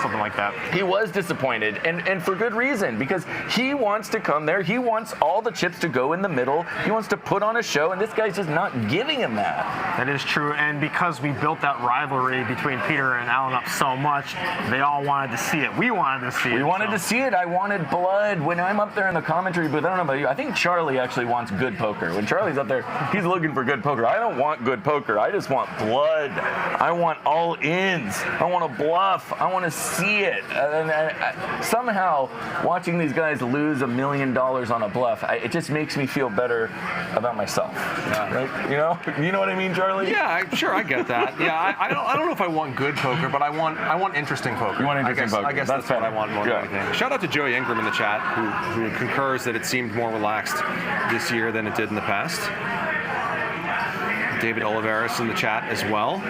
Something like that. He was disappointed, and for good reason, because he wants to come there. He wants all the chips to go in the middle. He wants to put on a show, and this guy's just not giving him that. That is true, and because we built that rivalry between Peter and Alan up so much, they all wanted to see it. We wanted to see it. We wanted to see it. I wanted blood. When I'm up there in the commentary booth, I don't know about you, I think Charlie actually wants good poker. When Charlie's up there, he's looking for good poker. I don't want good poker. I just want blood. I want all ins. I want to bluff. I want to see it. And somehow, watching these guys lose $1 million on a bluff, it just makes me feel better about myself. Yeah. Right? You know what I mean, Charlie? Yeah, sure, I get that. Yeah, I don't know if I want good poker, but I want interesting poker. You want interesting poker? I guess that's what I want more than anything. Shout out to Joey Ingram in the chat, who concurs that it seemed more relaxed this year than it did in the past. David Olivares in the chat as well.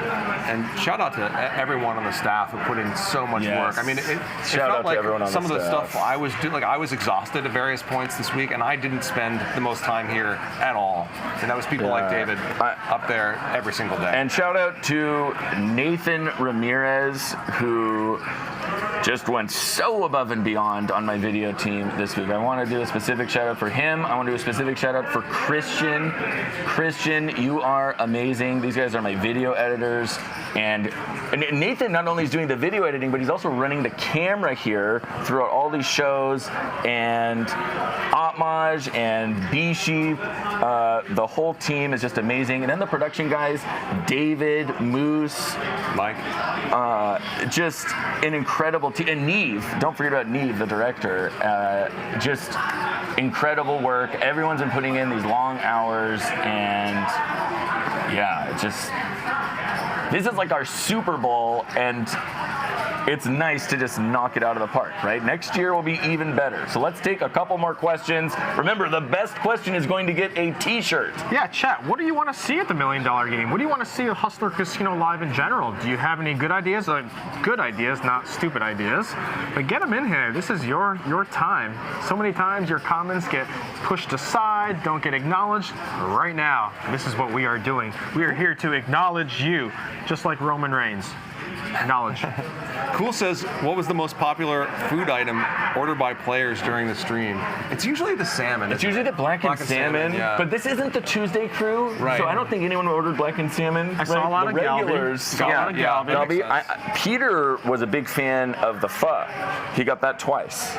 And shout out to everyone on the staff who put in so much work. I mean, it felt like some of the stuff I was doing, like I was exhausted at various points this week, and I didn't spend the most time here at all. And that was people like David up there every single day. And shout out to Nathan Ramirez, who just went so above and beyond on my video team this week. I want to do a specific shout out for him. I want to do a specific shout out for Christian. Christian, you are amazing. These guys are my video editors. And Nathan not only is doing the video editing, but he's also running the camera here throughout all these shows. And Aatmaj and Bishi, the whole team is just amazing. And then the production guys, David, Moose, Mike, just an incredible team. And Neve, don't forget about Neve, the director. Just incredible work. Everyone's been putting in these long hours, and this is like our Super Bowl, and it's nice to just knock it out of the park, right? Next year will be even better. So let's take a couple more questions. Remember, the best question is going to get a t-shirt. Yeah, chat. What do you want to see at the $1 Million Game? What do you want to see at Hustler Casino Live in general? Do you have any good ideas? Good ideas, not stupid ideas. But get them in here. This is your time. So many times your comments get pushed aside, don't get acknowledged. Right now, this is what we are doing. We are here to acknowledge you, just like Roman Reigns. Knowledge. Cool says, what was the most popular food item ordered by players during the stream? It's usually the salmon. It's usually the blackened salmon, but this isn't the Tuesday crew, so I don't think anyone ordered blackened salmon. I saw a lot of regulars. Galbi. Peter was a big fan of the pho. He got that twice.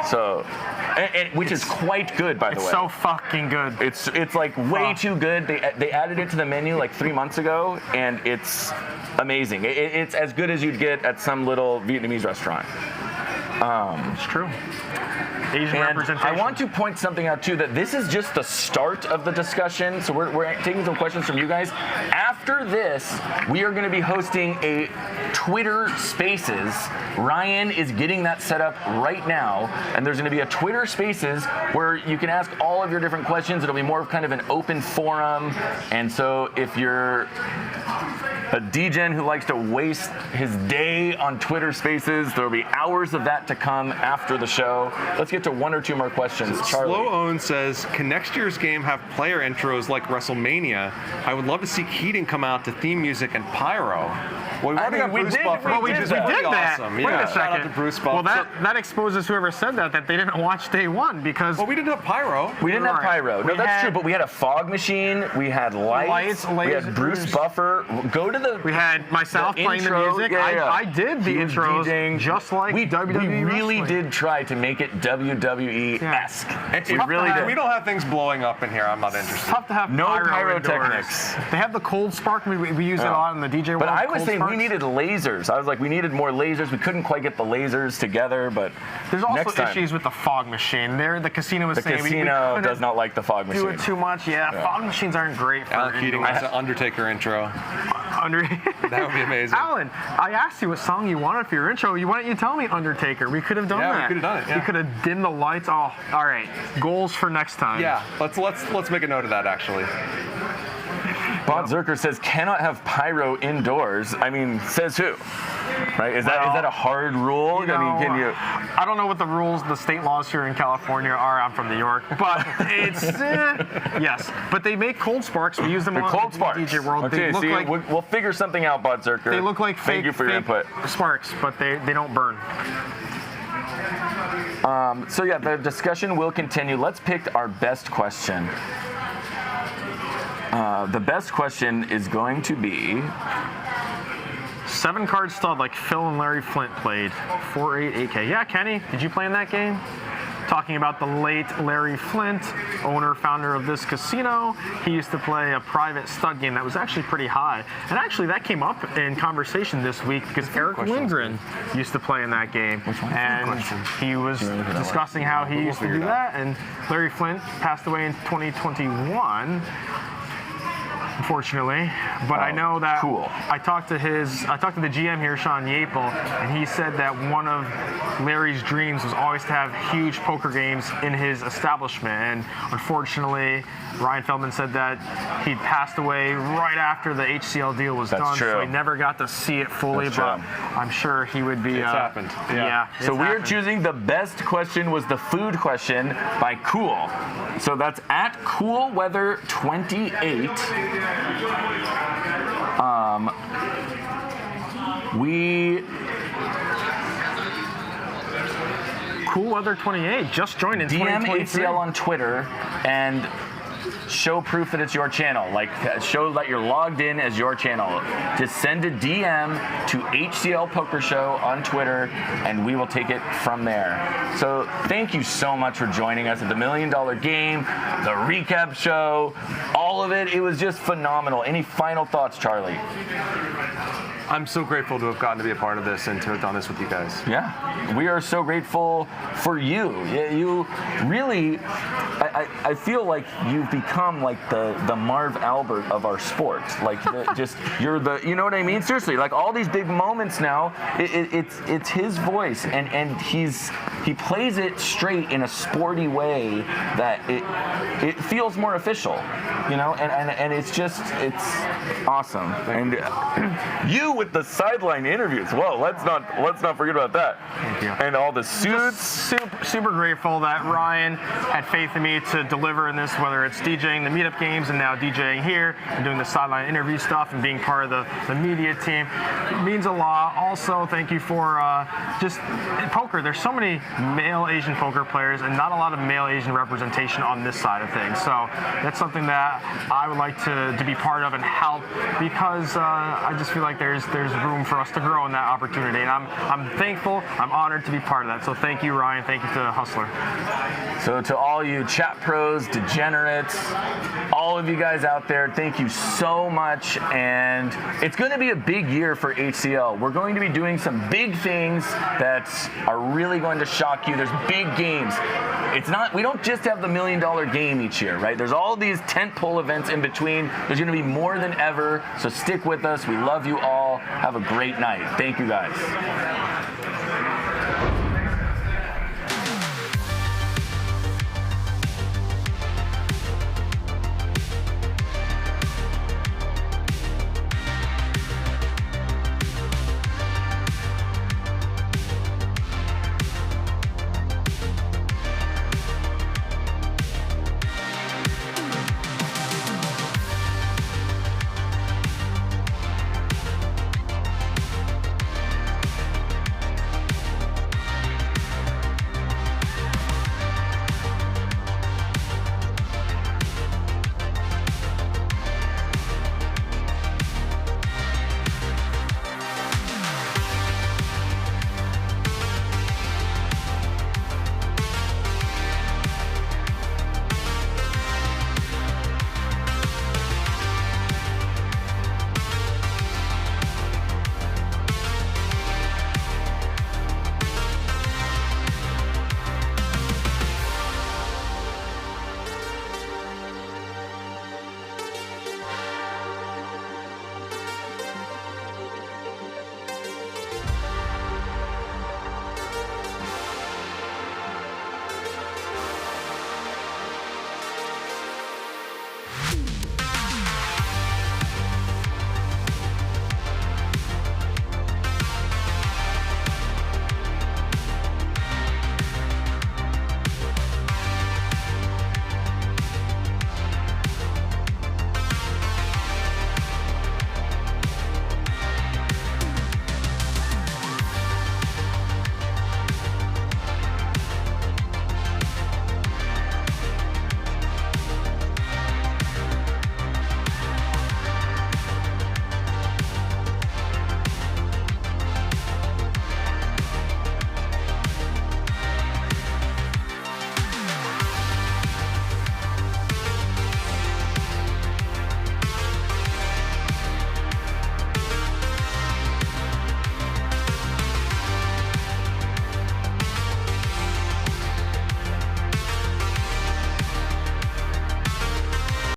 So, which is quite good, by the way. It's so fucking good. It's like way too good. They added it to the menu like 3 months ago, and it's amazing. It's as good as you'd get at some little Vietnamese restaurant. It's true. Asian representation. I want to point something out too, that this is just the start of the discussion. So we're taking some questions from you guys. After this, we are going to be hosting a Twitter Spaces. Ryan is getting that set up right now, and there's going to be a Twitter Spaces where you can ask all of your different questions. It'll be more of kind of an open forum, and so if you're a DGen who likes to waste his day on Twitter Spaces, there will be hours of that to come after the show. Let's get to one or two more questions. Charlie. Slow Own says, can next year's game have player intros like WrestleMania? I would love to see Keating come out to theme music and pyro. Well, we already got Bruce Buffer. We did that. Awesome. Wait a second. Shout out to Bruce Buffer. Well, that exposes whoever said that they didn't watch day one, because... Well, we didn't have pyro. We didn't have pyro. No, that's true, but we had a fog machine, we had lights, we had Bruce Buffer. Go to the... We had myself playing the music. I did the intros just like WWE. really wrestling. did try to make it WWE-esque. We really did. We don't have things blowing up in here. I'm not interested. It's tough to have No pyro pyrotechnics. indoors. They have the cold spark. We use it a lot in the DJ world. But I was cold saying sparks. we needed lasers. I was like, we needed more lasers. We couldn't quite get the lasers together, but There's also next time. issues with the fog machine. The casino was The saying casino we does not like the fog machine. do it too much. Yeah, fog machines aren't great for Alan Keating indoors. wants an Undertaker intro. That would be amazing. Alan, I asked you what song you wanted for your intro. Why don't you tell me Undertaker? We could have done that. Yeah, we could have done it. Yeah. We could have dimmed the lights. Oh, all right. Goals for next time. Yeah, let's make a note of that actually. Bob Zerker says cannot have pyro indoors. I mean, says who? Right? Is that a hard rule? You know, I mean, can you? I don't know what the rules, the state laws here in California are. I'm from New York, but it's yes. But they make cold sparks. We use them The on cold the sparks. DJ world. Okay, They look see, like we'll figure something out, Bob Zerker. they look like Thank you for your input. sparks, but they don't burn. So yeah, the discussion will continue. Let's pick our best question. The best question is going to be 7-card stud like Phil and Larry Flynt played. 4-8 8K. Yeah, Kenny, did you play in that game? Talking about the late Larry Flynt, owner, founder of this casino. He used to play a private stud game that was actually pretty high. And actually that came up in conversation this week because Eric Lindgren used to play in that game. And he was discussing how he used to do that. And Larry Flynt passed away in 2021. Unfortunately, but I know that I talked to the GM here, Shaun Yaple, and he said that one of Larry's dreams was always to have huge poker games in his establishment. And unfortunately, Ryan Feldman said that he passed away right after the HCL deal was done, so he never got to see it fully. But I'm sure he would be. It's happened. Yeah. So we're choosing the best question was the food question by Cool. So that's at Cool Weather 28. Cool Weather 28 just joined in DM 2023. HCL on Twitter and show proof that it's your channel. Like, show that you're logged in as your channel. Just send a DM to HCL Poker Show on Twitter, and we will take it from there. So thank you so much for joining us at the $1 Million Game, the recap show, all of it. It was just phenomenal. Any final thoughts, Charlie? I'm so grateful to have gotten to be a part of this and to have done this with you guys. Yeah, we are so grateful for you. You really, I feel like you've become like the Marv Albert of our sport. Like you're the, you know what I mean? Seriously, like all these big moments now, it's his voice, and he plays it straight in a sporty way that it feels more official, you know, and it's awesome. And you with the sideline interviews. Whoa, let's not forget about that. Thank you. And all the suits. Super grateful that Ryan had faith in me to deliver in this, whether it's DJing the meetup games and now DJing here and doing the sideline interview stuff and being part of the media team. It means a lot. Also, thank you for just poker. There's so many male Asian poker players and not a lot of male Asian representation on this side of things. So that's something that I would like to be part of and help, because I just feel like there's room for us to grow in that opportunity, and I'm thankful, I'm honored to be part of that. So thank you, Ryan. Thank you to Hustler. So to all you chat pros, degenerates, all of you guys out there, thank you so much. And it's going to be a big year for HCL. We're going to be doing some big things that are really going to shock you. There's big games. We don't just have the $1 Million Game each year, right? There's all these tentpole events in between. There's going to be more than ever. So stick with us. We love you all. Have a great night. Thank you, guys.